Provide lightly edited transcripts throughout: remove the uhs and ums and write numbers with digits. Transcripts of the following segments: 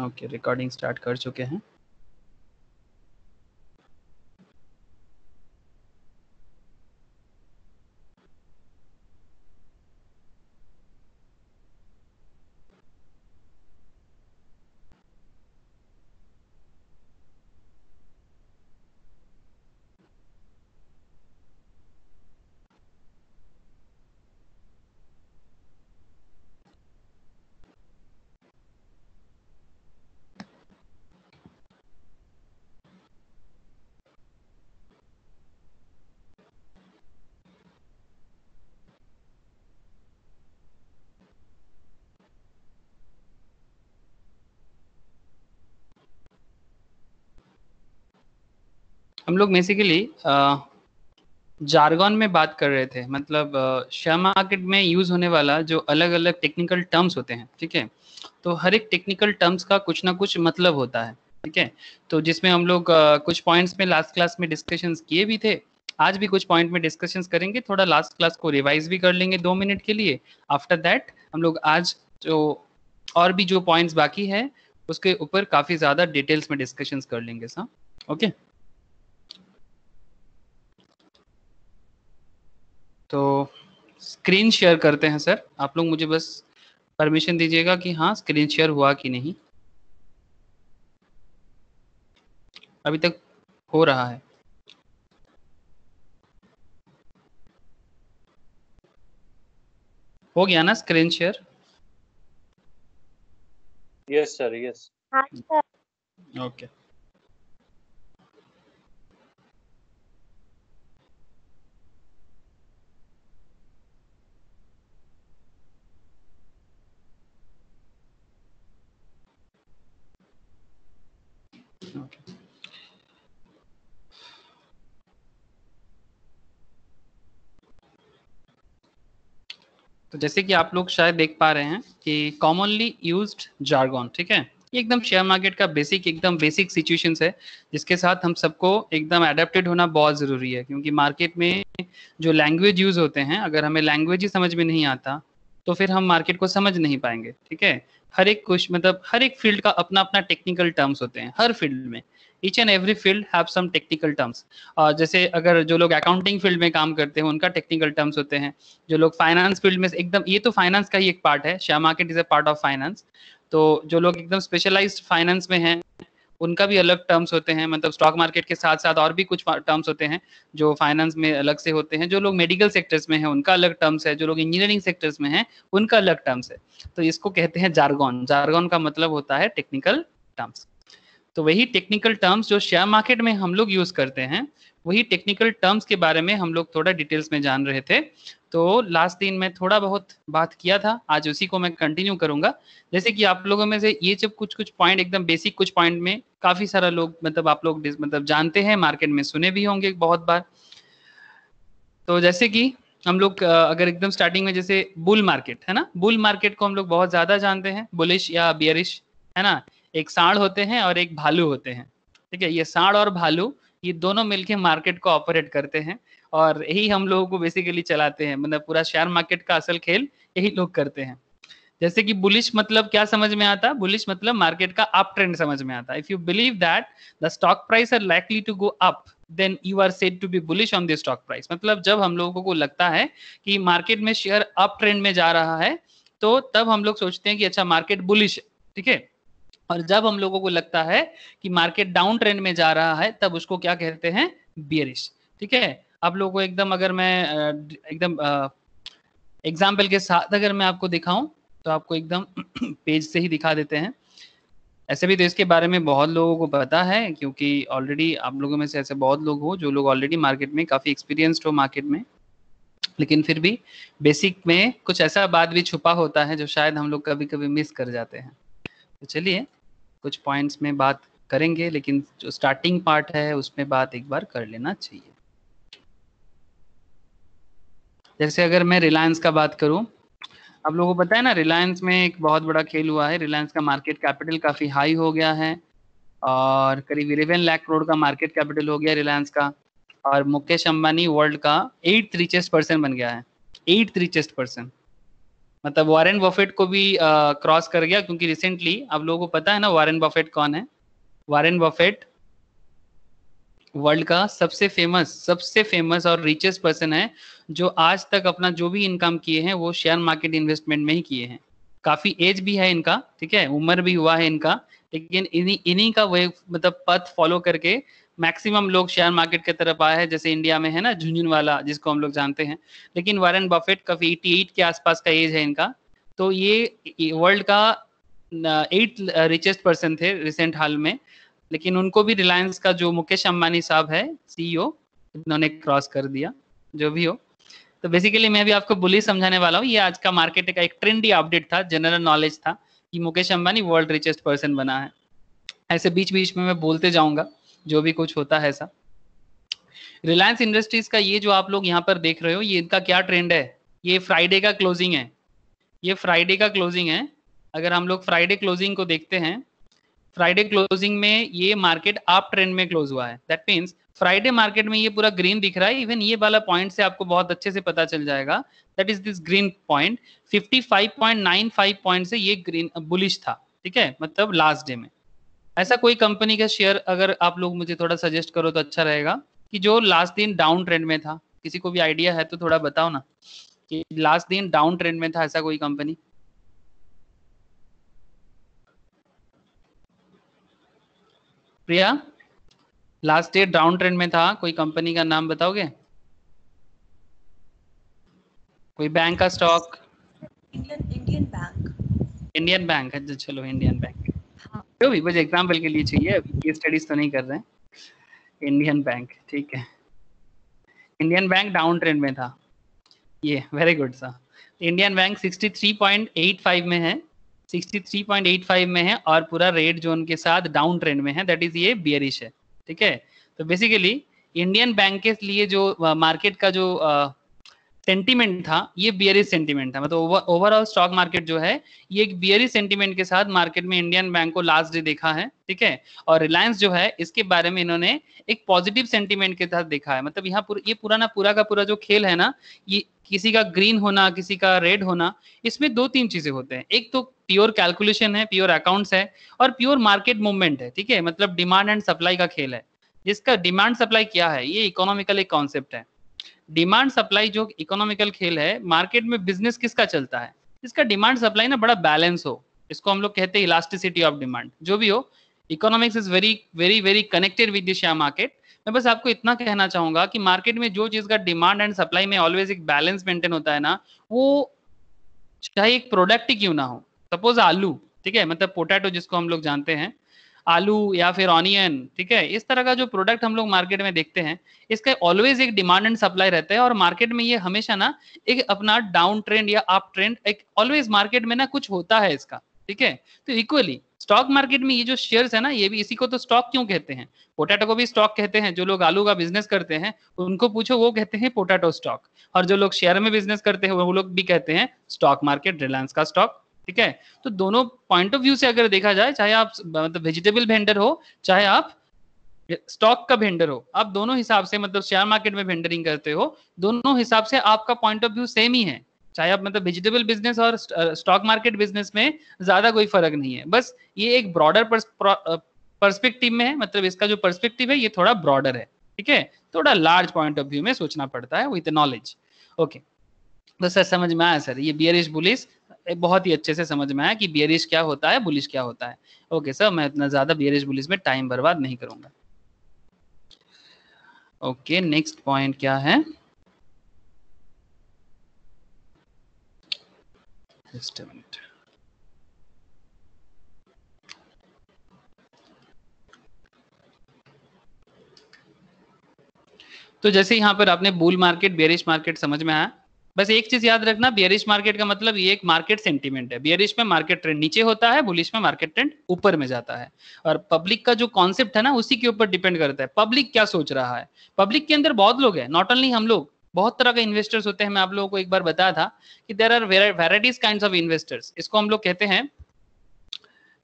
Okay, recording start कर चुके हैं। हम लोग बेसिकली जार्गन में बात कर रहे थे, मतलब शेयर मार्केट में यूज होने वाला जो अलग अलग टेक्निकल टर्म्स होते हैं, ठीक है। तो हर एक टेक्निकल टर्म्स का कुछ ना कुछ मतलब होता है, ठीक है। तो जिसमें हम लोग कुछ पॉइंट्स में लास्ट क्लास में डिस्कशंस किए भी थे, आज भी कुछ पॉइंट में डिस्कशंस करेंगे, थोड़ा लास्ट क्लास को रिवाइज भी कर लेंगे 2 मिनट के लिए। आफ्टर दैट हम लोग आज जो और भी जो पॉइंट्स बाकी है उसके ऊपर काफी ज्यादा डिटेल्स में डिस्कशंस कर लेंगे सर। ओके, तो स्क्रीन शेयर करते हैं सर। आप लोग मुझे बस परमिशन दीजिएगा कि हाँ स्क्रीन शेयर हुआ कि नहीं। अभी तक हो रहा है। हो गया ना screen share? Yes sir, yes. हाँ सर। Okay, okay. तो जैसे कि आप लोग शायद देख पा रहे हैं कि कॉमनली यूज्ड जार्गन, ठीक है, ये एकदम शेयर मार्केट का बेसिक, एकदम बेसिक सिचुएशंस है जिसके साथ हम सबको एकदम अडेप्टेड होना बहुत ज़रूरी है। क्योंकि मार्केट में जो लैंग्वेज यूज होते हैं, अगर हमें लैंग्वेज ही समझ में नहीं आता तो फिर हम मार्केट को समझ नहीं पाएंगे, ठीक है। हर एक कुछ मतलब हर एक फील्ड का अपना अपना टेक्निकल टर्म्स होते हैं, हर फील्ड में each and every field have some technical terms. जैसे अगर जो लोग अकाउंटिंग फील्ड में काम करते हैं उनका टेक्निकल टर्म्स होते हैं। जो लोग फाइनेंस फील्ड में एकदम, ये तो फाइनेंस का ही एक पार्ट है, share market is a part of finance. तो जो लोग एकदम स्पेशलाइज्ड फाइनेंस में हैं उनका भी अलग टर्म्स होते हैं, मतलब स्टॉक मार्केट के साथ साथ और भी कुछ टर्म्स होते हैं जो फाइनेंस में अलग से होते हैं। जो लोग मेडिकल सेक्टर्स में हैं उनका अलग टर्म्स है, जो लोग इंजीनियरिंग सेक्टर्स में हैं उनका अलग टर्म्स है। तो इसको कहते हैं जार्गन। जार्गन का मतलब होता है टेक्निकल टर्म्स। तो वही टेक्निकल टर्म्स जो शेयर मार्केट में हम लोग यूज करते हैं, वही टेक्निकल टर्म्स के बारे में हम लोग थोड़ा डिटेल्स में जान रहे थे। तो लास्ट दिन में थोड़ा बहुत बात किया था, आज उसी को मैं कंटिन्यू करूंगा। जैसे कि आप लोगों में से ये जब कुछ कुछ पॉइंट एकदम बेसिक कुछ पॉइंट में काफी सारा लोग मतलब आप लोग मतलब जानते हैं, मार्केट में सुने भी होंगे बहुत बार। तो जैसे कि हम लोग अगर एकदम स्टार्टिंग में, जैसे बुल मार्केट है ना, बुल मार्केट को हम लोग बहुत ज्यादा जानते हैं, बुलिश या बियरिश, है ना। एक सांड होते हैं और एक भालू होते हैं, ठीक है। ये सांड और भालू ये दोनों मिलके मार्केट को ऑपरेट करते हैं और यही हम लोगों को बेसिकली चलाते हैं, मतलब पूरा शेयर मार्केट का असल खेल यही लोग करते हैं। जैसे कि बुलिश मतलब क्या समझ में आता है? बुलिश मतलब मार्केट का अप ट्रेंड समझ में आता है। If you believe that the stock price are likely to go up, then you are said to be bullish on the stock price. मतलब जब हम लोगों को लगता है कि मार्केट में शेयर अप ट्रेंड में जा रहा है तो तब हम लोग सोचते हैं कि अच्छा मार्केट बुलिश है, ठीक है। और जब हम लोगों को लगता है कि मार्केट डाउन ट्रेंड में जा रहा है तब उसको क्या कहते हैं? बियरिश, ठीक है। आप लोगों को एकदम, अगर मैं एकदम एग्जाम्पल के साथ अगर मैं आपको दिखाऊं तो आपको एकदम पेज से ही दिखा देते हैं। ऐसे भी तो इसके बारे में बहुत लोगों को पता है, क्योंकि ऑलरेडी आप लोगों में से ऐसे बहुत लोग हो जो लोग ऑलरेडी मार्केट में काफ़ी एक्सपीरियंस्ड हो मार्केट में, लेकिन फिर भी बेसिक में कुछ ऐसा बात भी छुपा होता है जो शायद हम लोग कभी कभी मिस कर जाते हैं। तो चलिए कुछ पॉइंट्स में बात करेंगे, लेकिन जो स्टार्टिंग पार्ट है उसमें बात एक बार कर लेना चाहिए। जैसे अगर मैं रिलायंस का बात करूं, आप लोगों को पता है ना रिलायंस में एक बहुत बड़ा खेल हुआ है। रिलायंस का मार्केट कैपिटल काफ़ी हाई हो गया है और करीब 11 लाख करोड़ का मार्केट कैपिटल हो गया रिलायंस का। और मुकेश अंबानी वर्ल्ड का 8th रिचेस्ट पर्सन बन गया है, 8th रिचेस्ट पर्सन। मतलब वॉरेन बफेट को भी क्रॉस कर गया, क्योंकि रिसेंटली आप लोगों को पता है ना वॉरेन बफेट कौन है। वॉरेन बफेट वर्ल्ड का सबसे फेमस और रिचेस्ट पर्सन है, जो आज तक अपना जो भी इनकम किए हैं वो शेयर मार्केट इन्वेस्टमेंट में ही किए हैं। काफी एज भी है इनका, ठीक है, उम्र भी हुआ है इनका, लेकिन इन्हीं का वही मतलब पथ फॉलो करके मैक्सिमम लोग शेयर मार्केट की तरफ आए हैं। जैसे इंडिया में है ना झुंझुनवाला, जिसको हम लोग जानते हैं, लेकिन वॉरेन बफेट का 88 के आसपास का एज है इनका। तो ये वर्ल्ड का 8 रिचेस्ट पर्सन थे रिसेंट हाल में, लेकिन उनको भी रिलायंस का जो मुकेश अंबानी साहब है सीईओ, इन्होंने क्रॉस कर दिया। जो भी हो, तो बेसिकली मैं भी आपको बुलिश समझाने वाला हूँ। ये आज का मार्केट का एक ट्रेंडी अपडेट था, जनरल नॉलेज था कि Mukesh Ambani world richest person बना है। ऐसे बीच बीच में मैं बोलते जाऊंगा जो भी कुछ होता है ऐसा। रिलायंस इंडस्ट्रीज का ये जो आप लोग यहाँ पर देख रहे हो, ये इनका क्या ट्रेंड है, ये फ्राइडे का क्लोजिंग है, ये फ्राइडे का क्लोजिंग है। अगर हम लोग फ्राइडे क्लोजिंग को देखते हैं, फ्राइडे क्लोजिंग में ये मार्केट अप ट्रेंड में क्लोज हुआ है। दैट मींस फ्राइडे मार्केट में ये पूरा ग्रीन दिख रहा है। इवन ये वाला पॉइंट से आपको बहुत अच्छे से पता चल जाएगा, that is this green point 55.95 point से ये ग्रीन बुलिश था, ठीक है, मतलब लास्ट डे में। ऐसा कोई कंपनी का शेयर अगर आप लोग मुझे थोड़ा सजेस्ट करो तो अच्छा रहेगा, कि जो लास्ट दिन डाउन ट्रेंड में था। किसी को भी आइडिया है तो थोड़ा बताओ ना, कि लास्ट दिन डाउन ट्रेंड में था ऐसा कोई कंपनी। प्रिया, लास्ट डे डाउन ट्रेंड में था, कोई कंपनी का नाम बताओगे, कोई बैंक का stock. Indian bank. Indian bank है, चलो इंडियन बैंक, हाँ। जो भी मुझे एग्जाम्पल के लिए चाहिए, ये स्टडीज तो नहीं कर रहे हैं। इंडियन बैंक, ठीक है, इंडियन बैंक डाउन ट्रेंड में था ये, वेरी गुड सा। इंडियन बैंक 63.85 में है, 63.85 में है, और पूरा रेड जोन के साथ डाउन ट्रेंड में है, दैट इज ये बियरिश है, ठीक है। तो बेसिकली इंडियन बैंक के लिए जो मार्केट का जो सेंटीमेंट था, ये बियरिश सेंटीमेंट था। मतलब ओवरऑल स्टॉक मार्केट जो है, ये एक बियरिश सेंटीमेंट के साथ मार्केट में इंडियन बैंक को लास्ट डे देखा है, ठीक है। और रिलायंस जो है, इसके बारे में इन्होंने एक पॉजिटिव सेंटीमेंट के साथ देखा है। मतलब यहाँ ये पूरा का पूरा जो खेल है ना, ये किसी का ग्रीन होना, किसी का रेड होना, इसमें दो तीन चीजें होते हैं। एक तो प्योर कैलकुलेशन है, प्योर अकाउंट्स है, और प्योर मार्केट मूवमेंट है, ठीक है। मतलब डिमांड एंड सप्लाई का खेल है, जिसका डिमांड सप्लाई क्या है, ये इकोनॉमिकल एक कॉन्सेप्ट है। डिमांड सप्लाई जो इकोनॉमिकल खेल है, मार्केट में बिजनेस किसका चलता है, इसका डिमांड सप्लाई ना बड़ा बैलेंस हो, इसको हम लोग कहते हैं इलास्टिसिटी ऑफ डिमांड। जो भी हो, economics is very very very connected with the share market. मैं बस आपको इतना कहना चाहूंगा कि मार्केट में जो चीज का डिमांड एंड सप्लाई में ऑलवेज एक बैलेंस मेंटेन होता है ना, वो चाहे एक प्रोडक्ट ही क्यों ना हो। सपोज आलू, ठीक है, मतलब पोटैटो जिसको हम लोग जानते हैं, आलू या फिर ऑनियन, ठीक है, इस तरह का जो प्रोडक्ट हम लोग मार्केट में देखते हैं, इसका ऑलवेज एक डिमांड एंड सप्लाई रहता है। और मार्केट में ये हमेशा ना एक अपना डाउन ट्रेंड या अप ट्रेंड, एक ऑलवेज मार्केट में ना कुछ होता है इसका, ठीक है। तो इक्वली स्टॉक मार्केट में ये जो शेयर्स है ना, ये भी, इसी को तो स्टॉक क्यों कहते हैं, पोटैटो को भी स्टॉक कहते हैं। जो लोग आलू का बिजनेस करते हैं उनको पूछो, वो कहते हैं पोटैटो स्टॉक। और जो लोग शेयर में बिजनेस करते हैं वो लोग भी कहते हैं स्टॉक मार्केट, रिलायंस का स्टॉक, ठीक है। तो दोनों पॉइंट ऑफ व्यू से अगर देखा जाए, चाहे आप मतलब वेजिटेबल वेंडर हो, चाहे आप स्टॉक का वेंडर हो, आप दोनों हिसाब से मतलब शेयर मार्केट में वेंडरिंग करते हो, दोनों हिसाब से आपका पॉइंट ऑफ व्यू सेम ही है। चाहे आप मतलब वेजिटेबल बिजनेस और स्टॉक मार्केट बिजनेस में ज्यादा कोई फर्क नहीं है। बस ये एक ब्रॉडर पर्सपेक्टिव में है, मतलब इसका जो पर्सपेक्टिव है ये थोड़ा ब्रॉडर है, ठीक है। थोड़ा लार्ज पॉइंट ऑफ व्यू में सोचना पड़ता है विद नॉलेज। ओके, तो सर समझ में आया सर, ये बियरिश बुलिश बहुत ही अच्छे से समझ में आया कि बियरिश क्या होता है, बुलिश क्या होता है। ओके सर, मैं इतना ज्यादा बियरिश बुलिश में टाइम बर्बाद नहीं करूंगा। ओके, नेक्स्ट पॉइंट क्या है, जस्ट अ मिनट। तो जैसे यहाँ पर आपने बुल मार्केट, बेरिश मार्केट समझ में आया। बस एक चीज याद रखना, बेरिश मार्केट का मतलब ये एक मार्केट सेंटीमेंट है। बेरिश में मार्केट ट्रेंड नीचे होता है, बुलिश में मार्केट ट्रेंड ऊपर में जाता है। और पब्लिक का जो कॉन्सेप्ट है ना, उसी के ऊपर डिपेंड करता है पब्लिक क्या सोच रहा है। पब्लिक के अंदर बहुत लोग हैं, नॉट ओनली हम लोग, बहुत तरह के इन्वेस्टर्स होते हैं। मैं आप लोगों को एक बार बताया था कि there are varieties kinds of investors. इसको हम लोग कहते हैं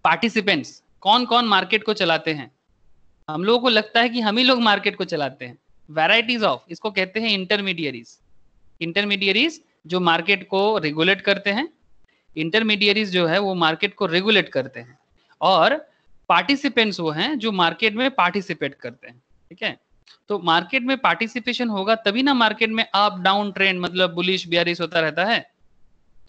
पार्टिसिपेंट्स। कौन कौन मार्केट को चलाते हैं, हम लोगों को लगता है कि हम ही लोग मार्केट को चलाते हैं। वैराइटीज ऑफ, इसको कहते हैं इंटरमीडियरीज। इंटरमीडियरीज जो मार्केट को रेगुलेट करते हैं, इंटरमीडियरीज जो है वो मार्केट को रेगुलेट करते हैं, और पार्टिसिपेंट्स वो हैं जो मार्केट में पार्टिसिपेट करते हैं, ठीक है। तो मार्केट में पार्टिसिपेशन होगा तभी ना मार्केट में अप डाउन ट्रेंड मतलब बुलिश बियरिश होता रहता है।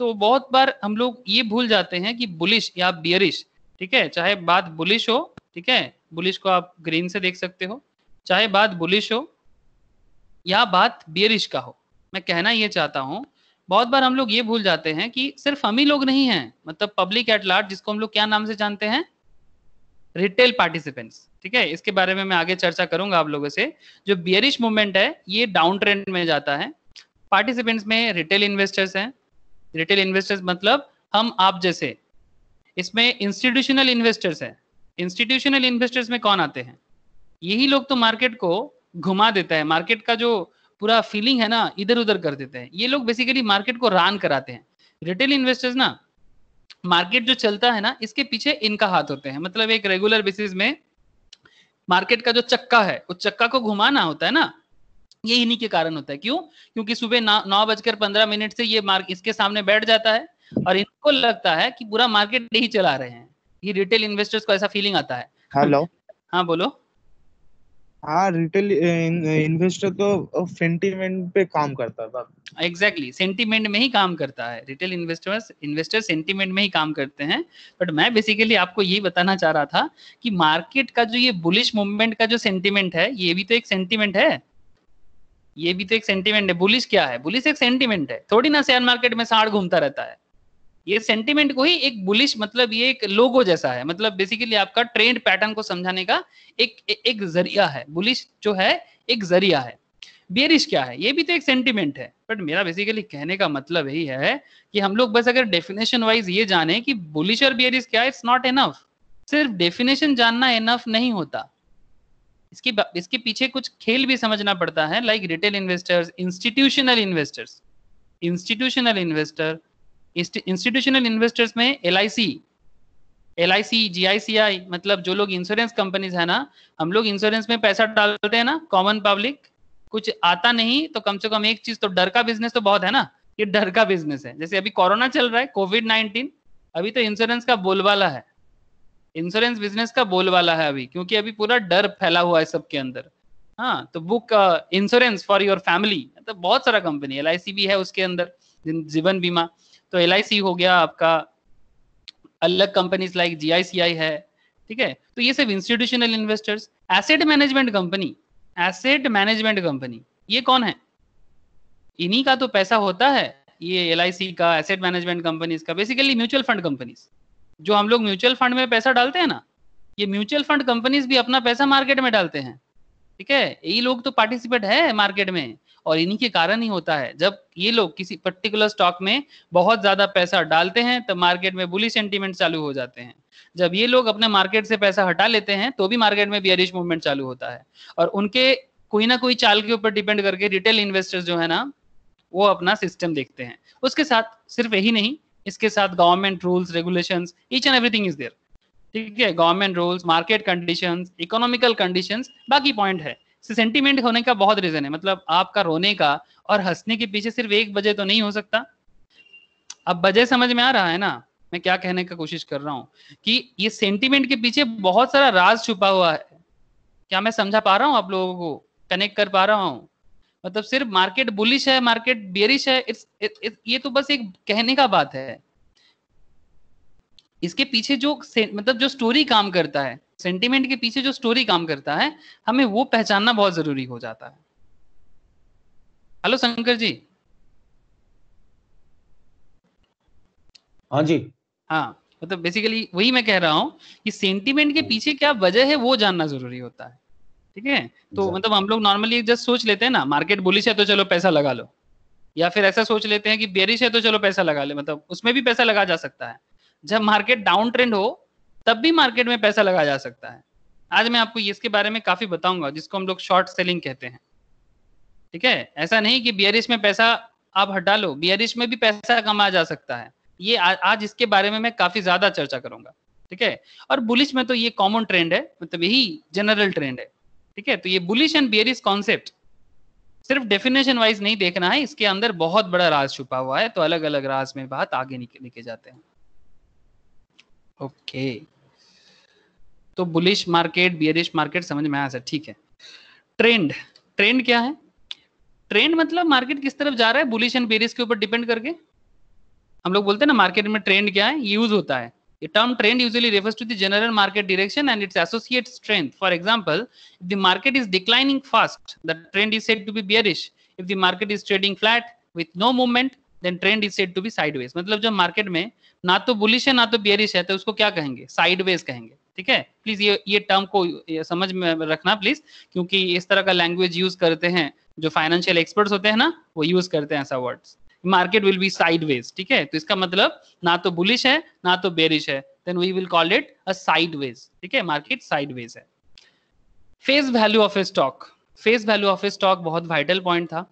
तो बहुत बार हम लोग ये भूल जाते हैं कि बुलिश या बियरिश, ठीक है, चाहे बात बुलिश हो, ठीक है, बुलिश को आप ग्रीन से देख सकते हो, चाहे बात बुलिश हो या बात बियरिश का हो, मैं कहना ये चाहता हूँ बहुत बार हम लोग ये भूल जाते हैं कि सिर्फ हम ही लोग नहीं हैं, मतलब पब्लिक एट लार्ज, जिसको हम लोग क्या नाम से जानते हैं, रिटेल पार्टिसिपेंट्स, ठीक है। इसके बारे में मैं आगे चर्चा करूंगा आप लोगों से। जो बियरिश मूवमेंट है ये डाउन ट्रेंड में जाता है, पार्टिसिपेंट्स में रिटेल इन्वेस्टर्स हैं, रिटेल इन्वेस्टर्स मतलब हम आप जैसे, इसमें इंस्टीट्यूशनल इन्वेस्टर्स हैं। इंस्टीट्यूशनल इन्वेस्टर्स में कौन आते हैं, यही लोग तो मार्केट को घुमा देता है, मार्केट का जो पूरा फीलिंग है ना इधर उधर कर देते हैं, ये लोग बेसिकली मार्केट को रान कराते हैं। रिटेल इन्वेस्टर्स ना मार्केट जो चलता है ना इसके पीछे इनका हाथ होते हैं, मतलब एक रेगुलर बेसिस में मार्केट का जो चक्का है उस चक्का को घुमाना होता है ना, ये इन्हीं के कारण होता है। क्यों? क्योंकि सुबह 9:15 से ये मार्क इसके सामने बैठ जाता है और इनको लगता है कि पूरा मार्केट यही चला रहे हैं, ये रिटेल इन्वेस्टर्स को ऐसा फीलिंग आता है। हेलो। हाँ बोलो। हाँ, रिटेल इन्वेस्टर तो सेंटीमेंट पे काम करता था। एग्जैक्टली सेंटीमेंट में ही काम करता है, रिटेल इन्वेस्टर सेंटीमेंट में ही काम करते हैं। बट मैं बेसिकली आपको यही बताना चाह रहा था कि मार्केट का जो ये बुलिश मूवमेंट का जो सेंटीमेंट है ये भी तो एक सेंटीमेंट है, ये भी तो एक सेंटीमेंट है। बुलिश क्या है? बुलिश एक सेंटीमेंट है, थोड़ी ना शेयर मार्केट में सांड घूमता रहता है। ये सेंटीमेंट को ही एक बुलिश मतलब ये एक लोगो जैसा है, मतलब बेसिकली आपका ट्रेंड पैटर्न को समझाने का एक जरिया है। बुलिश जो है एक जरिया है, बेरिश क्या है? ये भी तो एक सेंटीमेंट है। बट मेरा बेसिकली कहने का मतलब यही है कि हम लोग बस अगर डेफिनेशन वाइज ये जाने कि बुलिश और बेरिश क्या है, इट्स नॉट इनफ। सिर्फ डेफिनेशन जानना इनफ नहीं होता, इसके पीछे कुछ खेल भी समझना पड़ता है, like retail investors, institutional investors, institutional investor, institutional investors में LIC GICI, मतलब जो लोग इंश्योरेंस कंपनीज है ना, हम लोग इंश्योरेंस में पैसा डालते हैं ना, कॉमन पब्लिक, कुछ आता नहीं तो कम से कम एक चीज तो डर का बिजनेस तो बहुत है ना, ये डर का बिजनेस है। जैसे अभी कोरोना चल रहा है, कोविड-19, अभी तो इंश्योरेंस का बोलबाला है, इंश्योरेंस बिजनेस का बोलबाला है अभी, क्योंकि अभी पूरा डर फैला हुआ है सबके अंदर। हाँ, तो book insurance for your family, मतलब बहुत सारा कंपनी, LIC भी है उसके अंदर, जीवन बीमा, तो LIC हो गया आपका, अलग कंपनीज लाइक GICI है, ठीक है। तो ये सब institutional investors. Asset management company, asset management company ये कौन है? इन्हीं का तो पैसा होता है, ये LIC का, एसेट मैनेजमेंट कंपनीज का, बेसिकली म्यूचुअल फंड कंपनीज। जो हम लोग म्यूचुअल फंड में पैसा डालते हैं ना, ये म्यूचुअल फंड कंपनीज भी अपना पैसा मार्केट में डालते हैं, ठीक है। यही लोग तो पार्टिसिपेट है मार्केट में, और इन्हीं के कारण ही होता है जब ये लोग किसी पर्टिकुलर स्टॉक में बहुत ज्यादा पैसा डालते हैं तो मार्केट में बुलिश सेंटीमेंट चालू हो जाते हैं। जब ये लोग अपने मार्केट से पैसा हटा लेते हैं तो भी मार्केट में बियरिश मूवमेंट चालू होता है। और उनके कोई ना कोई चाल के ऊपर डिपेंड करके रिटेल इन्वेस्टर्स जो है ना वो अपना सिस्टम देखते हैं। उसके साथ सिर्फ यही नहीं, इसके साथ government rules, regulations, each and everything is there, ठीक है। Government rules, market conditions, economical conditions, बाकी पॉइंट है। सेंटीमेंट होने का बहुत रीजन है, मतलब आपका रोने का और हंसने के पीछे सिर्फ एक वजह तो नहीं हो सकता। अब वजह समझ में आ रहा है ना मैं क्या कहने का कोशिश कर रहा हूं, कि ये सेंटीमेंट के पीछे बहुत सारा राज छुपा हुआ है। क्या मैं समझा पा रहा हूं आप लोगों को, कनेक्ट कर पा रहा हूं? मतलब सिर्फ मार्केट बुलिश है, मार्केट बियरिश है, ये तो बस एक कहने का बात है। इसके पीछे जो मतलब जो स्टोरी काम करता है, सेंटीमेंट के पीछे जो स्टोरी काम करता है, हमें वो पहचानना बहुत जरूरी हो जाता है। हेलो शंकर जी। हाँ जी। हाँ, मतलब बेसिकली वही मैं कह रहा हूँ कि सेंटीमेंट के पीछे क्या वजह है वो जानना जरूरी होता है, ठीक है। तो मतलब हम लोग नॉर्मली जस्ट सोच लेते हैं ना, मार्केट बुलिश है तो चलो पैसा लगा लो, या फिर ऐसा सोच लेते हैं कि बेरिश है तो चलो पैसा लगा ले, मतलब उसमें भी पैसा लगा जा सकता है। जब मार्केट डाउन ट्रेंड हो तब भी मार्केट में पैसा लगाया जा सकता है। आज मैं आपको इसके बारे में काफी बताऊंगा, जिसको हम लोग शॉर्ट सेलिंग कहते हैं, ठीक है। ऐसा नहीं कि बियरिश में पैसा आप हटा लो, बियरिश में भी पैसा कमाया जा सकता है। ये आज इसके बारे में मैं काफी ज्यादा चर्चा करूंगा, ठीक है। और बुलिश में तो ये कॉमन ट्रेंड है, मतलब यही जनरल ट्रेंड है, ठीक है। तो ये बुलिश एंड बियरिश कॉन्सेप्ट सिर्फ डेफिनेशन वाइज नहीं देखना है, इसके अंदर बहुत बड़ा राज छुपा हुआ है, तो अलग अलग राज में बात आगे लेके जाते हैं। ओके, तो बुलिश मार्केट, बियरिश मार्केट समझ में आया सर, ठीक है। ट्रेंड, ट्रेंड क्या है? ट्रेंड मतलब मार्केट किस तरफ जा रहा है, बुलिश एंड बेरिश के ऊपर डिपेंड करके। हम लोग बोलते हैं ना मार्केट में ट्रेंड क्या है, यूज होता है। The term trend usually refers to the general market direction and its associated strength. For example, if the market is declining fast, the trend is said to be bearish. If the market is trading flat with no movement, then trend is said to be sideways. मतलब जब market में ना तो bullish है ना तो bearish है, तो उसको क्या कहेंगे, साइडवेज कहेंगे। ठीक है, प्लीज ये टर्म को समझ में रखना प्लीज, क्योंकि इस तरह का लैंग्वेज यूज करते हैं जो फाइनेंशियल एक्सपर्ट्स होते हैं ना, वो यूज करते हैं ऐसा words. Market will be sideways, ठीक है, तो इसका मतलब ना तो बुलिश है ना तो बेरिश है, then we will call it a sideways. ठीक है, मार्केट साइडवेज है। Face value of a stock, face value of a stock बहुत वाइटल पॉइंट था।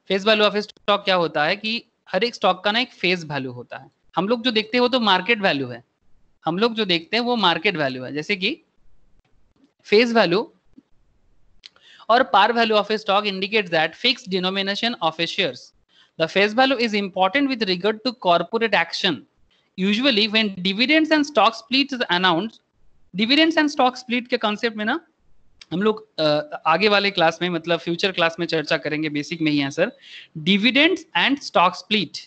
Face value of a stock क्या होता है कि हर एक स्टॉक का ना एक फेस वैल्यू होता है। हम लोग जो देखते हैं वो तो मार्केट वैल्यू है, हम लोग जो देखते हैं वो मार्केट वैल्यू है। जैसे कि face value or par value of a stock indicates that fixed denomination of a shares. The face value is important with regard to corporate action. Usually when dividends and stock split is announced, dividends and stock split के concept में ना हम लोग आगे वाले class में, मतलब future class में चर्चा करेंगे, बेसिक में ही है sir. Dividends and stock split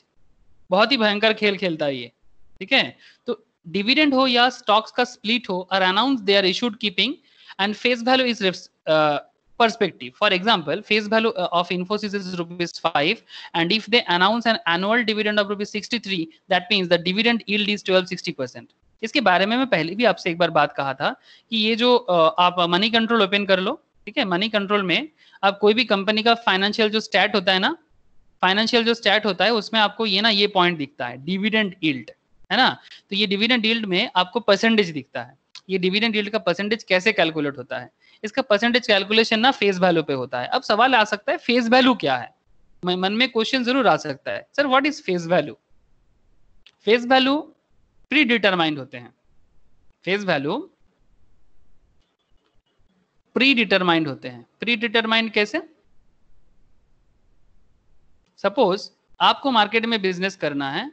बहुत ही भयंकर खेल खेलता है ये। ठीक है, तो डिविडेंड हो या स्टॉक्स का स्प्लिट हो, or announce they are issued keeping and face value is perspective. For example, face value of Infosys is rupees 5, and if they announce an annual dividend of rupees 63, that means the dividend yield is 1260%. इसके बारे में मैं पहले भी आपसे एक बार बात कहा था कि ये जो आप मनी कंट्रोल ओपन कर लो, ठीक है, मनी कंट्रोल में आप कोई भी कंपनी का फाइनेंशियल जो स्टैट होता है ना, फाइनेंशियल जो स्टैट होता है उसमें आपको ये ना ये पॉइंट दिखता है, डिविडेंड यील्ड, है ना। तो ये डिविडेंड यील्ड में आपको परसेंटेज दिखता है। ये डिविडेंड यील्ड का परसेंटेज कैसे कैलकुलेट होता है, इसका परसेंटेज कैलकुलेशन ना फेस वैल्यू पे होता है। अब सवाल आ सकता है फेस वैल्यू क्या है, मन में क्वेश्चन जरूर आ सकता है, sir what is face value. Face value pre determined होते हैं, फेस वैल्यू प्री डिटरमाइंड होते हैं। प्री डिटरमाइंड कैसे? सपोज आपको मार्केट में बिजनेस करना है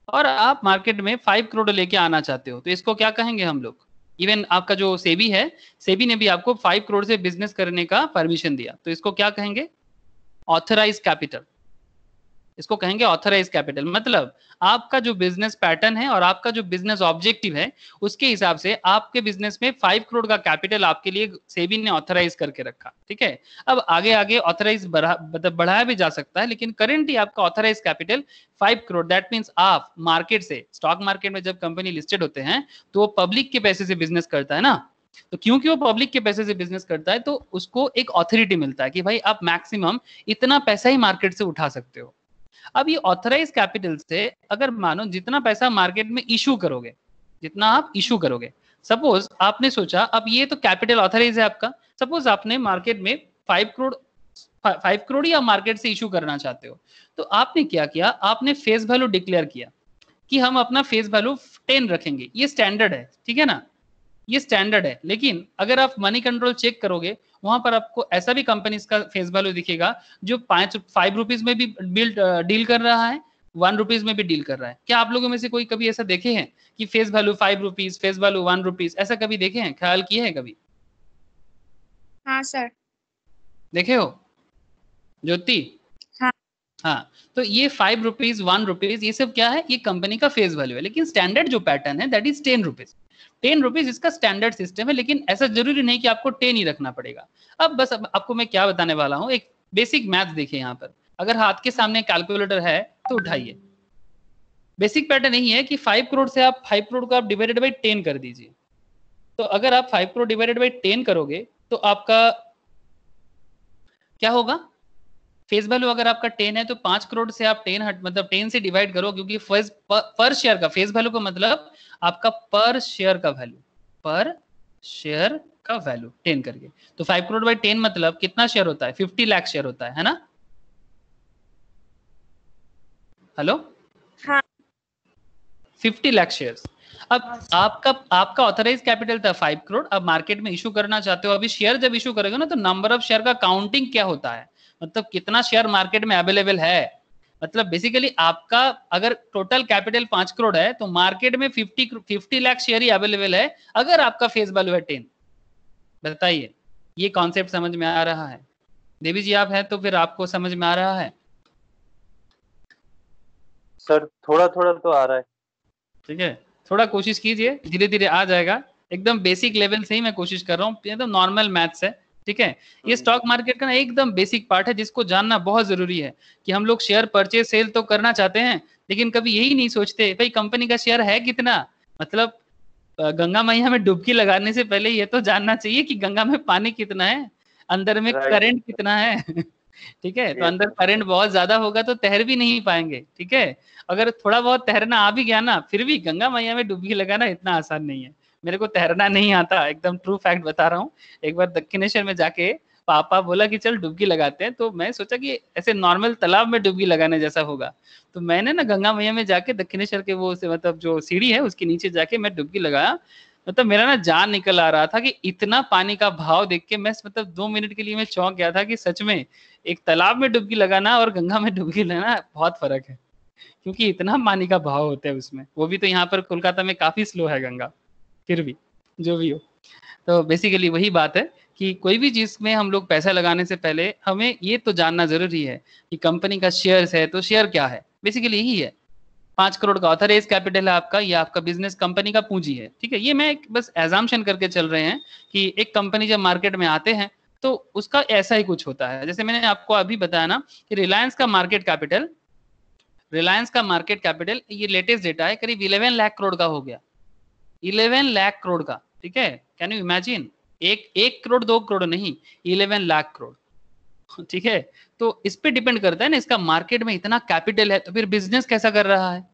और आप मार्केट में 5 करोड़ लेके आना चाहते हो, तो इसको क्या कहेंगे हम लोग। इवन आपका जो सेबी है, सेबी ने भी आपको 5 करोड़ से बिजनेस करने का परमिशन दिया, तो इसको क्या कहेंगे, ऑथराइज कैपिटल। इसको कहेंगे ऑथराइज कैपिटल। मतलब आपका जो बिजनेस पैटर्न है और आपका जो बिजनेस ऑब्जेक्टिव है, उसके हिसाब से आपके बिजनेस में 5 करोड़ का कैपिटल आपके लिए सेबी ने ऑथराइज करके रखा। ठीक है, अब आगे आगे ऑथराइज बढ़ाया भी जा सकता है, लेकिन करेंटली आपका authorize capital 5 crore. That means आप मार्केट से, स्टॉक मार्केट में जब कंपनी लिस्टेड होते हैं तो वो पब्लिक के पैसे से बिजनेस करता है ना, तो क्योंकि वो पब्लिक के पैसे से बिजनेस करता है तो उसको एक ऑथोरिटी मिलता है कि भाई आप मैक्सिमम इतना पैसा ही मार्केट से उठा सकते हो। अब ये ऑथराइज कैपिटल से अगर मानो जितना पैसा मार्केट में इशू करोगे, जितना आप इशू करोगे, सपोज आपने सोचा अब ये तो कैपिटल ऑथराइज है आपका, सपोज आपने मार्केट में 5 करोड़ या मार्केट से इशू करना चाहते हो, तो आपने क्या किया, आपने फेस वैल्यू डिक्लेयर किया कि हम अपना फेस वैल्यू 10 रखेंगे। ये स्टैंडर्ड है, ठीक है ना, ये स्टैंडर्ड है। लेकिन अगर आप मनी कंट्रोल चेक करोगे, वहां पर आपको ऐसा भी कंपनी का फेस वैल्यू दिखेगा जो 5 रुपीज में भी डील कर रहा है, 1 रुपीज में भी डील कर रहा है। क्या आप लोगों में से कोई कभी ऐसा देखे हैं कि face value 5 rupees, face value 1 rupees, ऐसा कभी देखे हैं, ख्याल किए हैं कभी? हाँ सर। देखे हो ज्योति? हाँ। हाँ, तो ये 5 रुपीज, 1 रुपीज, ये सब क्या है, ये कंपनी का फेस वैल्यू है। लेकिन स्टैंडर्ड जो पैटर्न है दैट इज 10 रुपीज। 10 रुपीज इसका स्टैंडर्ड सिस्टम है, लेकिन ऐसा जरूरी नहीं कि आपको 10 ही रखना पड़ेगा। अब बस अब आपको मैं क्या बताने वाला हूँ, एक बेसिक मैथ देखिए यहाँ पर। अगर हाथ के सामने कैलकुलेटर है तो उठाइए। बेसिक पैटर्न यही है कि 5 करोड़ से आप 5 करोड़ को आप डिवाइडेड बाई 10 कर दीजिए। तो अगर आप 5 करोड़ डिवाइडेड बाई 10 करोगे तो आपका क्या होगा, फेस वैल्यू अगर आपका 10 है तो 5 करोड़ से आप 10 मतलब 10 से डिवाइड करो, क्योंकि पर शेयर का फेस वैल्यू का मतलब आपका पर शेयर का वैल्यू, पर शेयर का वैल्यू 10 करके। तो 5 करोड़ बाई 10 मतलब कितना शेयर होता है, 50 लाख शेयर होता है ना। हेलो, हाँ। 50 लाख शेयर्स। अब आपका ऑथराइज कैपिटल था 5 करोड़, अब मार्केट में इशू करना चाहते हो, अभी शेयर जब इशू करेगा ना तो नंबर ऑफ शेयर का काउंटिंग क्या होता है, मतलब कितना शेयर मार्केट में अवेलेबल है। मतलब बेसिकली आपका अगर टोटल कैपिटल 5 करोड़ है तो मार्केट में 50 लाख शेयर ही अवेलेबल है अगर आपका फेस वैल्यू है 10। बताइए ये कॉन्सेप्ट समझ में आ रहा है? देवी जी आप हैं तो फिर आपको समझ में आ रहा है? सर थोड़ा थोड़ा तो आ रहा है। ठीक है, थोड़ा कोशिश कीजिए, धीरे धीरे आ जाएगा। एकदम बेसिक लेवल से ही मैं कोशिश कर रहा हूँ, एकदम नॉर्मल मैथ्स है। ठीक है, ये स्टॉक मार्केट का ना एकदम बेसिक पार्ट है जिसको जानना बहुत जरूरी है कि हम लोग शेयर परचेज सेल तो करना चाहते हैं लेकिन कभी यही नहीं सोचते भाई कंपनी का शेयर है कितना। मतलब गंगा मैया में डुबकी लगाने से पहले ये तो जानना चाहिए कि गंगा में पानी कितना है, अंदर में Right. करंट कितना है। ठीक है, तो Yes, अंदर sir. करंट बहुत ज्यादा होगा तो तैर भी नहीं पाएंगे। ठीक है, अगर थोड़ा बहुत तैरना आ भी गया ना, फिर भी गंगा मैया में डुबकी लगाना इतना आसान नहीं है। मेरे को तैरना नहीं आता, एकदम ट्रू फैक्ट बता रहा हूँ। एक बार दक्षिणेश्वर में जाके पापा बोला कि चल डुबकी लगाते हैं, तो मैं सोचा कि ऐसे नॉर्मल तालाब में डुबकी लगाने जैसा होगा, तो मैंने ना गंगा मैया में जाके दक्षिणेश्वर के वो से मतलब जो सीढ़ी है उसके नीचे जाके मैं डुबकी लगाया। मतलब मेरा ना जान निकल आ रहा था कि इतना पानी का भाव देख के मैं मतलब 2 मिनट के लिए मैं चौंक गया था कि सच में एक तालाब में डुबकी लगाना और गंगा में डुबकी लगाना बहुत फर्क है, क्योंकि इतना पानी का भाव होता है उसमें, वो भी तो यहाँ पर कोलकाता में काफी स्लो है गंगा। फिर भी जो भी हो, तो बेसिकली वही बात है कि कोई भी चीज में हम लोग पैसा लगाने से पहले हमें ये तो जानना जरूरी है कि कंपनी का शेयर है तो शेयर क्या है, बेसिकली यही है। 5 करोड़ का ऑथराइज कैपिटल है आपका, ये आपका बिजनेस कंपनी का पूंजी है। ठीक है, ये मैं बस एजाम्पशन करके चल रहे हैं कि एक कंपनी जब मार्केट में आते हैं तो उसका ऐसा ही कुछ होता है। जैसे मैंने आपको अभी बताया ना कि रिलायंस का मार्केट कैपिटल ये लेटेस्ट डेटा है करीब 11 लाख करोड़ का हो गया। 11 लाख करोड़ का, ठीक है, कैन यू इमेजिन? एक करोड़ 2 करोड़ नहीं, 11 लाख करोड़। ठीक है, तो इस पे डिपेंड करता है ना, इसका मार्केट में इतना कैपिटल है तो फिर बिजनेस कैसा कर रहा है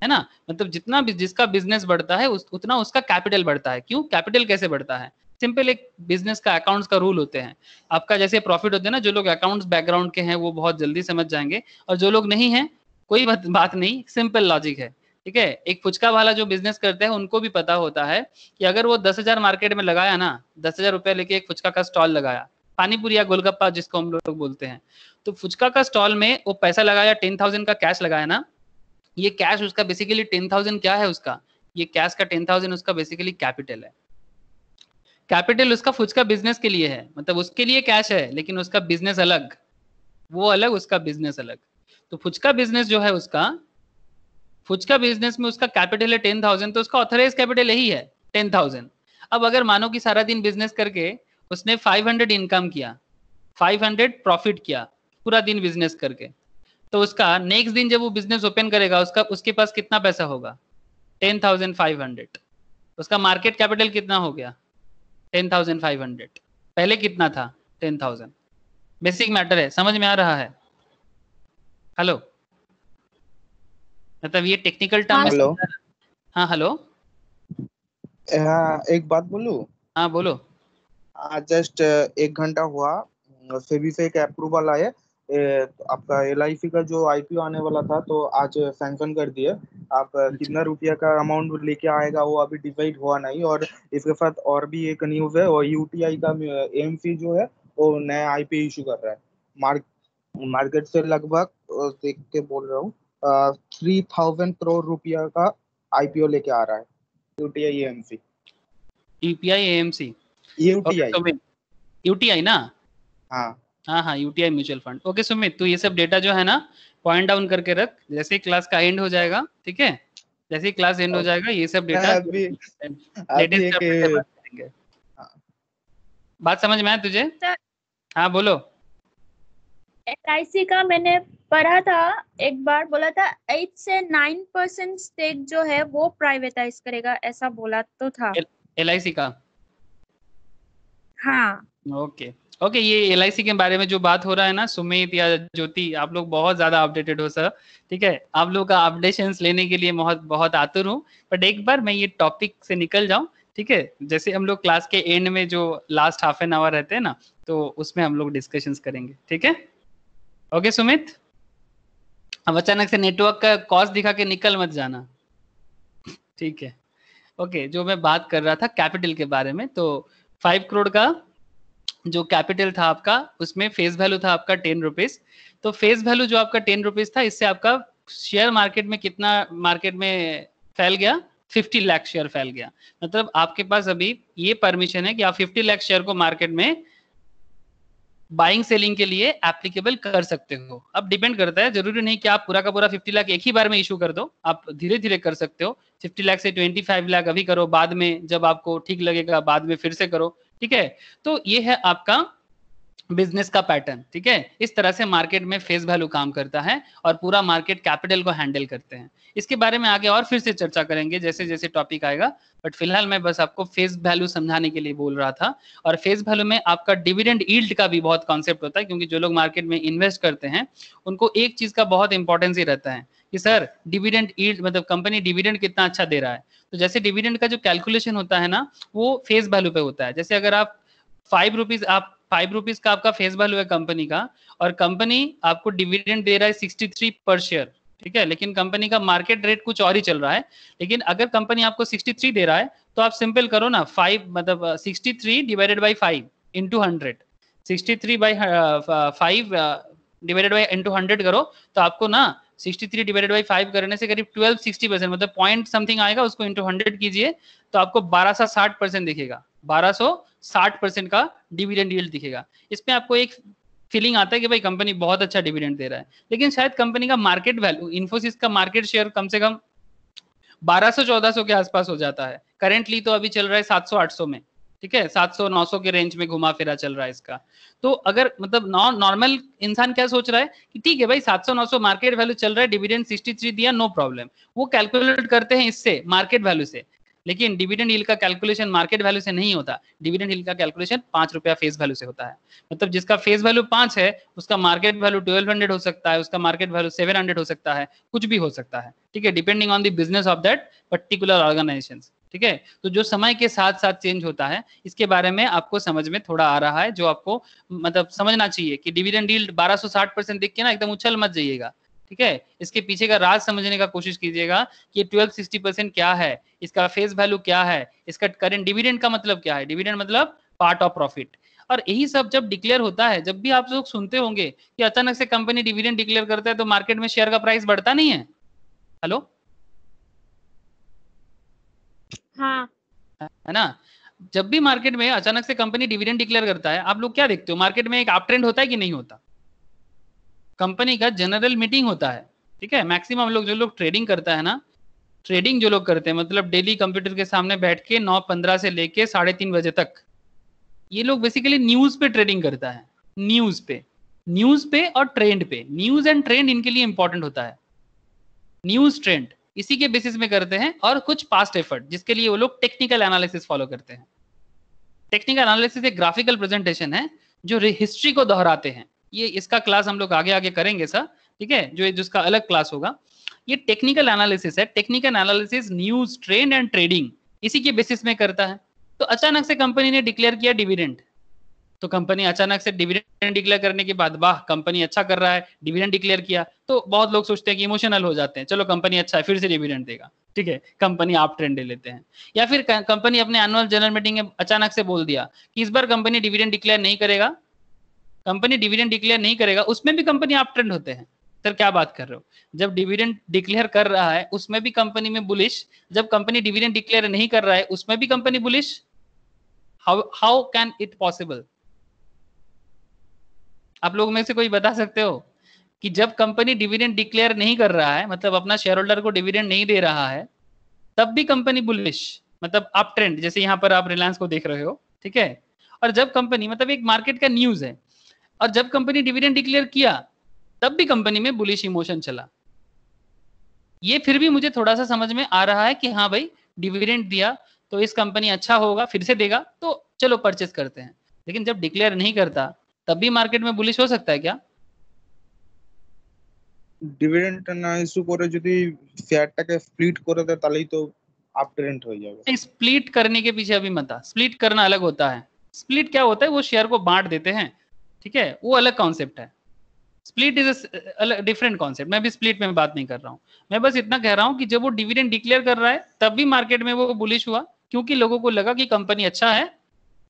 ना। मतलब जितना भी जिसका बिजनेस बढ़ता है उतना उसका कैपिटल बढ़ता है। क्यों कैपिटल कैसे बढ़ता है? सिंपल, एक बिजनेस का अकाउंट्स का रूल होते हैं। आपका जैसे प्रॉफिट होते हैं ना, जो लोग अकाउंट्स बैकग्राउंड के हैं वो बहुत जल्दी समझ जाएंगे, और जो लोग नहीं है कोई बात नहीं, सिंपल लॉजिक है। ठीक है, एक फुचका वाला जो बिजनेस करते हैं उनको भी पता होता है कि अगर वो 10,000 मार्केट में लगाया ना, 10,000 रुपया लेके एक फुचका का स्टॉल लगाया, पानीपुरी या गोलगप्पा जिसको हम लोग बोलते हैं, तो फुचका का स्टॉल में वो पैसा लगाया, 10,000 का कैश लगाया ना, ये कैश उसका बेसिकली 10,000 क्या है उसका, ये कैश का 10,000 उसका बेसिकली कैपिटल है। कैपिटल उसका फुचका बिजनेस के लिए है, मतलब उसके लिए कैश है लेकिन उसका बिजनेस अलग, वो अलग, उसका बिजनेस अलग। तो फुचका बिजनेस जो है उसका, फुचका बिजनेस में उसका कैपिटल है 10,000, तो उसका ऑथराइज कैपिटल यही है 10,000। अब अगर मानो कि सारा दिन बिजनेस करके उसने 500 इनकम किया, 500 प्रॉफिट किया पूरा दिन बिजनेस करके, तो उसका नेक्स्ट दिन जब वो बिजनेस ओपन करेगा उसके पास कितना पैसा होगा? 10,500। उसका मार्केट कैपिटल कितना हो गया? 10,500। पहले कितना था? 10,000। बेसिक मैटर है, समझ में आ रहा है? हेलो, मतलब ये टेक्निकल टर्म में हेलो। हाँ हेलो, एक बात बोलूं? हाँ बोलो। जस्ट 1 घंटा हुआ, सेबी से एक अप्रूवल आया। आपका LIC का जो IPO आने वाला था तो आज सैंक्शन कर दिए। आप कितना रुपया का अमाउंट लेके आएगा वो अभी डिसाइड हुआ नहीं। और इसके साथ और भी एक न्यूज है, और UTI का AMC जो है वो नया IPO इशू कर रहा है। मार्केट से लगभग देख के बोल रहा हूँ 3,000 करोड़ रुपया का IPO लेके आ रहा है UTI AMC। UPI AMC, UTI, UTI ना? हाँ हाँ हाँ, UTI mutual fund. Okay Sumit, तू ये सब डेटा जो है ना पॉइंट डाउन करके रख, जैसे ही क्लास का एंड हो जाएगा, ठीक है, जैसे ही क्लास एंड हो जाएगा ये सब डेटा अभी लेटेस्ट एक अपडेट बात करेंगे। बात समझ में आया तुझे? सर, हाँ बोलो। LIC का मैंने पढ़ा था, एक बार बोला था 8 से 9% स्टेक जो है वो प्राइवेटाइज करेगा, ऐसा बोला तो था। LIC का? हाँ ओके ओके, ये LIC के बारे में जो बात हो रहा है ना, सुमित या ज्योति, आप लोग बहुत ज्यादा अपडेटेड हो सर। ठीक है, आप लोग का अपडेशंस लेने के लिए बहुत बहुत आतुर हूँ, बट एक बार मैं ये टॉपिक से निकल जाऊं। ठीक है, जैसे हम लोग क्लास के एंड में जो लास्ट हाफ एन आवर रहते हैं ना, तो उसमें हम लोग डिस्कशंस करेंगे। ठीक है, ओके सुमित, अब अचानक से नेटवर्क का कॉस्ट दिखा के निकल मत जाना। ठीक है, ओके, जो मैं बात कर रहा था कैपिटल के बारे में, तो 5 करोड़ का जो कैपिटल था आपका, उसमें फेस वैल्यू था आपका 10 रुपीज। तो फेस वैल्यू जो आपका 10 रुपीज था, इससे आपका शेयर मार्केट में कितना मार्केट में फैल गया, 50 लाख शेयर फैल गया। मतलब आपके पास अभी ये परमिशन है कि आप 50 लाख शेयर को मार्केट में बाइंग सेलिंग के लिए एप्लीकेबल कर सकते हो। अब डिपेंड करता है, जरूरी नहीं कि आप पूरा का पूरा 50 लाख एक ही बार में इशू कर दो, आप धीरे धीरे कर सकते हो। 50 लाख से 25 लाख अभी करो, बाद में जब आपको ठीक लगेगा बाद में फिर से करो, ठीक है। तो ये है आपका बिजनेस का पैटर्न, ठीक है। इस तरह से मार्केट में फेस वैल्यू काम करता है और पूरा मार्केट कैपिटल को हैंडल करते हैं। इसके बारे में आगे और फिर से चर्चा करेंगे जैसे जैसे टॉपिक आएगा, बट फिलहाल मैं बस आपको फेस वैल्यू समझाने के लिए बोल रहा था। और फेस वैल्यू में आपका डिविडेंड यील्ड का भी बहुत कॉन्सेप्ट होता है, क्योंकि जो लोग मार्केट में इन्वेस्ट करते हैं उनको एक चीज का बहुत इंपॉर्टेंस ही रहता है कि सर डिविडेंड यील्ड मतलब कंपनी डिविडेंड कितना अच्छा दे रहा है। तो जैसे डिविडेंड का जो कैलकुलेशन होता है ना, वो फेस वैल्यू पे होता है। जैसे अगर आप 5 रुपीज का आपका फेस वैल्यू है कंपनी का, और कंपनी आपको डिविडेंड दे रहा है 63 पर शेयर, ठीक है, लेकिन कंपनी का मार्केट रेट कुछ और ही चल रहा है। लेकिन अगर कंपनी आपको 63 दे रहा है तो आप सिंपल करो ना, 5 मतलब 63 divided by 5 into 100, 63 by 5 divided by into 100 करो, तो आपको ना 63 डिवाइडेड बाई 5 करने से करीब 1260% मतलब पॉइंट समथिंग आएगा, उसको इंटू 100 कीजिए तो आपको 1260% दिखेगा। 1260% का डिविडेंड यील्ड दिखेगा। इसमें आपको एक फीलिंग आता है कि भाई कंपनी बहुत अच्छा डिविडेंड दे रहा है, लेकिन शायद कंपनी का मार्केट वैल्यू, इन्फोसिस का मार्केट शेयर कम से कम 1200-1400 के आसपास हो जाता है। करेंटली तो अभी चल रहा है 700-800 में, ठीक है, 700-900 के रेंज में घुमा फिरा चल रहा है इसका। तो अगर मतलब नॉर्मल इंसान क्या सोच रहा है कि ठीक है भाई 700-900 मार्केट वैल्यू चल रहा है, डिविडेंड 63 दिया, नो प्रॉब्लम, वो कैलकुलेट करते हैं इससे मार्केट वैल्यू से। लेकिन डिविडेंड यील्ड का कैलकुलेशन मार्केट वैल्यू से नहीं होता, डिविडेंड यील्ड का कैलकुलेशन 5 रुपया फेस वैल्यू से होता है। मतलब जिसका फेस वैल्यू 5 है उसका मार्केट वैल्यू 1200 हो सकता है, उसका मार्केट वैल्यू 700 हो सकता है, कुछ भी हो सकता है, ठीक है, depending on the business of that particular organisation, ठीक है। तो जो समय के साथ साथ चेंज होता है, इसके बारे में आपको समझ में थोड़ा आ रहा है, जो आपको मतलब समझना चाहिए कि डिविडेंड यील्ड 1260% देख के ना एकदम उछल मत जाइएगा, ठीक है। इसके पीछे का राज समझने का कोशिश कीजिएगा कि 1260% क्या है, इसका फेस वैल्यू क्या है, इसका करंट डिविडेंड का मतलब क्या है। डिविडेंड मतलब पार्ट ऑफ प्रॉफिट। और यही सब जब डिक्लेयर होता है, जब भी आप लोग सुनते होंगे कि अचानक से कंपनी डिविडेंड डिक्लेयर करता है तो मार्केट में शेयर का प्राइस बढ़ता नहीं है। हेलो, हाँ, है ना। जब भी मार्केट में अचानक से कंपनी डिविडेंड डिक्लेयर करता है, आप लोग क्या देखते हो, मार्केट में एक अप ट्रेंड होता है कि नहीं होता। कंपनी का जनरल मीटिंग होता है, ठीक है। मैक्सिमम लोग जो लोग ट्रेडिंग करता है ना, ट्रेडिंग जो लोग करते हैं मतलब डेली कंप्यूटर के सामने बैठ के 9:15 से लेके 3:30 बजे तक, ये लोग बेसिकली न्यूज पे ट्रेडिंग करता है। न्यूज पे और ट्रेंड पे, न्यूज एंड ट्रेंड इनके लिए इंपॉर्टेंट होता है। न्यूज ट्रेंड इसी के बेसिस में करते हैं, और कुछ पास्ट एफर्ट जिसके लिए वो लोग टेक्निकल एनालिसिस फॉलो करते हैं। टेक्निकल एनालिसिस एक ग्राफिकल प्रेजेंटेशन है जो हिस्ट्री को दोहराते हैं। ये इसका क्लास हम लोग आगे आगे करेंगे सर, ठीक है, जो जिसका अलग क्लास होगा। ये टेक्निकल एनालिसिस है। Technical analysis news, trend and trading इसी के बेसिस में करता है। तो अचानक से कंपनी ने डिक्लेयर किया डिविडेंड, तो कंपनी अचानक से डिविडेंड डिक्लेयर करने के बाद वाह कंपनी अच्छा कर रहा है, डिविडेंड डिक्लेयर किया, तो बहुत लोग सोचते हैं कि इमोशनल हो जाते हैं, चलो कंपनी अच्छा है फिर से डिविडेंड देगा, ठीक है, कंपनी आप ट्रेंड ले लेते हैं। या फिर कंपनी अपने एनुअल जनरल मीटिंग में अचानक से बोल दिया कि इस बार कंपनी डिविडेंड डिक्लेयर नहीं करेगा, कंपनी डिविडेंड डिक्लेयर नहीं करेगा, उसमें भी कंपनी आप ट्रेंड होते हैं। सर क्या बात कर रहे हो, जब डिविडेंड डिक्लेयर कर रहा है उसमें भी कंपनी में बुलिश, जब कंपनी डिविडेंड डिक्लेयर नहीं कर रहा है उसमें भी company bullish, how can it possible. आप लोग में से कोई बता सकते हो कि जब कंपनी डिविडेंड डिक्लेयर नहीं कर रहा है, मतलब अपना शेयर होल्डर को डिविडेंड नहीं दे रहा है, तब भी कंपनी बुलिश, मतलब अप ट्रेंड, जैसे यहाँ पर आप रिलायंस को देख रहे हो, ठीक है। और जब कंपनी मतलब एक मार्केट का न्यूज है, और जब कंपनी डिविडेंड डिक्लेयर किया तब भी कंपनी में बुलिश इमोशन चला। ये फिर भी मुझे थोड़ा सा समझ में आ रहा है कि हाँ भाई डिविडेंड दिया तो इस कंपनी अच्छा होगा, फिर से देगा तो चलो परचेस करते हैं। लेकिन जब डिक्लेयर नहीं करता तब भी मार्केट में बुलिश हो सकता है क्या? ডিভিডেন্ড না ইস্যু করে যদি শেয়ারটাকে স্প্লিট করে দেয় তাহলেই তো আপ ট্রেন্ড হয়ে যাবে। स्प्लिट करने के पीछे अभी मत आ, स्प्लिट करना अलग होता है। स्प्लिट क्या होता है, वो शेयर को बांट देते हैं, ठीक है, वो अलग कॉन्सेप्ट है। स्प्लिट इज डिफरेंट कॉन्सेप्ट, मैं भी स्प्लिट में बात नहीं कर रहा हूँ। मैं बस इतना कह रहा हूँ कि जब वो डिविडेंड डिक्लेयर कर रहा है तब भी मार्केट में वो बुलिश हुआ, क्योंकि लोगों को लगा कि कंपनी अच्छा है,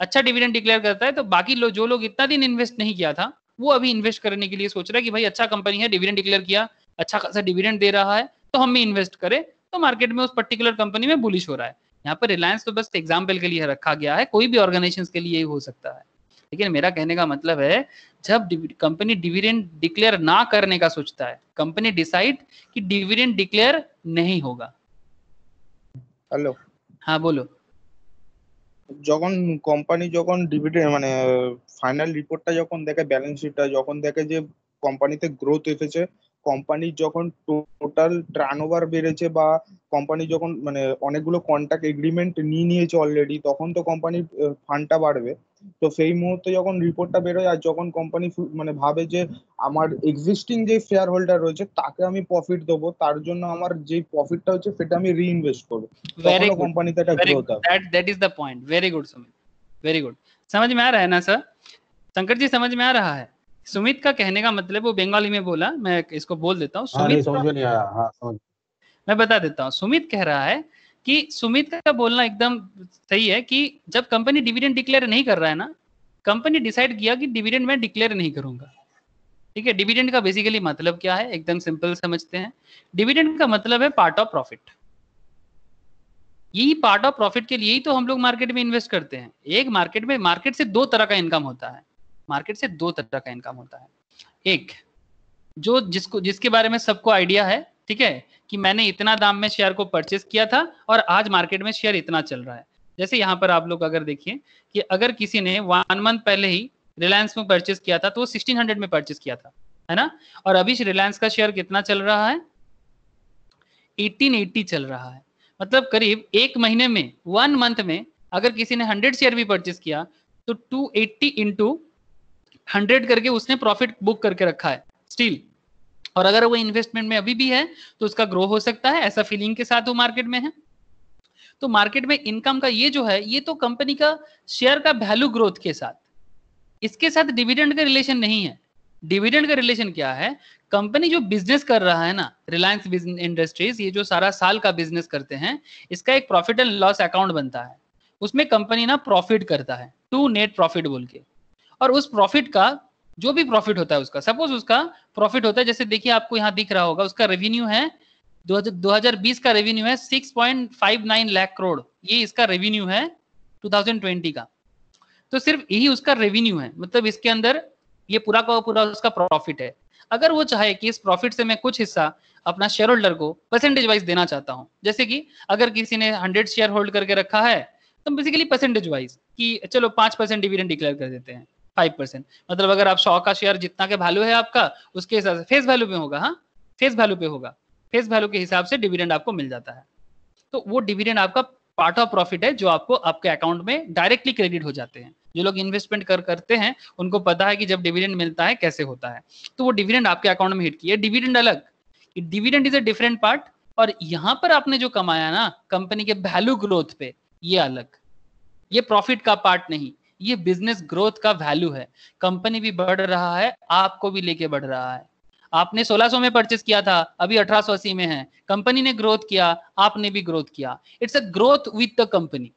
अच्छा डिविडेंड डिक्लेयर करता है, तो बाकी जो लोग इतना दिन इन्वेस्ट नहीं किया था वो अभी इन्वेस्ट करने के लिए सोच रहा है कि भाई अच्छा कंपनी है, डिविडेंड डिक्लेयर किया, अच्छा खासा डिविडेंड दे रहा है, तो हम भी इन्वेस्ट करें, तो मार्केट में उस पर्टिकुलर कंपनी में बुलिश हो रहा है। यहाँ पर रिलायंस तो बस एग्जाम्पल के लिए रखा गया है, कोई भी ऑर्गेनाइजेशन के लिए हो सकता है। लेकिन मेरा कहने का मतलब है जब कंपनी डिविडेंड डिक्लेयर ना करने का सोचता है, कंपनी डिसाइड कि डिविडेंड डिक्लेयर नहीं होगा। হ্যালো, हाँ बोलो। যখন কোম্পানি যখন ডিভিডেন্ড মানে ফাইনাল রিপোর্টটা যখন দেখে, ব্যালেন্স শিটটা যখন দেখে যে কোম্পানিতে গ্রোথ এসেছে, কোম্পানির যখন টোটাল টার্নওভার বেড়েছে, বা কোম্পানি যখন মানে অনেকগুলো কন্ট্রাক্ট এগ্রিমেন্ট নিয়ে নিয়েছে অলরেডি, তখন তো কোম্পানির ফান্ডটা বাড়বে। তো সেই মুহূর্তে যখন রিপোর্টটা বেরোয় আর যখন কোম্পানি মানে ভাবে যে আমার এক্সিস্টিং যে শেয়ার হোল্ডার রয়েছে তাকে আমি প্রফিট দেবো, তার জন্য আমার যে প্রফিটটা হচ্ছে সেটা আমি রিইনভেস্ট করবো, वेरी তখনও गुड, কোম্পানিতে একটা वेरी গ্রোথ गुड, হবে। That is the point. Very good Sumit, very good. समझ में आ रहा है ना सर? शंकर जी समझ में आ रहा है? सुमित का कहने का मतलब वो बंगाली में बोला, मैं इसको बोल देता हूँ। हाँ नहीं सुमित समझ में नहीं आया। हाँ समझ। मैं बता देता हूँ। सुमित कह रहा है कि सुमित का बोलना एकदम सही है कि जब कंपनी डिविडेंड डिक्लेयर नहीं कर रहा है ना, कंपनी डिसाइड किया कि डिविडेंड मैं डिक्लेयर नहीं करूंगा। ठीक है, डिविडेंड का बेसिकली मतलब क्या है, एकदम सिंपल समझते हैं। डिविडेंड का मतलब है पार्ट ऑफ प्रॉफिट। यही पार्ट ऑफ प्रॉफिट के लिए ही तो हम लोग मार्केट में इन्वेस्ट करते हैं। एक मार्केट से दो तरह का इनकम होता है। मार्केट से दो तरह का इनकम होता है। एक जो जिसके बारे में सबको आइडिया है, ठीक है, कि मैंने इतना दाम में शेयर को परचेस किया था और आज मार्केट में शेयर इतना चल रहा है। जैसे यहाँ पर आप लोग अगर देखिए कि अगर किसी ने 1 मंथ पहले ही रिलायंस में परचेस किया था तो वो 1600 में परचेस किया था, है ना, और अभी रिलायंस का शेयर कितना चल रहा है, 1880 चल रहा है। मतलब करीब एक महीने में, 1 मंथ में अगर किसी ने 100 शेयर भी परचेस किया तो 280 इंटू 100 करके उसने प्रॉफिट बुक करके रखा है स्टिल। और अगर वो इन्वेस्टमेंट में अभी भी है तो उसका ग्रो हो सकता है, ऐसा फीलिंग के साथ वो मार्केट में है। तो मार्केट में इनकम का ये जो है, ये तो कंपनी का शेयर का वैल्यू ग्रोथ के साथ, इसके साथ डिविडेंड का रिलेशन नहीं है। डिविडेंड का रिलेशन क्या है, कंपनी जो बिजनेस कर रहा है ना, रिलायंस बिजनेस इंडस्ट्रीज, ये जो सारा साल का बिजनेस करते हैं, इसका एक प्रॉफिट एंड लॉस अकाउंट बनता है। उसमें कंपनी ना प्रॉफिट करता है, टू नेट प्रॉफिट बोल के, और उस प्रॉफिट का जो भी प्रॉफिट होता है उसका, सपोज उसका प्रॉफिट होता है, जैसे देखिए आपको यहाँ दिख रहा होगा, उसका रेवेन्यू है 2020 का रेवेन्यू है 6.59 लाख करोड़, ये इसका रेवेन्यू है 2020 का। तो सिर्फ यही उसका रेवेन्यू है, मतलब इसके अंदर ये पूरा का पूरा उसका प्रॉफिट है। अगर वो चाहे कि इस प्रॉफिट से मैं कुछ हिस्सा अपना शेयर होल्डर को परसेंटेज वाइज देना चाहता हूं, जैसे कि अगर किसी ने 100 शेयर होल्ड करके रखा है तो बेसिकली परसेंटेज वाइज कि चलो 5% डिविडेंड डिक्लेयर कर देते हैं, 5%, मतलब अगर आप 100 का शेयर जितना के वैल्यू है आपका, उसके हिसाब से फेस वैल्यू पे होगा, हाँ फेस वैल्यू पे होगा, फेस वैल्यू के हिसाब से डिविडेंड आपको मिल जाता है। तो वो डिविडेंड आपका पार्ट ऑफ प्रॉफिट है जो आपको आपके अकाउंट में डायरेक्टली क्रेडिट हो जाते हैं। जो लोग इन्वेस्टमेंट करते हैं उनको पता है कि जब डिविडेंड मिलता है कैसे होता है, तो वो डिविडेंड आपके अकाउंट में हिट किया। डिविडेंड अलग, dividend is a different part, और यहाँ पर आपने जो कमाया ना कंपनी के वैल्यू ग्रोथ पे, ये अलग, ये प्रॉफिट का पार्ट नहीं, ये बिजनेस ग्रोथ का वैल्यू है। कंपनी भी बढ़ रहा है, आपको भी लेके बढ़ रहा है। आपने 1600 में परचेस किया था, अभी 1880 में है, कंपनी ने ग्रोथ किया, आपने भी ग्रोथ किया। It's a growth with the company,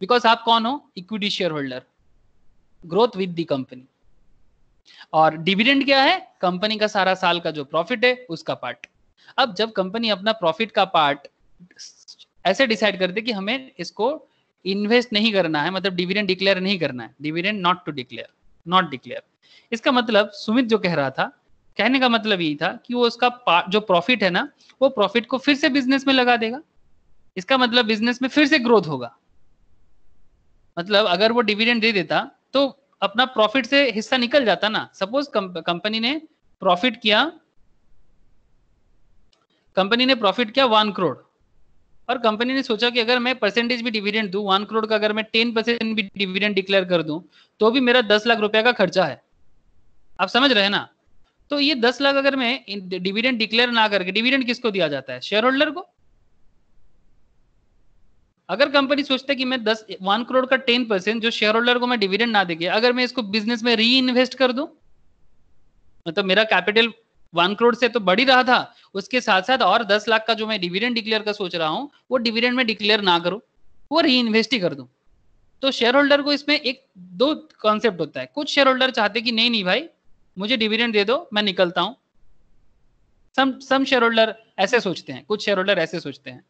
because आप कौन हो, equity share holder, growth with the company. और डिविडेंड क्या है, कंपनी का सारा साल का जो प्रॉफिट है उसका पार्ट। अब जब कंपनी अपना प्रॉफिट का पार्ट ऐसे डिसाइड करते कि हमें इसको इन्वेस्ट नहीं करना है, मतलब डिविडेंड डिक्लेयर नहीं करना है, dividend not to declare, not declare, इसका मतलब सुमित जो कह रहा था, कहने का मतलब यही था कि वो उसका जो प्रॉफिट है ना, वो प्रॉफिट को फिर से बिजनेस में लगा देगा। इसका मतलब बिजनेस में फिर से ग्रोथ होगा। मतलब अगर वो डिविडेंड दे देता तो अपना प्रॉफिट से हिस्सा निकल जाता ना। सपोज कंपनी ने प्रॉफिट किया 1 करोड़, और कंपनी ने सोचा कि अगर मैं परसेंटेज भी डिविडेंड दूं, 1 करोड़ का अगर मैं 10% भी डिविडेंड डिक्लेयर कर दूं तो भी मेरा 10 लाख रुपए का खर्चा है। आप समझ रहे हैं ना? तो ये 10 लाख अगर मैं डिविडेंड डिक्लेयर ना करके, डिविडेंड किसको दिया जाता है, शेयर होल्डर को। अगर कंपनी सोचता है कि मैं 1 करोड़ का 10% जो शेयर होल्डर को मैं डिविडेंड ना देके, अगर मैं इसको बिजनेस में री इन्वेस्ट कर दूं, मतलब मेरा कैपिटल 1 करोड़ से तो बढ़ ही रहा था, उसके साथ साथ और 10 लाख का जो मैं डिविडेंड डिक्लेयर का सोच रहा हूँ वो डिविडेंड में डिक्लेयर ना करूं, वो री इन्वेस्ट ही कर दूं। तो शेयर होल्डर को इसमें एक दो कॉन्सेप्ट होता है। कुछ शेयर होल्डर चाहते कि नहीं भाई मुझे डिविडेंड दे दो मैं निकलता हूं। सम शेयर होल्डर ऐसे सोचते हैं, कुछ शेयर होल्डर ऐसे सोचते हैं,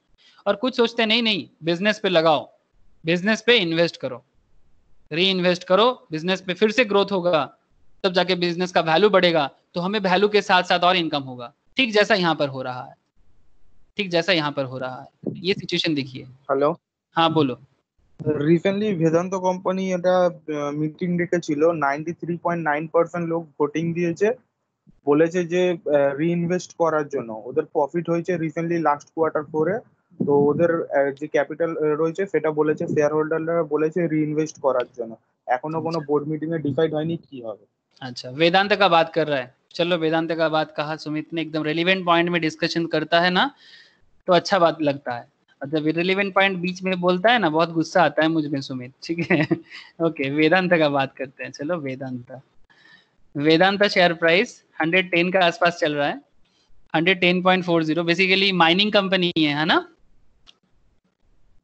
और कुछ सोचते हैं नहीं नहीं बिजनेस पे लगाओ, बिजनेस पे इन्वेस्ट करो, री इन्वेस्ट करो, बिजनेस पे फिर से ग्रोथ होगा, तब जाके बिजनेस का वैल्यू बढ़ेगा, तो हमें वैल्यू के साथ साथ और इनकम होगा। ठीक जैसा यहाँ पर हो रहा है, ठीक जैसा यहाँ पर हो रहा है, ये सिचुएशन देखिए। হ্যালো, हाँ बोलो। রিসেন্টলি বেদান্ত কোম্পানি এটা মিটিং ডেকেছিল, 93.9% লোক ভোটিং দিয়েছে, বলেছে যে রিইনভেস্ট করার জন্য। ওদের প্রফিট হয়েছে রিসেন্টলি লাস্ট কোয়ার্টার 4-এ, তো ওদের যে ক্যাপিটাল রয়েছে সেটা বলেছে শেয়ার হোল্ডাররা বলেছে রিইনভেস্ট করার জন্য। এখনো কোনো বোর্ড মিটিং এ ডিসাইড হয়নি কি হবে। अच्छा वेदांत का बात कर रहा है, चलो वेदांत का बात कहा सुमित ने, एकदम रेलिवेंट पॉइंट में डिस्कशन करता है ना तो अच्छा बात लगता है, जब रिलेवेंट पॉइंट बीच में बोलता है ना बहुत गुस्सा आता है मुझ में सुमित, ठीक है। ओके वेदांत का बात करते हैं, चलो वेदांत शेयर प्राइस 110 का आसपास चल रहा है, 110.40। बेसिकली माइनिंग कंपनी है ना?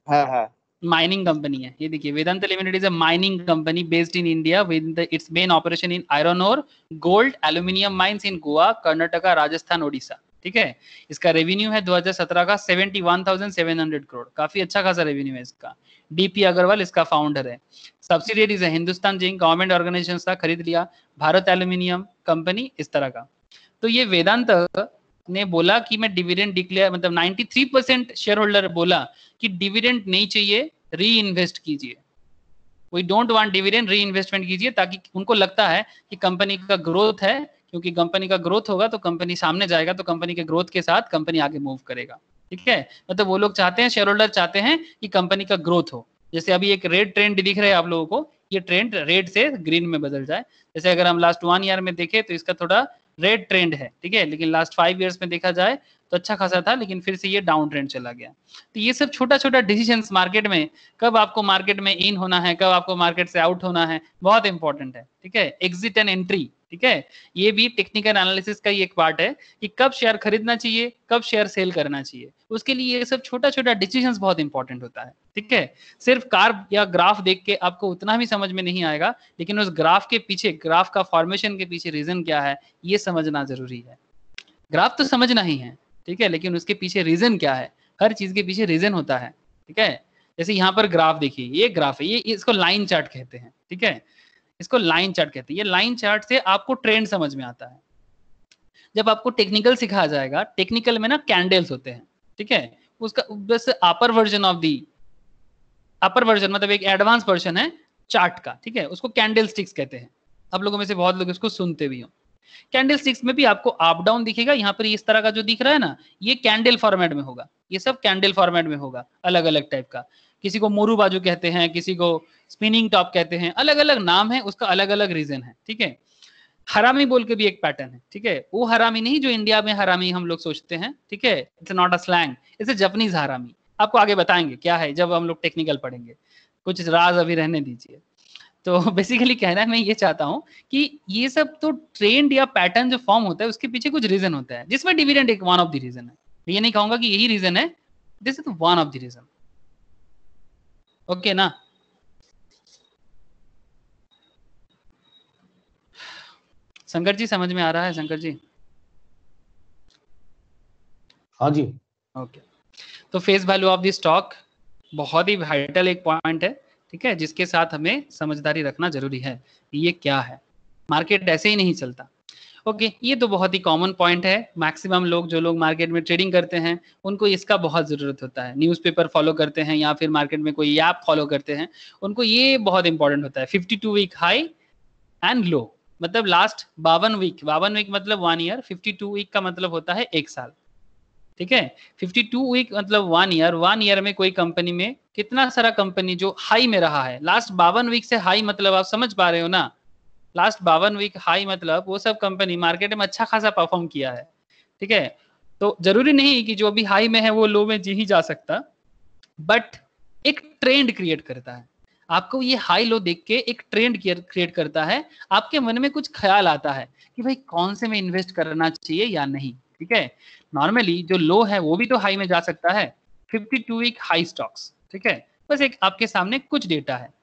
हाँ हाँ माइनिंग कंपनी है ये, देखिए Vedanta limited is a mining company based in India with its main operation in iron ore, gold, aluminium mines in Goa, Karnataka, Rajasthan, Odisha, ठीक है। इसका रेवेन्यू है 2017 का 71,700 करोड़, काफी अच्छा खासा रेवेन्यू है इसका। डीपी अग्रवाल इसका फाउंडर है। सब्सिडियरीज है हिंदुस्तान जिंक, गवर्नमेंट ऑर्गेनाइजेशन का खरीद लिया, भारत एल्यूमिनियम कंपनी, इस तरह का। तो ये वेदांत ने बोला कि मैं डिविडेंड डिक्लेयर, मतलब 93% शेयर होल्डर बोला कि डिविडेंड नहीं चाहिए, री इन्वेस्ट कीजिए, वी डोंट वांट डिविडेंड, री इन्वेस्टमेंट कीजिए, ताकि उनको लगता है कि कंपनी का ग्रोथ है, क्योंकि कंपनी का ग्रोथ होगा तो कंपनी सामने जाएगा, तो कंपनी के ग्रोथ के साथ कंपनी आगे मूव करेगा, ठीक है। मतलब वो लोग चाहते हैं, शेयर होल्डर चाहते हैं कि कंपनी का ग्रोथ हो। जैसे अभी एक रेड ट्रेंड दिख रहा है आप लोगों को, ये ट्रेंड रेड से ग्रीन में बदल जाए। जैसे अगर हम लास्ट 1 ईयर में देखें तो इसका थोड़ा रेड ट्रेंड है, ठीक है, लेकिन लास्ट 5 इयर्स में देखा जाए तो अच्छा खासा था, लेकिन फिर से ये डाउन ट्रेंड चला गया। तो ये सब छोटा छोटा डिसीजंस मार्केट में, कब आपको मार्केट में इन होना है, कब आपको मार्केट से आउट होना है, बहुत इंपॉर्टेंट है, ठीक है। एग्जिट एंड एंट्री, ठीक है, ये भी टेक्निकल एनालिसिस का ही एक पार्ट है कि कब शेयर खरीदना चाहिए, कब शेयर सेल करना चाहिए, उसके लिए ये सब छोटा छोटा डिसीजंस बहुत इंपॉर्टेंट होता है, ठीक है। सिर्फ कार या ग्राफ देख के आपको उतना भी समझ में नहीं आएगा, लेकिन उस ग्राफ के पीछे, ग्राफ का फॉर्मेशन के पीछे रीजन क्या है ये समझना जरूरी है। ग्राफ तो समझना ही है, ठीक है, लेकिन उसके पीछे रीजन क्या है, हर चीज के पीछे रीजन होता है, ठीक है। जैसे यहाँ पर ग्राफ देखिए, ये ग्राफ है, ये इसको लाइन चार्ट कहते हैं, ठीक है, इसको लाइन चार्ट कहते हैं। ये लाइन चार्ट से आपको ट्रेंड समझ में आता है। जब आपको टेक्निकल सिखाया जाएगा, टेक्निकल में ना कैंडल्स होते हैं, ठीक है, उसका बस अपर version of the, upper version मतलब एक एडवांस वर्जन है चार्ट का, ठीक है, उसको कैंडल स्टिक्स कहते हैं। आप लोगों में से बहुत लोग इसको सुनते भी हो। कैंडल स्टिक्स में भी आपको अप डाउन दिखेगा, यहाँ पर इस तरह का जो दिख रहा है ना, ये कैंडल फॉर्मेट में होगा, ये सब कैंडल फॉर्मेट में होगा, अलग अलग टाइप का। किसी को मोरू बाजू कहते हैं, किसी को स्पिनिंग टॉप कहते हैं, अलग अलग नाम है, उसका अलग अलग रीजन है, ठीक है। हरामी बोल के भी एक पैटर्न है, ठीक है, वो हरामी नहीं जो इंडिया में हरामी हम लोग सोचते हैं, ठीक है, it's not a slang, it's Japanese हरामी। आपको आगे बताएंगे क्या है जब हम लोग टेक्निकल पढ़ेंगे, कुछ राज अभी रहने दीजिए। तो बेसिकली कहना मैं ये चाहता हूँ कि ये सब तो ट्रेंड या पैटर्न जो फॉर्म होता है उसके पीछे कुछ रीजन होता है, जिसमें डिविडेंड एक वन ऑफ द रीजन है। ये नहीं कहूंगा कि यही रीजन है, this is one of the reason, okay ना। शंकर जी समझ में आ रहा है? शंकर जी हाँ जी, ओके। तो face value of the stock बहुत ही वाइटल एक पॉइंट है, ठीक है, जिसके साथ हमें समझदारी रखना जरूरी है। ये क्या है, मार्केट ऐसे ही नहीं चलता, ओके। ये तो बहुत ही कॉमन पॉइंट है, मैक्सिमम लोग जो लोग मार्केट में ट्रेडिंग करते हैं उनको इसका बहुत जरूरत होता है। न्यूज़पेपर फॉलो करते हैं या फिर मार्केट में कोई ऐप फॉलो करते हैं, उनको ये बहुत इंपॉर्टेंट होता है। 52 वीक हाई एंड लो, मतलब लास्ट 52 वीक, 52 वीक मतलब 1 ईयर, 52 वीक का मतलब होता है 1 साल, ठीक है। 52 वीक मतलब 1 ईयर, 1 ईयर में कोई कंपनी में कितना सारा कंपनी जो हाई में रहा है, लास्ट 52 वीक से हाई, मतलब आप समझ पा रहे हो ना, लास्ट 52 वीक हाई मतलब वो सब कंपनी मार्केट में अच्छा खासा परफॉर्म किया है, ठीक है। तो जरूरी नहीं कि जो भी हाई में है वो लो में जी ही जा सकता, बट एक ट्रेंड क्रिएट करता है। आपको ये हाई लो देख के एक ट्रेंड क्रिएट करता है, आपके मन में कुछ ख्याल आता है कि भाई कौन से में इन्वेस्ट करना चाहिए या नहीं, ठीक है। नॉर्मली जो लो है वो भी तो हाई में जा सकता है, 52 वीक हाई स्टॉक्स, ठीक है। बस एक आपके सामने कुछ डेटा है,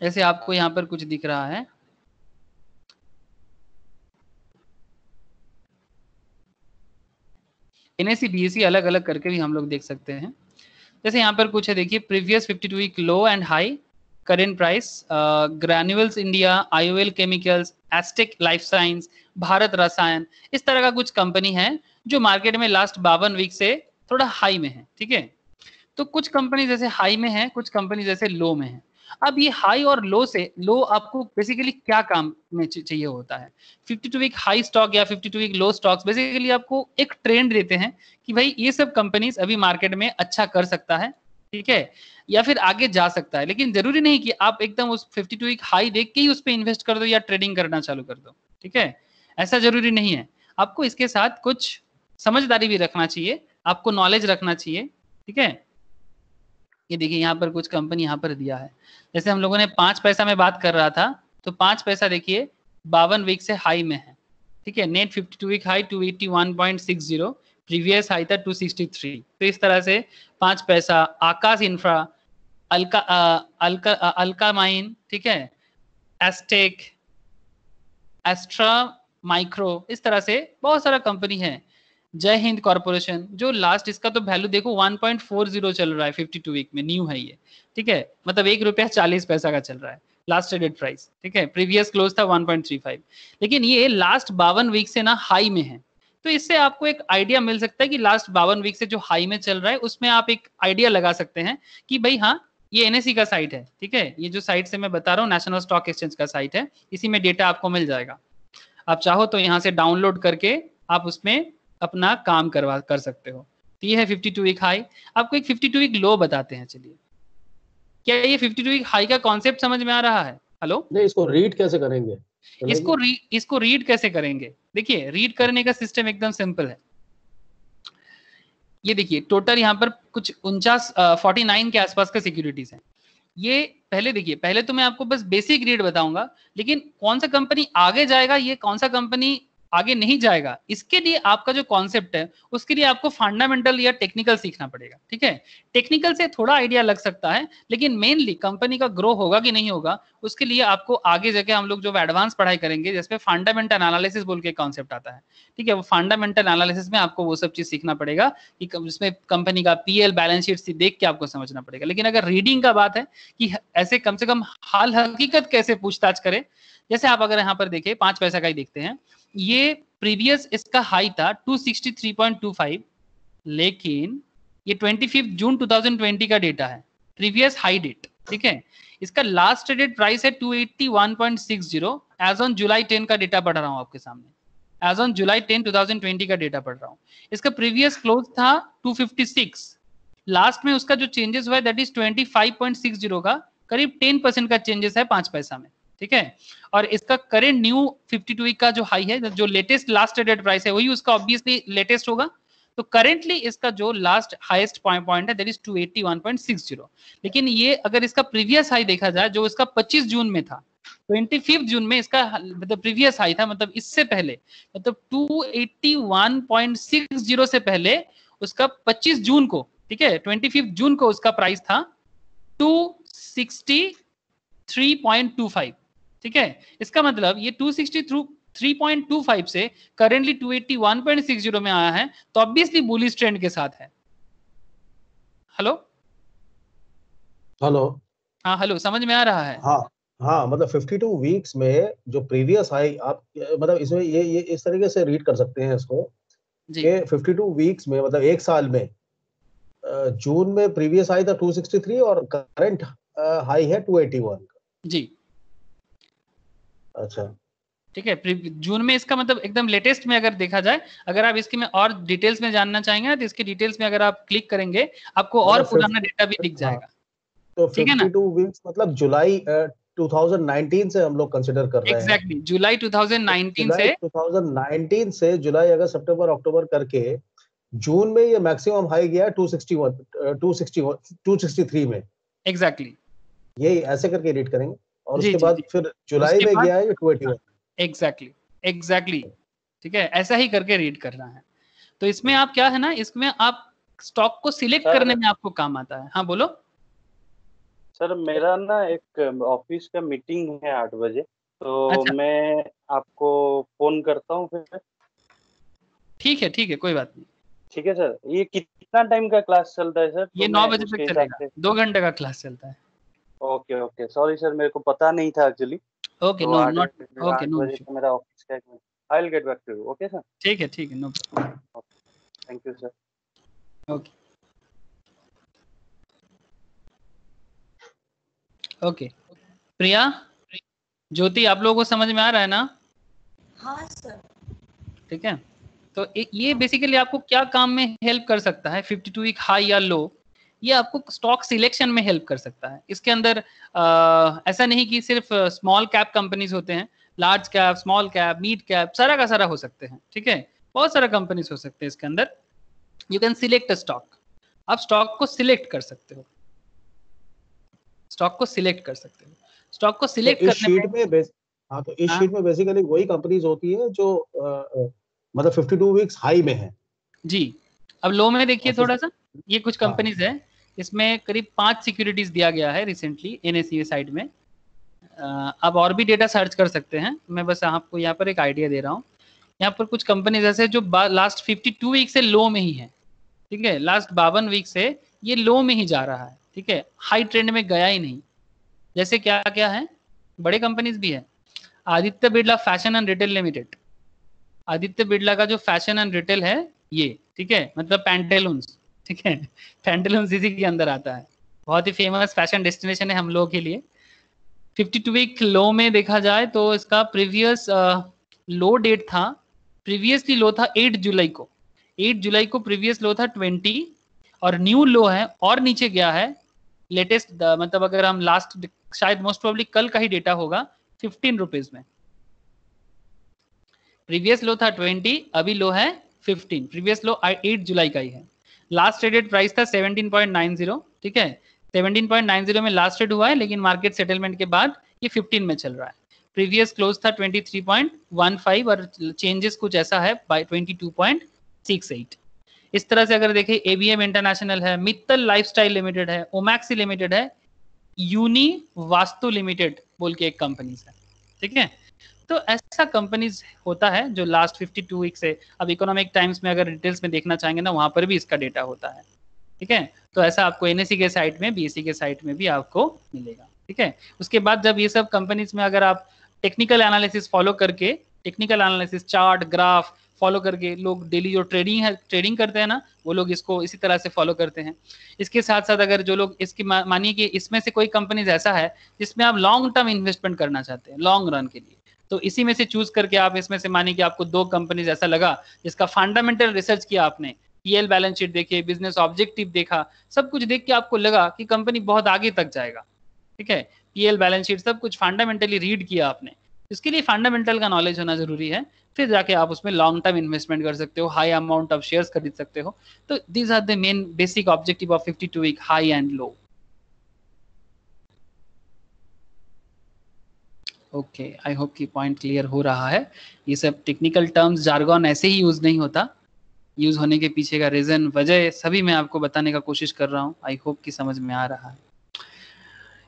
ऐसे आपको यहाँ पर कुछ दिख रहा है, एनएससी बीएससी अलग अलग करके भी हम लोग देख सकते हैं। जैसे यहाँ पर कुछ है, देखिए previous 52 week low and high, current price, Granules India, IOL Chemicals, Astec Life Science, Bharat Rasayan, इस तरह का कुछ कंपनी है जो मार्केट में लास्ट 52 वीक से थोड़ा हाई में है, ठीक है। तो कुछ कंपनी जैसे हाई में है, कुछ कंपनी जैसे लो में है। अब ये हाई और लो से, लो आपको बेसिकली क्या काम में चाहिए होता है, 52 वीक हाई स्टॉक या 52 वीक लो स्टॉक्स बेसिकली आपको एक ट्रेंड देते हैं कि भाई ये सब कंपनीज अभी मार्केट में अच्छा कर सकता है, ठीक है, या फिर आगे जा सकता है। लेकिन जरूरी नहीं कि आप एकदम उस 52 वीक हाई देख के ही उस पर इन्वेस्ट कर दो या ट्रेडिंग करना चालू कर दो, ठीक है, ऐसा जरूरी नहीं है। आपको इसके साथ कुछ समझदारी भी रखना चाहिए, आपको नॉलेज रखना चाहिए, ठीक है। ये देखिए यहाँ पर कुछ कंपनी यहाँ पर दिया है, जैसे हम लोगों ने 5 पैसा में बात कर रहा था, तो 5 पैसा देखिए 52 वीक से हाई में है, ठीक है। Net 52 week high 281.60, previous high था 263। तो इस तरह से 5 पैसा, आकाश इंफ्रा, अल्का माइन, ठीक है, एस्टेक, एस्ट्रा माइक्रो, इस तरह से बहुत सारा कंपनी है। जय हिंद कॉर्पोरेशन, जो लास्ट इसका तो वैल्यू देखो 1.40 चल रहा है 52 वीक में, न्यू है ये, ठीक है, मतलब ₹1.40 का चल रहा है लास्ट ट्रेडेड प्राइस, ठीक है। प्रीवियस क्लोज था 1.35, लेकिन ये लास्ट 52 वीक से ना हाई में है। तो इससे आपको एक आइडिया मिल सकता है कि लास्ट 52 वीक से जो हाई में चल रहा है उसमें आप एक आइडिया लगा सकते हैं कि भाई हाँ ये एनएससी का साइट है, ठीक है। ये जो साइट से मैं बता रहा हूँ नेशनल स्टॉक एक्सचेंज का साइट है, इसी में डेटा आपको मिल जाएगा। आप चाहो तो यहाँ से डाउनलोड करके आप उसमें अपना काम कर सकते हो। तो ये है 52 वीक हाई। आपको एक 52 वीक लो बताते हैं, चलिए। क्या ये 52 वीक हाई का कॉन्सेप्ट समझ में आ रहा है? हेलो, नहीं, इसको रीड कैसे करेंगे? इसको रीड कैसे करेंगे? देखिए रीड करने का सिस्टम एकदम सिंपल है। ये देखिए टोटल यहाँ पर कुछ 49 के आसपास का सिक्योरिटीज है। ये पहले देखिए, पहले तो मैं आपको बस बेसिक रीड बताऊंगा, लेकिन कौन सा कंपनी आगे जाएगा, ये कौन सा कंपनी आगे नहीं जाएगा, इसके लिए आपका जो कॉन्सेप्ट है उसके लिए आपको फंडामेंटल या टेक्निकल सीखना पड़ेगा, ठीक है। टेक्निकल से थोड़ा आइडिया लग सकता है, लेकिन मेनली कंपनी का ग्रो होगा कि नहीं होगा उसके लिए आपको आगे जाके हम लोग जो एडवांस पढ़ाई करेंगे जिसमें फंडामेंटल एनालिसिस बोल के कॉन्सेप्ट आता है, ठीक है। वो फंडामेंटल एनालिसिस में आपको वो सब चीज सीखना पड़ेगा कि इसमें कंपनी का पीएल बैलेंस शीट देख के आपको समझना पड़ेगा। लेकिन अगर रीडिंग का बात है कि ऐसे कम से कम हाल हकीकत कैसे पूछताछ करें, जैसे आप अगर यहाँ पर देखें 5 पैसा का ही देखते हैं, ये प्रीवियस इसका हाई था 263.25, लेकिन ये 25 जून 2020 का डेटा है, प्रीवियस हाई डेट, ठीक है। इसका लास्ट ट्रेडेड प्राइस है 281.60। एज ऑन जुलाई 10 का डेटा पढ़ रहा हूं आपके सामने, एज ऑन जुलाई 10 2020 का डेटा पढ़ रहा हूं। इसका प्रीवियस क्लोज था 256, लास्ट में उसका जो चेंजेस हुआ है दैट इज 25.60 का, करीब 10% का चेंजेस है 5 पैसा में, ठीक है। और इसका करेंट न्यू 52 वीक का जो हाई है, जो लेटेस्ट लास्ट ट्रेडेड प्राइस है वही उसका ऑब्वियसली लेटेस्ट होगा। तो करेंटली इसका जो लास्ट हाईएस्ट पॉइंट है दैट इज 281.60। लेकिन ये अगर इसका प्रीवियस हाई देखा जाए जो इसका 25 जून में था, 25 जून में इसका मतलब प्रीवियस हाई था, मतलब इससे पहले, मतलब 281.60 से पहले उसका 25 जून को, ठीक है, 25 जून को उसका प्राइस था 263.25, ठीक है। इसका मतलब ये 263.25 से करेंटली 281.60 में आया है, तो ऑब्वियसली बुलिश ट्रेंड के साथ है। हेलो हेलो, हाँ हेलो, समझ में आ रहा है? हाँ हाँ, मतलब 52 वीक्स में जो प्रीवियस हाई आप, मतलब इसमें ये इस तरीके से रीड कर सकते हैं इसको जी कि 52 वीक्स में मतलब एक साल में जून में प्रीवियस हाई था 263 और करंट हाई है 281 जी, अच्छा, ठीक है। जून में इसका मतलब एकदम लेटेस्ट में अगर देखा जाए, अगर आप इसके में और डिटेल्स में जानना चाहेंगे तो इसके डिटेल्स में अगर आप क्लिक करेंगे आपको और पुराना डेटा भी दिख जाएगा। तो ठीक है ना? 52 वीक्स मतलब जुलाई 2019 से हम लोग कंसिडर कर रहे हैं। एग्जैक्टली, जुलाई 2019 से 2019 से जुलाई अगस्त सितंबर अक्टूबर करके जून में ये मैक्सिमम हाई गया है 263 में। एग्जैक्टली ये ऐसे करके रीड करेंगे और जी उसके जी बाद जी फिर जुलाई उसके में बाद गया है ये 281। एग्जैक्टली ठीक है, ऐसा ही करके रीड करना है। तो इसमें आप क्या है ना, इसमें आप स्टॉक को सिलेक्ट सर करने में आपको काम आता है। हाँ बोलो। सर मेरा ना एक ऑफिस का मीटिंग है 8 बजे, तो अच्छा मैं आपको फोन करता हूँ फिर। ठीक है कोई बात नहीं। ठीक है सर। ये कितना टाइम का क्लास चलता है सर, ये तो 9 मैं बजे उसके तक हिसाब चलेगा, से। 2 घंटे का क्लास चलता है। ओके ओके, सॉरी सर, मेरे को पता नहीं था एक्चुअली। ओके तो नो आठ नॉट ओके आठ नो बजे इशू। से मेरा ऑफिस का एक। I will get back to you. Okay sir. ठीक है no thank you sir. Okay okay. Priya, Jyoti, आप लोगों को समझ में आ रहा है ना? हाँ सर। ठीक है, तो ये हाँ बेसिकली आपको क्या काम में हेल्प कर सकता है? 52 वीक हाई या लो, ये आपको स्टॉक सिलेक्शन में हेल्प कर सकता है। इसके अंदर ऐसा नहीं कि सिर्फ स्मॉल कैप कंपनीज होते हैं, large cap, small cap, mid cap, सारा का सारा हो सकते हैं। ठीक है, बहुत सारा कंपनीज हो सकते हैं इसके अंदर। You can select a stock, आप स्टॉक को सिलेक्ट कर सकते हो, स्टॉक को सिलेक्ट कर सकते हो। स्टॉक को तो सिलेक्ट इस करने शीट में में हाँ, तो इस हाँ शीट में बेसिकली वही कंपनीज होती है जो मतलब 52 वीक्स हाई में है। जी। अब लो में देखिए और थोड़ा सा, ये कुछ हाँ कंपनीज है, इसमें करीब 5 सिक्योरिटीज दिया गया है रिसेंटली एनएसईए साइड में। आप और भी डेटा सर्च कर सकते हैं, मैं बस आपको यहाँ पर एक आइडिया दे रहा हूँ। यहाँ पर कुछ कंपनीज ऐसे जो लास्ट 52 वीक से लो में ही है। ठीक है, लास्ट 52 वीक से ये लो में ही जा रहा है। ठीक है, हाई ट्रेंड में गया ही नहीं। जैसे क्या क्या है, बड़े कंपनीज भी है। Aditya Birla fashion and retail limited, Aditya Birla का जो फैशन एंड रिटेल है ये, ठीक है, मतलब पैंटेलून्स। ठीक है, पैंटेलून्स इसी के अंदर आता है, बहुत ही फेमस फैशन डेस्टिनेशन है हम लोगों के लिए। 52 वीक लो में देखा जाए तो इसका प्रीवियस लो डेट था, प्रीवियसली लो था 8 जुलाई को, 8 जुलाई को प्रीवियस लो था 20, और न्यू लो है और नीचे गया है लेटेस्ट, मतलब अगर हम लास्ट, शायद मोस्ट प्रोबेबली कल का ही डेटा होगा, 15 रुपीज में। प्रीवियस लो था 20, अभी लो है 15। प्रीवियस लो 8 जुलाई का ही है। लास्ट ट्रेडेड प्राइस था 17.90। ठीक है, 17.90 में लास्ट ट्रेड हुआ है, लेकिन मार्केट सेटलमेंट के बाद ये 15 में चल रहा है। प्रीवियस क्लोज था 23.15 और चेंजेस कुछ ऐसा है बाय 22.68। इस तरह से अगर देखें, एबीएम इंटरनेशनल है, मित्तल लाइफस्टाइल लिमिटेड है, ओमैक्सी लिमिटेड है, यूनी वास्तु लिमिटेड बोल के एक कंपनी है। ठीक है, तो ऐसा कंपनीज होता है जो लास्ट 52 वीक से, अब इकोनॉमिक टाइम्स में अगर डिटेल्स में देखना चाहेंगे ना, वहां पर भी इसका डेटा होता है। ठीक है, तो ऐसा आपको एनएससी के साइट में, बीएससी के साइट में भी आपको मिलेगा। ठीक है, उसके बाद जब ये सब कंपनीज में अगर आप टेक्निकल एनालिसिस फॉलो करके, technical analysis, chart, graph follow करके, लोग डेली जो ट्रेडिंग करते हैं ना, वो लोग इसको इसी तरह से फॉलो करते हैं। इसके साथ साथ अगर जो लोग इसकी मानिए कि इसमें से कोई कंपनीज ऐसा है जिसमें आप लॉन्ग टर्म इन्वेस्टमेंट करना चाहते हैं, लॉन्ग रन के लिए, तो इसी में से चूज करके आप इसमें से, मानिए कि आपको 2 कंपनीज ऐसा लगा जिसका फंडामेंटल रिसर्च किया आपने, पीएल बैलेंस शीट देखिए, बिजनेस ऑब्जेक्टिव देखा, सब कुछ देख के आपको लगा कि कंपनी बहुत आगे तक जाएगा। ठीक है, पीएल बैलेंस शीट सब कुछ फंडामेंटली रीड किया आपने, इसके लिए फंडामेंटल का नॉलेज होना जरूरी है। फिर जाके आप उसमें लॉन्ग टर्म इन्वेस्टमेंट कर सकते हो, हाई अमाउंट ऑफ शेयर्स खरीद सकते हो। तो these are the main basic objective of 52 week high and low. Okay, I hope कि पॉइंट क्लियर हो रहा है। ये सब टेक्निकल टर्म्स, जार्गन ऐसे ही यूज नहीं होता, यूज होने के पीछे का रीजन, वजह सभी मैं आपको बताने का कोशिश कर रहा हूँ। आई होप कि समझ में आ रहा है।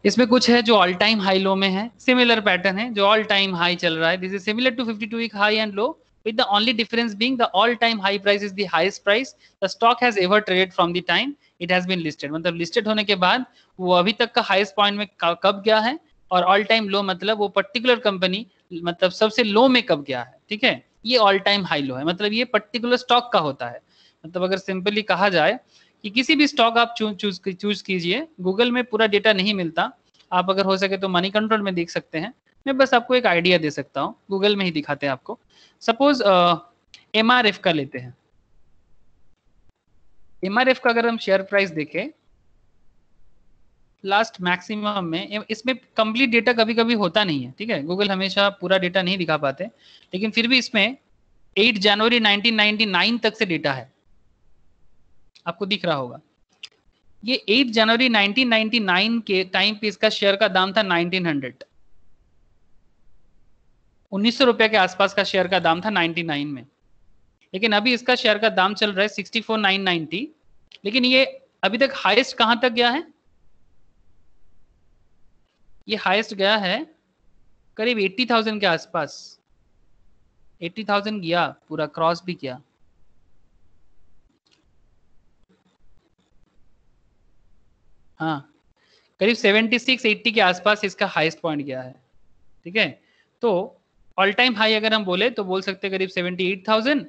इसमें कुछ है जो ऑल टाइम हाई लो में है, सिमिलर पैटर्न है, जो ऑल टाइम हाई चल रहा है, this is similar to 52 week high and low, with the only difference being the all time high price is the highest price the stock has ever traded from the time it has been listed। मतलब listed होने के बाद वो अभी तक का highest point में कब गया है, और ऑल टाइम लो मतलब वो पर्टिकुलर कंपनी मतलब सबसे लो में कब गया है। ठीक है, ये ऑल टाइम हाई लो है, मतलब ये पर्टिकुलर स्टॉक का होता है। मतलब अगर सिंपली कहा जाए कि किसी भी स्टॉक आप चूज कीजिए, गूगल में पूरा डेटा नहीं मिलता, आप अगर हो सके तो मनी कंट्रोल में देख सकते हैं। मैं बस आपको एक आइडिया दे सकता हूँ, गूगल में ही दिखाते हैं आपको। सपोज एमआरएफ का लेते हैं, एमआरएफ का अगर हम शेयर प्राइस देखें लास्ट मैक्सिमम में, इसमें कंप्लीट डेटा कभी कभी होता नहीं है। ठीक है, गूगल हमेशा पूरा डेटा नहीं दिखा पाते, लेकिन फिर भी इसमें 8 जनवरी 1999 तक से डेटा है। आपको दिख रहा होगा। ये 8 जनवरी 1999 के टाइम पे इसका शेयर का दाम था 1900, 1900 रुपए के आसपास का शेयर का दाम था 99 में। लेकिन अभी इसका शेयर का दाम चल रहा है 64,990। लेकिन ये अभी तक हाईएस्ट कहां तक गया है? ये हाईएस्ट गया है करीब 80,000 के आसपास, 80,000 गया, पूरा क्रॉस भी किया। हाँ, करीब 76-80 के आसपास इसका हाईएस्ट पॉइंट गया है। ठीक है, तो ऑल टाइम हाई अगर हम बोले तो बोल सकते हैं करीब 78,000,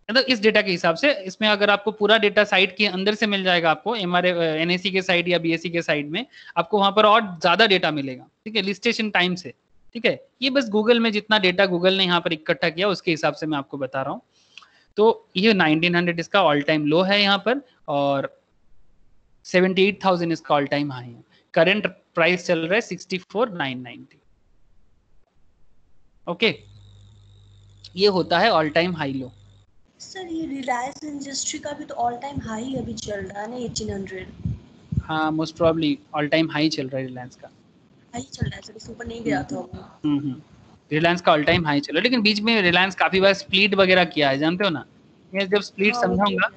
मतलब इस डेटा के हिसाब से। इसमें अगर आपको पूरा डेटा साइट के अंदर से मिल जाएगा, आपको एनएसी के साइड या बीएससी के साइड में, आपको वहां पर और ज्यादा डेटा मिलेगा। ठीक है, लिस्टेशन टाइम से। ठीक है, ये बस गूगल में जितना डेटा गूगल ने यहाँ पर इकट्ठा किया उसके हिसाब से मैं आपको बता रहा हूँ। तो ये 1900 इसका ऑल टाइम लो है यहाँ पर, और 78,000 इसका ऑल टाइम हाई है। करंट प्राइस चल रहा है 64,990। ओके, ये होता है all time high low. Sir ये रिलायंस इंडस्ट्री का भी तो ऑल टाइम हाई अभी चल रहा है ना 1800। हाँ, most probably all time high चल रहा है रिलायंस का। हाई चल रहा है सर, इस ऊपर नहीं गया था वो। रिलायंस का ऑल टाइम हाई चल रहा है, लेकिन बीच में रिलायंस काफी बार स्प्लिट वगैरह किया है, जानते हो ना। मैं जब स्प्लिट हाँ, वो तो समझाऊंगा,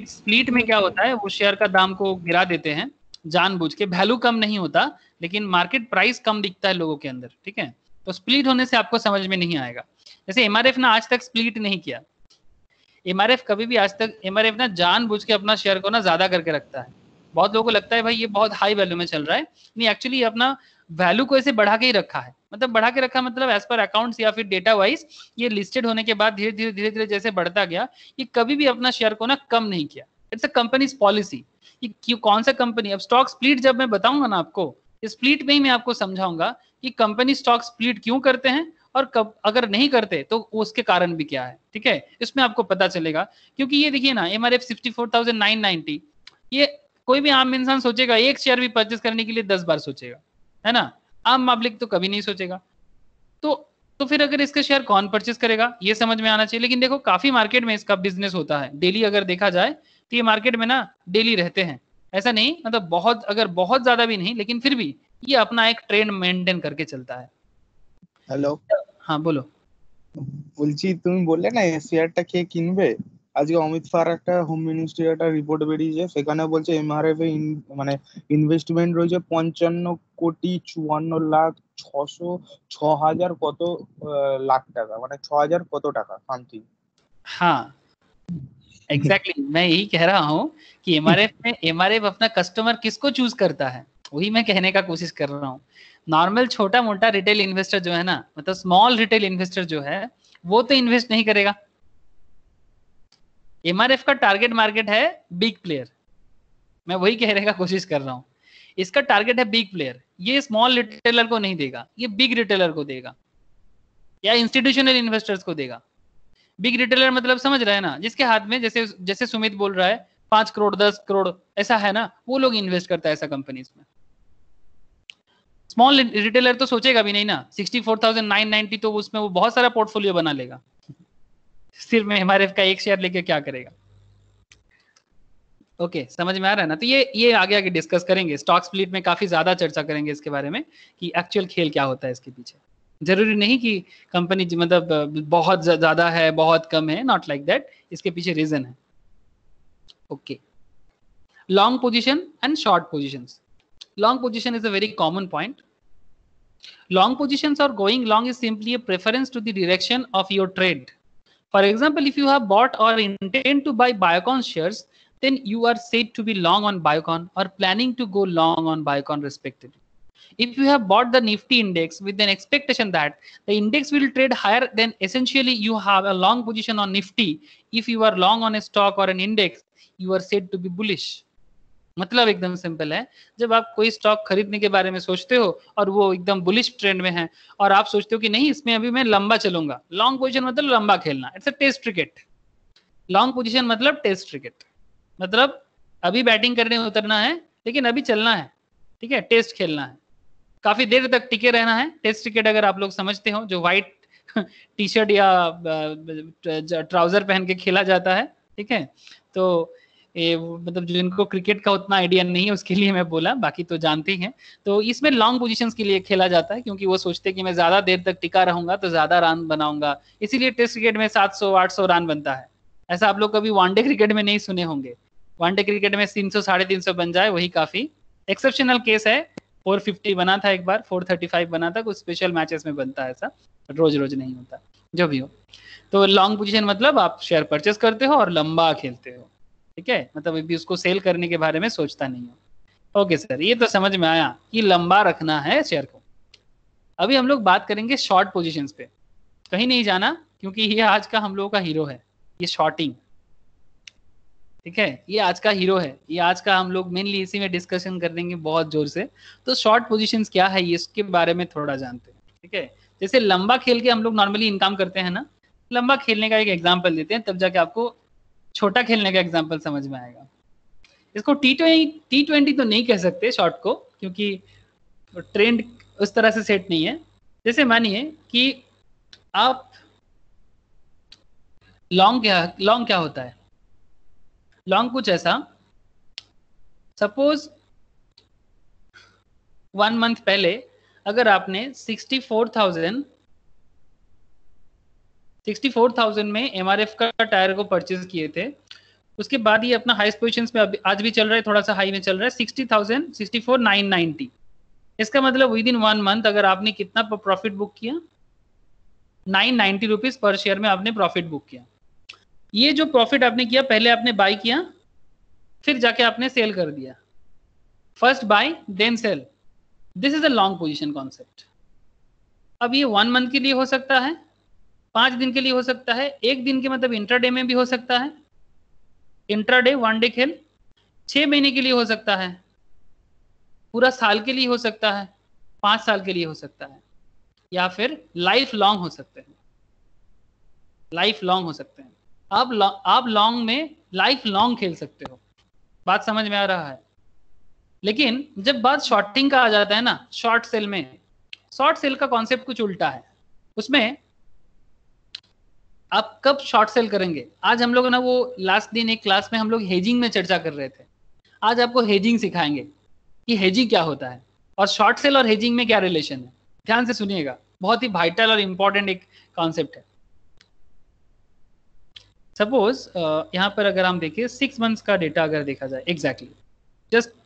स्प्लिट में क्या होता है, वो शेयर का दाम को गिरा देते हैं जानबूझ के। वैल्यू कम नहीं होता, लेकिन मार्केट प्राइस कम दिखता है लोगों के अंदर। ठीक है, तो स्प्लिट होने से आपको समझ में नहीं आएगा। जैसे एमआरएफ ना आज तक स्प्लिट नहीं किया। एमआरएफ कभी भी आज तक, एमआरएफ ना जानबूझ के अपना शेयर को ना ज्यादा करके रखता है। बहुत लोगों को लगता है भाई ये बहुत हाई वैल्यू में चल रहा है, नहीं, एक्चुअली अपना वैल्यू को ऐसे बढ़ा के ही रखा है। मतलब बढ़ा के रखा मतलब एज पर अकाउंट्स या फिर डेटा वाइज ये लिस्टेड होने के बाद धीरे धीरे जैसे बढ़ता गया, ये कभी भी अपना शेयर को ना कम नहीं किया। It's a companies policy. ये क्यों, कौन सा कंपनी, अब स्टॉक स्प्लिट जब मैं बताऊंगा ना आपको, स्प्लिट में ही मैं आपको समझाऊंगा कि कंपनी स्टॉक स्प्लिट क्यों करते हैं और कब अगर नहीं करते तो उसके कारण भी क्या है। ठीक है, इसमें आपको पता चलेगा। क्योंकि ये देखिए ना, एमआरएफ 64,990, ये कोई भी आम इंसान सोचेगा एक शेयर भी परचेस करने के लिए 10 बार सोचेगा, है ना। आम पब्लिक तो कभी नहीं सोचेगा। तो फिर अगर इसका शेयर कौन परचेस करेगा, ये समझ में आना चाहिए। लेकिन देखो काफी मार्केट में इसका बिजनेस होता है डेली। अगर देखा जाए तो ये मार्केट में ना डेली रहते हैं, ऐसा नहीं, मतलब बहुत, अगर बहुत ज्यादा भी नहीं, लेकिन फिर भी ये अपना एक ट्रेंड मेंटेन करके चलता है। হ্যালো, हाँ बोलो। বলছি তুমি বললে না এই শেয়ারটা কে কিনবে? আজকে অমিত ফার একটা হোম মিনিস্ট্রি একটা রিপোর্ট বেরিয়েছে, সেখানে বলছে এমআরএফ এ মানে ইনভেস্টমেন্ট রয়েছে 55,54,600,000 কত লাখ টাকা, মানে 6,000 কত টাকা সামথিং। हाँ एग्जैक्टली मैं यही कह रहा हूँ कि एमआरएफ अपना कस्टमर किसको चूज करता है, वही मैं कहने का कोशिश कर रहा हूँ। नॉर्मल छोटा मोटा रिटेल इन्वेस्टर जो है ना, मतलब स्मॉल रिटेल इन्वेस्टर जो है, वो तो इन्वेस्ट नहीं करेगा। एमआरएफ का टारगेट मार्केट है बिग प्लेयर, मैं वही कहने का कोशिश कर रहा हूँ। इसका टारगेट है बिग प्लेयर, ये स्मॉल रिटेलर को नहीं देगा, ये बिग रिटेलर को देगा या इंस्टीट्यूशनल इन्वेस्टर्स को देगा। बिग रिटेलर मतलब समझ रहे हैं ना, जिसके हाथ में जैसे सुमित बोल रहा है 5 करोड़ 10 करोड़ ऐसा है ना, वो लोग इन्वेस्ट करता है ऐसा कंपनीज में। स्मॉल रिटेलर तो सोचेगा भी नहीं ना, 64,990 तो उसमें वो बहुत सारा पोर्टफोलियो बना लेगा, सिर्फ में एमआरएफ का एक शेयर लेके क्या करेगा। ओके, समझ में आ रहा है ना। तो ये आगे आगे डिस्कस करेंगे, स्टॉक स्प्लिट में काफी ज्यादा चर्चा करेंगे इसके बारे में कि एक्चुअल खेल क्या होता है इसके पीछे। जरूरी नहीं कि कंपनी मतलब बहुत ज्यादा है बहुत कम है, नॉट लाइक दैट, इसके पीछे रीजन है। Okay, long position and short positions. Long position is a very common point. Long positions or going long is simply a preference to the direction of your trade. For example, if you have bought or intend to buy Biocon shares, then you are said to be long on Biocon or planning to go long on Biocon respectively. If you have bought the Nifty index with an expectation that the index will trade higher, then essentially you have a long position on Nifty. If you are long on a stock or an index, you are said to be bullish. मतलब एकदम simple है, जब आप कोई stock खरीदने के बारे में सोचते हो और वो एकदम बुलिश ट्रेंड में है और आप सोचते हो कि नहीं इसमें अभी मैं लंबा चलूंगा, लॉन्ग पोजीशन मतलब लंबा खेलना, it's a test cricket. Long position मतलब टेस्ट क्रिकेट, मतलब अभी बैटिंग करने उतरना है लेकिन अभी चलना है, ठीक है, टेस्ट खेलना है, काफी देर तक टिके रहना है। टेस्ट क्रिकेट अगर आप लोग समझते हो, जो व्हाइट टी शर्ट या ट्राउजर पहन के खेला जाता है, ठीक है, तो मतलब जिनको क्रिकेट का उतना आइडिया नहीं है उसके लिए मैं बोला, बाकी तो जानते हैं। तो इसमें लॉन्ग पोजीशंस के लिए खेला जाता है, क्योंकि वो सोचते हैं कि मैं ज्यादा देर तक टिका रहूंगा तो ज्यादा रन बनाऊंगा, इसीलिए टेस्ट क्रिकेट में 700-800 रन बनता है। ऐसा आप लोग कभी वनडे क्रिकेट में नहीं सुने होंगे। वनडे क्रिकेट में 300-350 बन जाए वही काफी एक्सेप्शनल केस है। 450 बना था एक बार, 435 बना था, कुछ स्पेशल मैचेस में बनता है ऐसा, रोज रोज नहीं होता। जो भी हो, तो लॉन्ग पोजीशन मतलब आप शेयर परचेस करते हो और लंबा खेलते हो, ठीक है, मतलब अभी उसको सेल करने के बारे में सोचता नहीं हो। ओके सर, ये तो समझ में आया कि लंबा रखना है शेयर को। अभी हम लोग बात करेंगे शॉर्ट पोजीशंस पे। कहीं नहीं जाना, क्योंकि ये आज का हम लोगों का हीरो है, ये शॉर्टिंग, ठीक है, ये आज का हीरो है, ये आज का हम लोग मेनली इसी में डिस्कशन कर देंगे बहुत जोर से। तो शॉर्ट पोजीशंस क्या है इसके बारे में थोड़ा जानते हैं, ठीक है। जैसे लंबा खेल के हम लोग नॉर्मली इनकम करते हैं ना, लंबा खेलने का एक एग्जांपल देते हैं, तब जाके आपको छोटा खेलने का एग्जांपल समझ में आएगा। इसको T20 तो नहीं कह सकते शॉर्ट को, क्योंकि ट्रेंड उस तरह से सेट नहीं है। जैसे मानिए कि आप लॉन्ग क्या होता है, लॉन्ग कुछ ऐसा, सपोज 1 मंथ पहले अगर आपने 64,000 में MRF का टायर को परचेज किए थे, उसके बाद ये अपना हाईएस्ट पोजीशंस पे आज भी चल रहा है, थोड़ा सा हाई में चल रहा है, 60,000, 64,990। इसका मतलब विद इन 1 मंथ अगर आपने कितना प्रॉफिट बुक किया, 990 रुपीज पर शेयर में आपने प्रॉफिट बुक किया। ये जो प्रॉफिट आपने किया, पहले आपने बाय किया, फिर जाके आपने सेल कर दिया। First buy then sell, this is a long position concept. अब ये 1 मंथ के लिए हो सकता है, 5 दिन के लिए हो सकता है, 1 दिन के मतलब इंट्राडे में भी हो सकता है, इंट्राडे 1 डे खेल, 6 महीने के लिए हो सकता है, पूरा साल के लिए हो सकता है, 5 साल के लिए हो सकता है, या फिर लाइफ लॉन्ग हो सकते हैं, लाइफ लॉन्ग हो सकते हैं। आप लॉन्ग में लाइफ लॉन्ग खेल सकते हो, बात समझ में आ रहा है। लेकिन जब बात शॉर्टिंग का आ जाता है ना, शॉर्ट सेल में, शॉर्ट सेल का कॉन्सेप्ट कुछ उल्टा है। उसमें आप कब शॉर्ट सेल करेंगे, आज हम लोग ना वो लास्ट दिन एक क्लास में हम लोग हेजिंग में चर्चा कर रहे थे, आज आपको हेजिंग सिखाएंगे कि हेजिंग क्या होता है और शॉर्ट सेल और हेजिंग में क्या रिलेशन है। ध्यान से सुनिएगा, बहुत ही वाइटल और इंपॉर्टेंट एक कॉन्सेप्ट है। सपोज यहाँ पर अगर हम देखिए 6 मंथ्स का डेटा अगर देखा जाए, एग्जैक्टली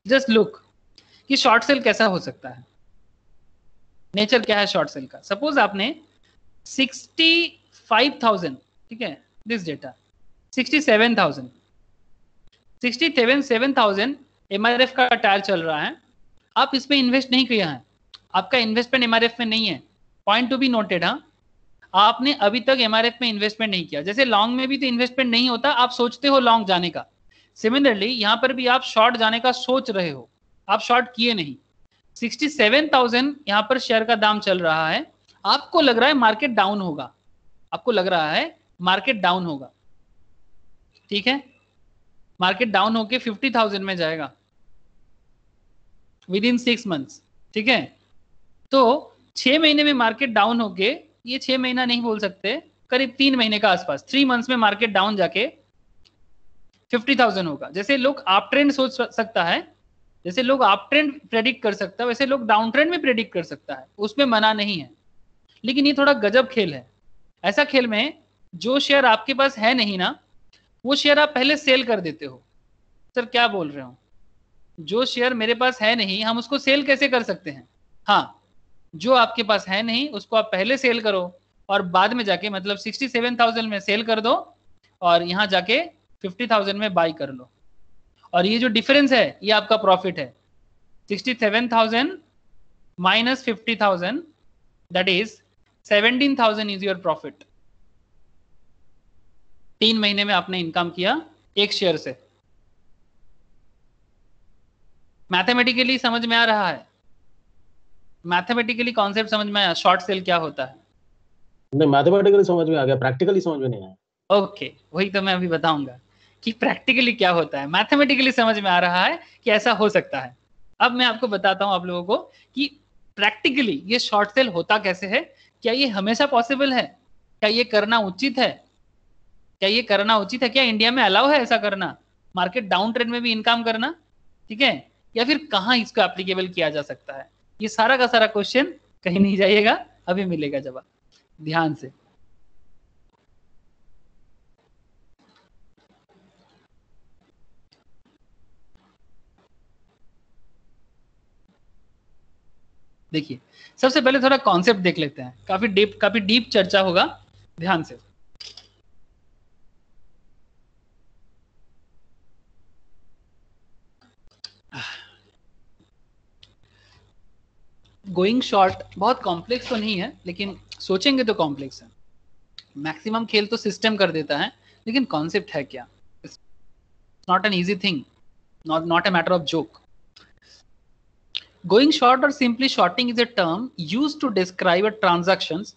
जस्ट लुक कि शॉर्ट सेल कैसा हो सकता है, नेचर क्या है शॉर्ट सेल का। सपोज आपने 65,000, ठीक है, दिस डेटा 67,000 MRF का टायर चल रहा है, आप इसमें इन्वेस्ट नहीं किया है, आपका इन्वेस्टमेंट MRF में नहीं है, पॉइंट टू बी नोटेड। हाँ, आपने अभी तक MRF में इन्वेस्टमेंट नहीं किया। जैसे लॉन्ग में भी तो इन्वेस्टमेंट नहीं होता, आप सोचते हो लॉन्ग जाने का, सिमिलरली यहाँ पर भी आप शॉर्ट जाने का सोच रहे हो, आप शॉर्ट किए नहीं। 67,000 यहाँ पर शेयर का दाम चल रहा है, आपको लग रहा है मार्केट डाउन होगा, आपको लग रहा है मार्केट डाउन होगा, ठीक है, मार्केट डाउन होके 50,000 में जाएगा विद इन 6 मंथ्स, ठीक है। तो 6 महीने में मार्केट डाउन होके, ये 6 महीना नहीं बोल सकते, करीब 3 महीने का आसपास, 3 मंथ्स में मार्केट डाउन जाके 50,000 होगा। जैसे लोग आप ट्रेंड सोच सकता है, जैसे लोग आप ट्रेंड प्रेडिक्ट कर सकता है, वैसे लोग डाउन ट्रेंड में प्रेडिक्ट कर सकता है, उसमें मना नहीं है। लेकिन ये थोड़ा गजब खेल है। ऐसा खेल में जो शेयर आपके पास है नहीं ना, वो शेयर आप पहले सेल कर देते हो। सर क्या बोल रहे हो, जो शेयर मेरे पास है नहीं हम उसको सेल कैसे कर सकते हैं? हाँ, जो आपके पास है नहीं उसको आप पहले सेल करो और बाद में जाके, मतलब 67,000 में सेल कर दो और यहाँ जाके 50,000 में बाई कर लो, और ये जो डिफरेंस है ये आपका प्रॉफिट है। 67,000 minus 50,000, that is 17,000 is your profit. 3 महीने में आपने इनकम किया एक शेयर से। मैथमेटिकली समझ में आ रहा है? मैथमेटिकली कॉन्सेप्ट समझ में आया, शॉर्ट सेल क्या होता है? नहीं, मैथमेटिकली समझ में आ गया, प्रैक्टिकली समझ में नहीं आया। ओके, वही तो मैं अभी बताऊंगा कि प्रैक्टिकली क्या होता है। मैथमेटिकली समझ में आ रहा है कि ऐसा हो सकता है। अब मैं आपको बताता हूं आप लोगों को कि प्रैक्टिकली ये शॉर्ट सेल होता कैसे है, क्या ये हमेशा पॉसिबल है, क्या ये करना उचित है, क्या ये करना उचित है, क्या इंडिया में अलाउ है ऐसा करना? मार्केट डाउन ट्रेंड में भी इनकम करना, ठीक है, या फिर कहाँ इसको एप्लीकेबल किया जा सकता है? ये सारा का सारा क्वेश्चन, कहीं नहीं जाइएगा, अभी मिलेगा जवाब, ध्यान से। देखिए, सबसे पहले थोड़ा कॉन्सेप्ट देख लेते हैं, काफी डीप चर्चा होगा, ध्यान से। गोइंग शॉर्ट बहुत कॉम्प्लेक्स तो नहीं है, लेकिन सोचेंगे तो कॉम्प्लेक्स है। मैक्सिमम खेल तो सिस्टम कर देता है, लेकिन कॉन्सेप्ट है क्या? It's not an easy thing, not a matter of joke. Going short or simply shorting is a term used to describe a transactions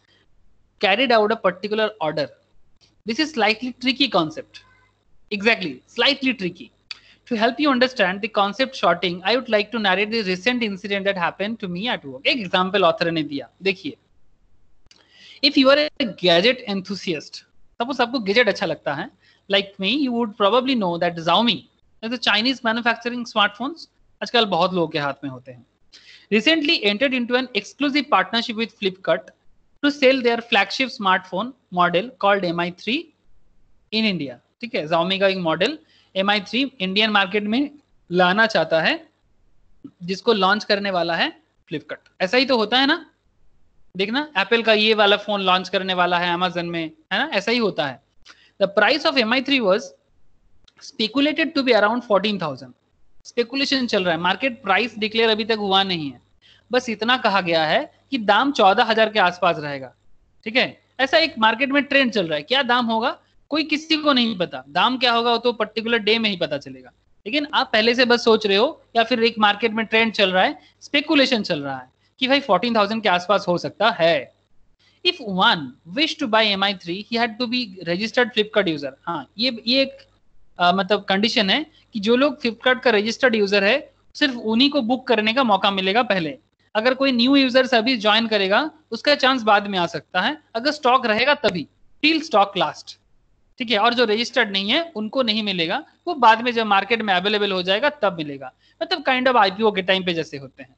carried out a particular order. This is slightly tricky concept. Exactly, slightly tricky. To help you understand the concept shorting, I would like to narrate the recent incident that happened to me at work. एक example author ने दिया, देखिए। If you are a gadget enthusiast, suppose आपको gadget अच्छा लगता है, like me, you would probably know that Xiaomi is a Chinese manufacturing smartphones आजकल बहुत लोगों के हाथ में होते हैं। Recently entered into an exclusive partnership with Flipkart to sell their flagship smartphone model called Mi3 in India. ठीक है, Xiaomi का एक मॉडल Mi3 इंडियन मार्केट में लाना चाहता है, जिसको लॉन्च करने वाला है फ्लिपकार्ट। ऐसा ही तो होता है ना, देखना, एप्पल का ये वाला फोन लॉन्च करने वाला है अमेजन में, है ना, ऐसा ही होता है। The price of Mi3 was speculated to be around 14,000। Speculation चल रहा है, मार्केट प्राइस डिक्लेयर अभी तक हुआ नहीं है, बस इतना कहा गया है कि दाम 14,000 के आसपास रहेगा। ठीक है, ऐसा एक मार्केट में ट्रेंड चल रहा है। क्या दाम होगा कोई किसी को नहीं पता, दाम क्या होगा वो तो पर्टिकुलर डे में ही पता चलेगा, लेकिन आप पहले से बस सोच रहे हो, या फिर एक मार्केट में ट्रेंड चल रहा है, स्पेकुलेशन चल रहा है कि भाई 14,000 के आसपास हो सकता है। If one wish to buy Mi3 he had to be registered Flipkart user. हाँ, ये एक मतलब कंडीशन है कि जो लोग फ्लिपकार्ट का रजिस्टर्ड यूजर है सिर्फ उन्हीं को बुक करने का मौका मिलेगा पहले। अगर कोई न्यू यूजर अभी ज्वाइन करेगा उसका चांस बाद में आ सकता है, अगर स्टॉक रहेगा तभी, टिल स्टॉक लास्ट। ठीक है, और जो रजिस्टर्ड नहीं है उनको नहीं मिलेगा, वो बाद में जब मार्केट में अवेलेबल हो जाएगा तब मिलेगा, मतलब काइंड ऑफ आईपीओ के टाइम पे जैसे होते हैं।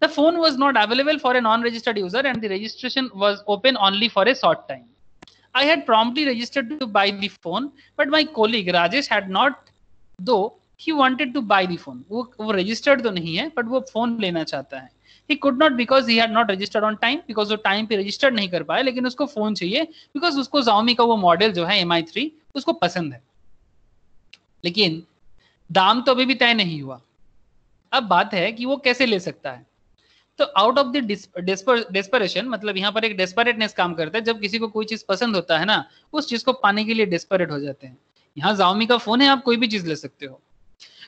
The phone was not available for a non-registered user and the registration was open only for a short time. I had promptly registered to buy the phone, but my colleague Rajesh had not, though he wanted to buy the phone. वो registered तो नहीं है, but वो phone लेना चाहता है। He could not because he had not registered on time, because वो time पे registered नहीं कर पाया, लेकिन उसको phone चाहिए because उसको Xiaomi का वो model जो है Mi3 उसको पसंद है, लेकिन दाम तो अभी भी तय नहीं हुआ। अब बात है कि वो कैसे ले सकता है। तो आउट ऑफ द डेस्परेशन, मतलब यहाँ पर एक डेस्परेटनेस काम करता है, जब किसी को कोई चीज पसंद होता है ना, उस चीज को पाने के लिए डेस्परेट हो जाते हैं। यहाँ Xiaomi का फोन है, आप कोई भी चीज ले सकते हो।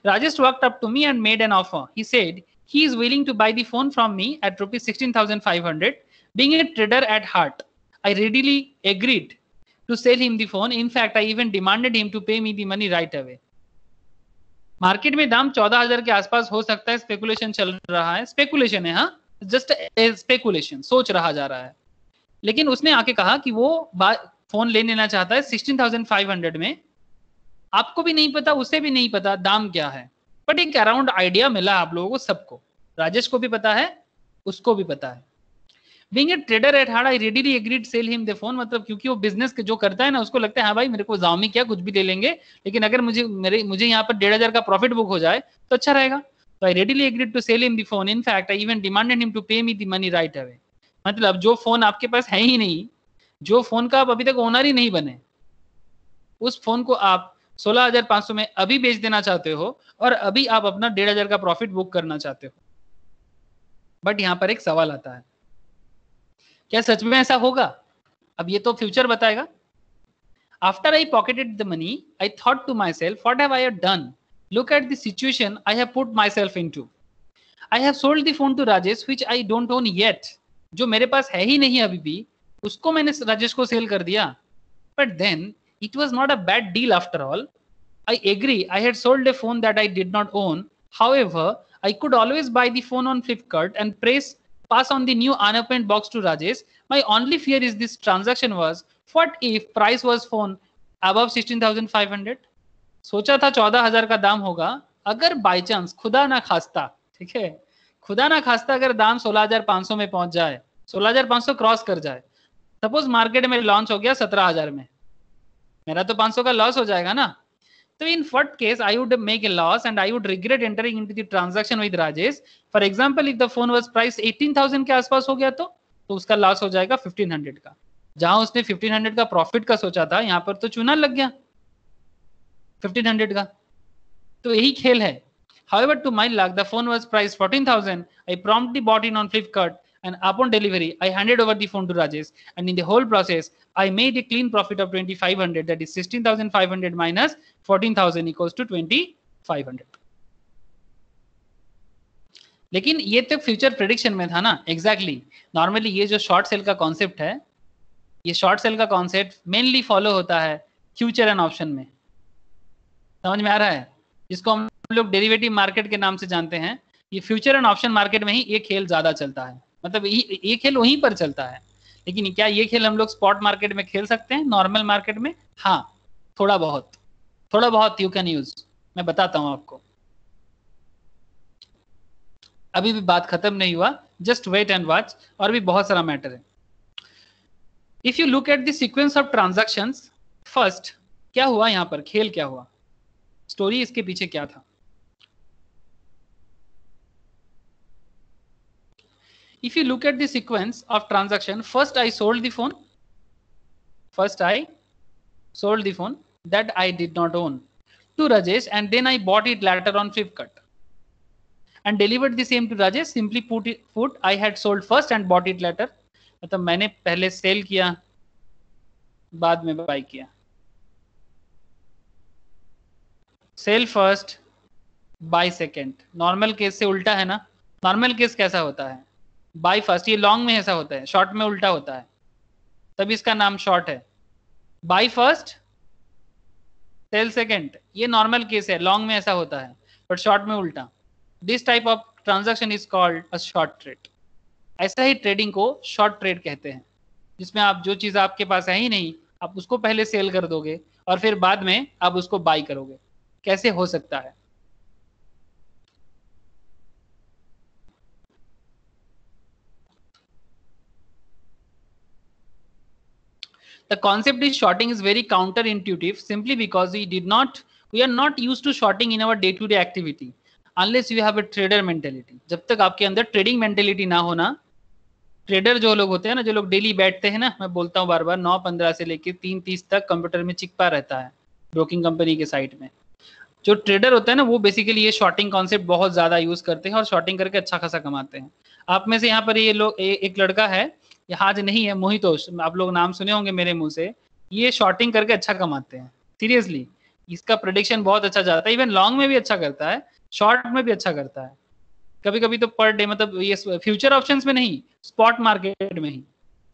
Rajesh walked up to me and made an offer. He said he is willing to buy the phone from me at rupees 16,500. Being a trader at heart, I readily agreed to sell him the phone. In fact, I even demanded him to pay me the money right away. Market में दाम 14,000 के आसपास हो सकता है, speculation चल रहा है, स्पेकुलेशन है, हाँ, जस्ट स्पेकुलेशन, सोच रहा जा रहा है। लेकिन उसने आके कहा कि वो फोन ले लेना चाहता है 16,500 में। आपको भी नहीं पता, उसे भी नहीं पता दाम क्या है, बट एक अराउंड आइडिया मिला आप लोगों को सबको, राजेश को भी पता है, उसको भी पता है। Being a trader at heart, I readily agreed to sell him the phone, मतलब क्योंकि वो बिजनेस जो करता है ना, उसको लगता है हाँ भाई मेरे को Xiaomi क्या कुछ भी ले लेंगे, लेकिन अगर मुझे यहाँ पर 1,500 का प्रॉफिट बुक हो जाए तो अच्छा रहेगा। तो I readily agreed to sell him the phone. In fact, I even demanded him to pay me the money right away. मतलब जो फोन आपके पास है ही नहीं, जो फोन का आप अभी तक ओनर ही नहीं बने, उस फोन को आप 16,500 में अभी बेच देना चाहते हो और अभी आप अपना 1,500 का प्रॉफिट बुक करना चाहते हो। बट यहाँ पर एक सवाल आता है, क्या सच में ऐसा होगा? अब ये तो फ्यूचर बताएगा। After I pocketed the money, I thought to myself, what have I done? Look at the situation I have put myself into. I have sold the phone to Rajesh which I don't own yet. जो मेरे पास है ही नहीं अभी भी, उसको मैंने राजेश को sell कर दिया। But then it was not a bad deal after all. I agree, I had sold a phone that I did not own. However, I could always buy the phone on Flipkart and pass on the new unopened box to Rajesh. My only fear is this transaction was, what if price was phone above 16,500? सोचा था 14,000 का दाम होगा, अगर by chance खुदा ना खास्ता, ठीक है, खुदा ना खास्ता अगर दाम 16,500 में पहुंच जाए, 16,500 क्रॉस कर जाए, सपोज मार्केट में लॉन्च हो गया 17,000 में, मेरा तो 500 का लॉस हो जाएगा ना। तो in first case I would make a loss and I would regret entering into the transaction with Rajesh. For example if the phone was price 18,000 के आसपास हो गया तो उसका लॉस हो जाएगा 1,500 का। जहां उसने 1,500 का प्रॉफिट का सोचा था, यहाँ पर तो चूना लग गया 1,500 का। तो यही खेल है। However, to my luck, the phone was priced 14,000. I promptly bought in on Flipkart, and upon delivery, I handed over the phone to Rajesh. And in the whole process, I made a clean profit of 2,500. That is 16,500 minus 14,000 equals to 2,500. लेकिन ये तो future prediction में था ना, exactly normally ये जो short cell का concept है, ये शॉर्ट सेल का कॉन्सेप्ट मेनली फॉलो होता है फ्यूचर एंड ऑप्शन में। समझ में आ रहा है? जिसको हम लोग डेरिवेटिव मार्केट के नाम से जानते हैं, ये फ्यूचर एंड ऑप्शन मार्केट में ही ये खेल ज्यादा चलता है, मतलब ये खेल वहीं पर चलता है। लेकिन क्या ये खेल हम लोग स्पॉट मार्केट में खेल सकते हैं, नॉर्मल मार्केट में? हाँ, थोड़ा बहुत यू कैन यूज। मैं बताता हूं आपको, अभी भी बात खत्म नहीं हुआ, जस्ट वेट एंड वॉच, और भी बहुत सारा मैटर है। If you look at the sequence of transactions, first क्या हुआ यहाँ पर, खेल क्या हुआ, स्टोरी इसके पीछे क्या था। If you look at the sequence of transaction, first I sold the phone that I did not own to Rajesh, and then I bought it later on Flipkart and delivered the same to Rajesh. Simply put, I had sold first and bought it later. मतलब मैंने पहले cell किया, बाद में buy किया। Sell first, buy second. Normal case से उल्टा है ना। नॉर्मल केस कैसा होता है, बाय फर्स्ट, ये लॉन्ग में ऐसा होता है, शॉर्ट में उल्टा होता है, तभी इसका नाम शॉर्ट है। बाय फर्स्ट, सेल सेकेंड, ये नॉर्मल केस है, लॉन्ग में ऐसा होता है, बट शॉर्ट में उल्टा। This type of transaction is called a short trade. ऐसा ही ट्रेडिंग को शॉर्ट ट्रेड कहते हैं, जिसमें आप जो चीज आपके पास है ही नहीं, आप उसको पहले सेल कर दोगे और फिर बाद में आप उसको बाय करोगे। कैसे हो सकता है? The concept is shorting is very counterintuitive simply because we are not used to shorting in our day-to-day activity unless you have a trader mentality. जब तक आपके अंदर ट्रेडिंग मेंटेलिटी ना होना, ट्रेडर जो लोग होते हैं ना, जो लोग डेली बैठते हैं ना, मैं बोलता हूँ बार बार, 9:15 से लेकर 3:30 तक कंप्यूटर में चिपका रहता है ब्रोकिंग कंपनी के साइट में। जो ट्रेडर होता है ना, वो बेसिकली ये शॉर्टिंग कॉन्सेप्ट बहुत ज्यादा यूज करते हैं और शॉर्टिंग करके अच्छा खासा कमाते हैं। आप में से यहाँ पर ये लोग, एक लड़का है, यहाँ आज नहीं है, मोहितोष, आप लोग नाम सुने होंगे मेरे मुंह से, ये शॉर्टिंग करके अच्छा कमाते हैं। सीरियसली, इसका प्रेडिक्शन बहुत अच्छा जाता है, इवन लॉन्ग में भी अच्छा करता है, शॉर्ट में भी अच्छा करता है। कभी कभी तो पर डे, मतलब ये फ्यूचर ऑप्शंस में नहीं, स्पॉट मार्केट में ही।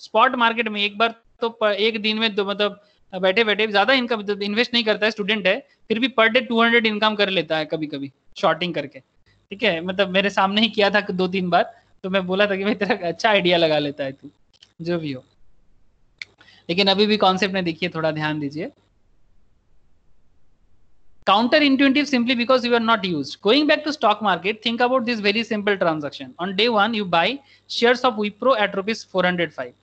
स्पॉट मार्केट में एक बार तो एक दिन में मतलब बैठे बैठे ज्यादा इनकम इन्वेस्ट नहीं करता है, स्टूडेंट है, फिर भी पर डे 200 इनकम कर लेता है कभी कभी शॉर्टिंग करके। ठीक है, मतलब मेरे सामने ही किया था 2-3 बार, तो मैं बोला था कि भाई तेरा अच्छा आइडिया लगा लेता है तू, जो भी हो। लेकिन अभी भी कॉन्सेप्ट में देखिए, थोड़ा ध्यान दीजिए। Counterintuitive simply because you are not used. Going back to stock market, think about this very simple transaction. On day 1, you buy shares of Wipro at rupees 405.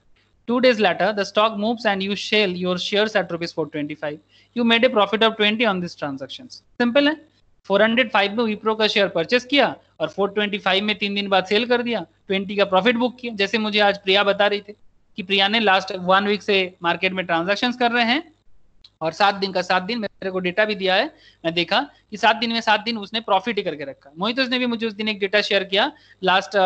2 days later, the stock moves and you sell your shares at rupees 425. You made a profit of 20 on these transactions. Simple है। 405 में विप्रो का share purchase किया और 425 में 3 दिन बाद cell कर दिया, 20 का प्रॉफिट बुक किया। जैसे मुझे आज प्रिया बता रही थी कि प्रिया ने लास्ट 1 वीक से मार्केट में ट्रांजैक्शंस कर रहे हैं और 7 दिन का 7 दिन, मेरे को डेटा भी दिया है, मैं देखा कि 7 दिन में 7 दिन उसने प्रॉफिट ही करके रखा। मोहित उसने भी मुझे उस दिन एक डेटा शेयर किया, लास्ट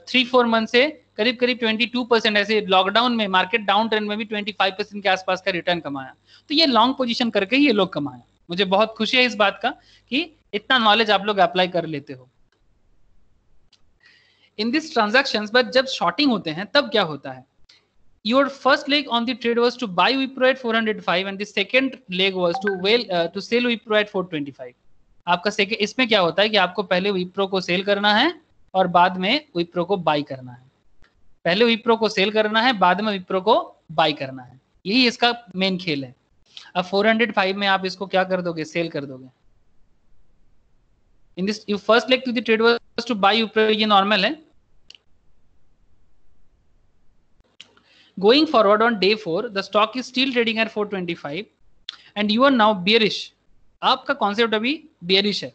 3-4 मंथ से करीब 22% ऐसे लॉकडाउन में, मार्केट डाउन ट्रेंड में भी 25% के आसपास का रिटर्न कमाया। तो ये लॉन्ग पोजीशन करके ही ये लोग कमाया। मुझे बहुत खुशी है इस बात का कि इतना नॉलेज आप लोग अप्लाई कर लेते हो इन दिस ट्रांजैक्शंस। बट जब शॉर्टिंग होते हैं तब क्या होता है? Your first leg on the trade was to buy Wipro at 405 and the second leg was to sell Wipro at 425. आपका सेकंड, इसमें क्या होता है कि आपको पहले विप्रो को सेल करना है और बाद में विप्रो को बाय करना है। पहले विप्रो को सेल करना है, बाद में विप्रो को बाय करना है। यही इसका मेन खेल है। अब 405 में आप इसको क्या कर दोगे, सेल कर दोगे। In this you first leg to the trade was to buy, ऊपर ये नॉर्मल है। Going forward on day 4, the stock is still trading at 425 and you are now bearish. आपका कॉन्सेप्ट अभी bearish है.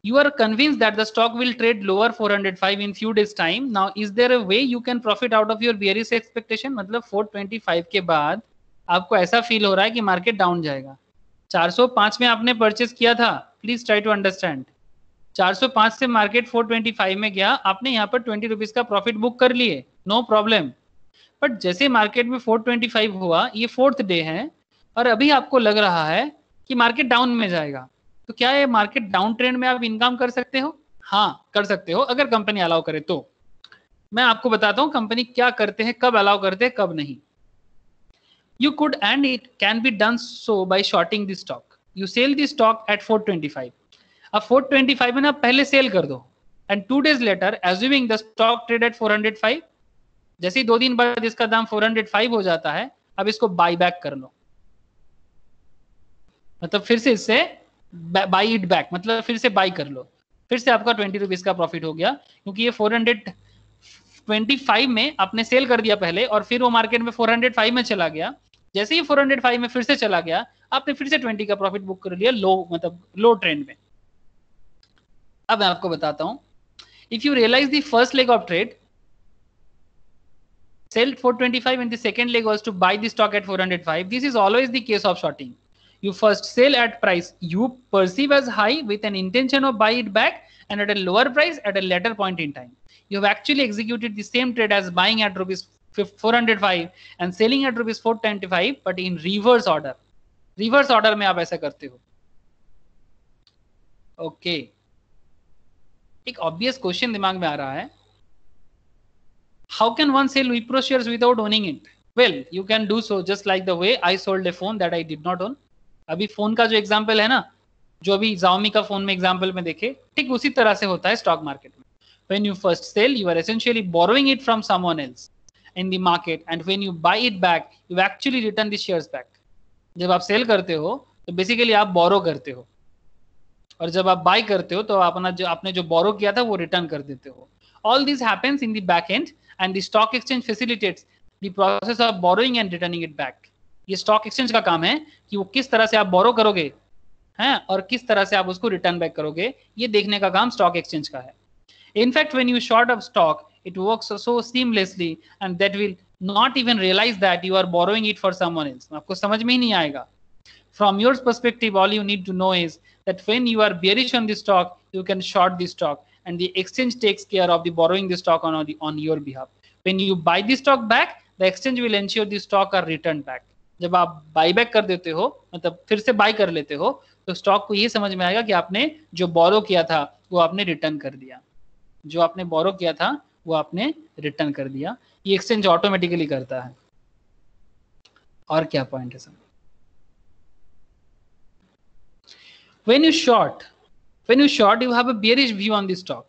You are convinced that the stock will trade lower 405 in few days time. Now, is there a way you can profit out of your bearish expectation? मतलब 425 के बाद आपको ऐसा feel हो रहा है कि मार्केट डाउन जाएगा। 405 में आपने परचेस किया था, प्लीज ट्राई टू अंडरस्टैंड। 405 से मार्केट 425 में गया, आपने यहाँ पर 20 रुपीज का प्रॉफिट बुक कर लिए, नो प्रॉब्लम। बट जैसे मार्केट में 425 हुआ, ये 4th डे है और अभी आपको लग रहा है कि मार्केट डाउन में जाएगा, तो क्या ये मार्केट डाउन ट्रेंड में आप इनकम कर सकते हो? हाँ, कर सकते हो, अगर कंपनी अलाउ करे तो। मैं आपको बताता हूँ कंपनी क्या करते हैं, कब अलाउ करते हैं, कब नहीं। You could and it can be done so by shorting the stock. You sell the stock at 425. अब 425 में ना पहले सेल कर दो and 2 days later, assuming the stock trade at 405, जैसे ही 2 दिन बाद इसका दाम 405 हो जाता है, अब इसको बाई बैक कर लो, मतलब फिर से इससे बाई इट बैक, मतलब फिर से बाई कर लो, फिर से आपका 20 रुपीज का प्रॉफिट हो गया, क्योंकि ये 425 में आपने सेल कर दिया पहले और फिर वो मार्केट में 405 में चला गया। जैसे ही 405 में फिर से चला गया, आपने फिर से 20 का प्रॉफिट बुक कर लिया लो, मतलब लो ट्रेंड में। अब मैं आपको बताता हूं, if you realise the first leg of trade, sell 425 and the second leg was to buy the stock at 405, this is always the case of shorting. You first sell at price you perceive as high with an intention of buy it back and at a lower price at a later point in time. You have actually executed the same trade as buying at rupees 405 and selling at rupees 425, but in reverse order. Reverse order में आप ऐसा करते हो। Okay. एक obvious question दिमाग में आ रहा है, how can one sell Wipro shares without owning it? Well, you can do so just like the way I sold a phone that I did not own. अभी फोन का जो example है ना, जो अभी Xiaomi का फोन में example में देखे, ठीक उसी तरह से होता है स्टॉक मार्केट में। When you first sell, you are essentially borrowing it from someone else in the market, and when you buy it back, you actually return the shares back. जब आप सेल करते हो तो बेसिकली आप बोरो करते हो, और जब आप बाय करते हो तो आपने जो बोरो किया था वो रिटर्न कर देते हो। All this happens in the back end and the stock exchange facilitates the process of borrowing and returning it back. ये स्टॉक एक्सचेंज का काम है कि वो किस तरह से आप बोरो करोगे हैं और किस तरह से आप उसको रिटर्न बैक करोगे, ये देखने का काम स्टॉक एक्सचेंज का है। In fact when you short up stock, it works so seamlessly and that will not even realise that you are borrowing it for someone else. आपको समझ में ही नहीं आएगा। From your perspective, all you need to know is that when you are bearish on the stock, you can short the stock, and the exchange takes care of the borrowing the stock on your behalf. When you buy the stock back, the exchange will ensure the stock are returned back. जब आप by back कर देते हो, मतलब फिर से by कर लेते हो, तो स्टॉक को ये समझ में आएगा कि आपने जो बोरो किया था वो आपने रिटर्न कर दिया, जो आपने बोरो किया था वो आपने रिटर्न कर दिया। ये एक्सचेंज ऑटोमेटिकली करता है। और क्या पॉइंट है sir? When you short, you have a bearish view on the stock.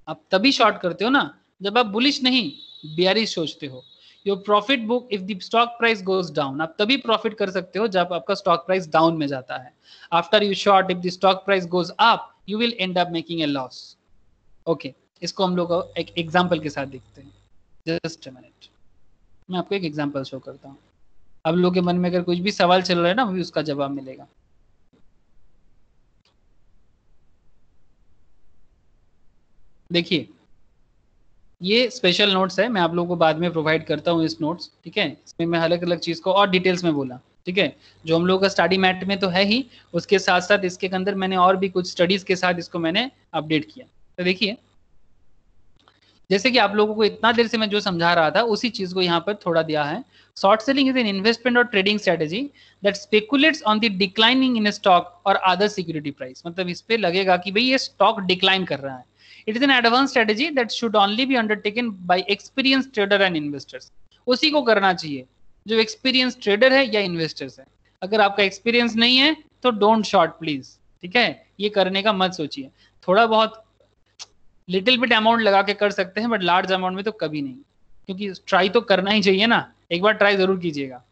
आप तभी शॉर्ट करते हो ना जब आप बुलिश नहीं bearish सोचते हो। Your profit book if the stock price goes down. आप तभी प्रॉफिट कर सकते हो जब आपका स्टॉक प्राइस डाउन में जाता है। After you short, if the stock price goes up, you will end up making a loss. Okay, इसको हम लोग एक एग्जाम्पल के साथ देखते हैं। Just a minute, मैं आपको एक एग्जाम्पल शो करता हूँ। आप लोगों के मन में अगर कुछ भी सवाल चल रहा है ना, अभी उसका जवाब मिलेगा। देखिए, ये स्पेशल नोट्स है, मैं आप लोगों को बाद में प्रोवाइड करता हूँ इस नोट्स, ठीक है। इसमें मैं अलग अलग चीज़ को और डिटेल्स में बोला, ठीक है। जो हम लोगों का स्टडी मैट में तो है ही, उसके साथ साथ इसके अंदर मैंने और भी कुछ स्टडीज के साथ इसको मैंने अपडेट किया। तो देखिए, जैसे कि आप लोगों को इतना देर से मैं जो समझा रहा था उसी चीज़ को यहाँ पर थोड़ा दिया है। Short selling is an investment और trading strategy that speculates on the declining in stock और अदर सिक्योरिटी प्राइस। मतलब इस पे लगेगा कि भाई ये स्टॉक डिक्लाइन कर रहा है। It is an advanced strategy that should only be undertaken by experienced trader and investors. उसी को करना चाहिए जो experienced trader है या investors है। अगर आपका experience नहीं है तो don't short please, ठीक है। ये करने का मत सोचिए। थोड़ा बहुत little bit amount लगा के कर सकते हैं, but large amount में तो कभी नहीं, क्योंकि try तो करना ही चाहिए ना, एक बार try जरूर कीजिएगा।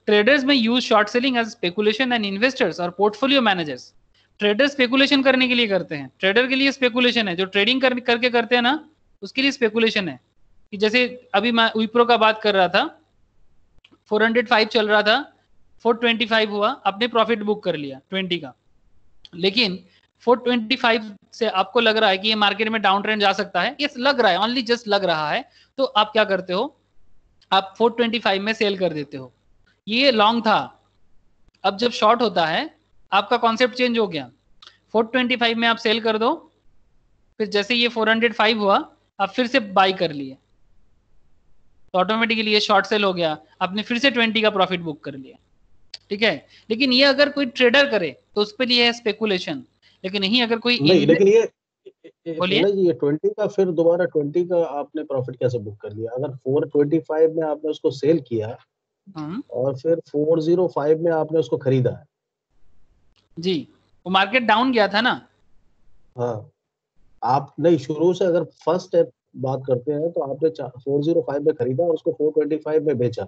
ट्रेडर्स में use short selling as speculation and investors और पोर्टफोलियो मैनेजर्स। ट्रेडर स्पेकुलेशन करने के लिए करते हैं, ट्रेडर के लिए स्पेकुलेशन है, जो ट्रेडिंग करके करते हैं ना उसके लिए स्पेकुलेशन है। कि जैसे अभी मैं विप्रो का बात कर रहा था, 405 चल रहा था, 425 हुआ, आपने प्रॉफिट बुक कर लिया 20 का, लेकिन 425 से आपको लग रहा है कि ये मार्केट में डाउन ट्रेंड जा सकता है, ये लग रहा है, ओनली जस्ट लग रहा है, तो आप क्या करते हो, आप 425 में सेल कर देते हो। ये लॉन्ग था, अब जब शॉर्ट होता है आपका कॉन्सेप्ट चेंज हो गया, 425 में आप सेल कर दो, फिर जैसे ये 405 हुआ आप फिर से बाई कर लिए, तो ऑटोमेटिकली ये शॉर्ट सेल हो गया, आपने फिर से 20 का प्रॉफिट बुक कर लिया, ठीक है। लेकिन ये अगर कोई ट्रेडर करे तो उस पर ये है स्पेकुलेशन, लेकिन नहीं अगर कोई नहीं, लेकिन ये बोलिए, ये 20 का फिर दोबारा 20 का आपने प्रॉफिट कैसे बुक कर लिया? अगर 425 में आपने उसको सेल किया और फिर 405 में आपने उसको खरीदा है जी, वो मार्केट डाउन गया था ना। हाँ, आप नहीं, शुरू से अगर फर्स्ट स्टेप बात करते हैं तो आपने 405 में खरीदा और उसको 425 में बेचा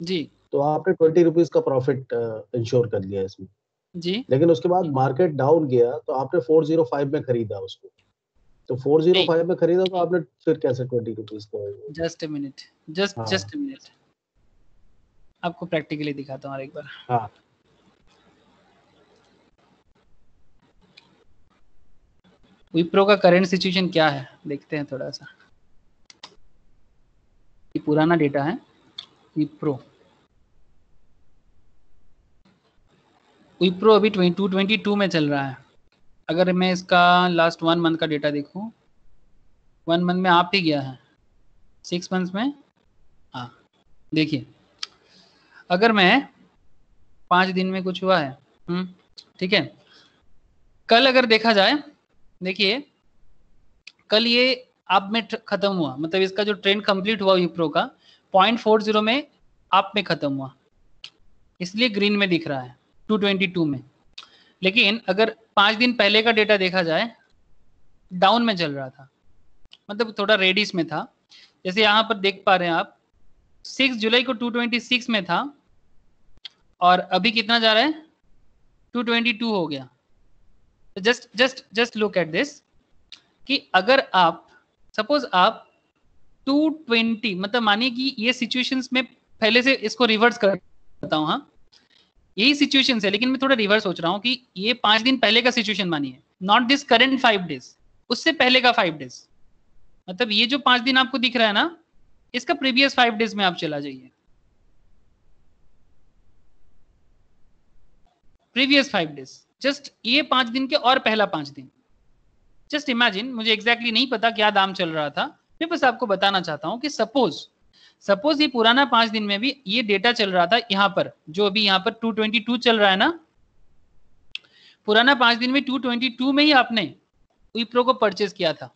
जी तो आपने 20 रुपीज का प्रॉफिट इंश्योर कर लिया इसमें जी। लेकिन उसके बाद मार्केट डाउन गया तो आपने 405 में खरीदा उसको, तो 405 में खरीदा तो आपने फिर कैसे 20 रुपीज का? Just a minute, just a minute, आपको प्रैक्टिकली दिखाता हूँ एक बार। हाँ, विप्रो का करंट सिचुएशन क्या है देखते हैं थोड़ा सा। ये पुराना डेटा है विप्रो अभी 222 में चल रहा है। अगर मैं इसका लास्ट 1 मंथ का डेटा देखूं, 1 मंथ में आप ही गया है, 6 मंथ्स में, हाँ देखिए, अगर मैं 5 दिन में कुछ हुआ है, ठीक है, कल अगर देखा जाए, देखिए कल ये आप में खत्म हुआ, मतलब इसका जो ट्रेंड कंप्लीट हुआ विप्रो का 0.40 में आप में खत्म हुआ, इसलिए ग्रीन में दिख रहा है 222 में। लेकिन अगर 5 दिन पहले का डेटा देखा जाए, डाउन में चल रहा था, मतलब थोड़ा रेडिश में था। जैसे यहाँ पर देख पा रहे हैं आप, 6 जुलाई को 226 में था और अभी कितना जा रहा है, 222 हो गया। तो जस्ट लुक एट दिस कि अगर आप सपोज आप 220, मतलब मानिए कि ये सिचुएशंस में पहले से इसको रिवर्स करता हूँ, हाँ यही सिचुएशन है, लेकिन मैं थोड़ा रिवर्स सोच रहा हूँ कि ये 5 दिन पहले का सिचुएशन मानिए, नॉट दिस करंट 5 डेज, उससे पहले का 5 डेज, मतलब ये जो 5 दिन आपको दिख रहा है ना, इसका प्रीवियस 5 डेज में आप चला जाइए, प्रीवियस 5 डेज, जस्ट ये 5 दिन के और पहला 5 दिन, जस्ट इमेजिन, मुझे एग्जैक्टली नहीं पता क्या दाम चल रहा था, मैं बस आपको बताना चाहता हूं कि सपोज ये पुराना 5 दिन में भी ये डेटा चल रहा था, यहाँ पर जो अभी यहाँ पर 222 चल रहा है ना, पुराना 5 दिन में 222 में ही आपने विप्रो को परचेस किया था,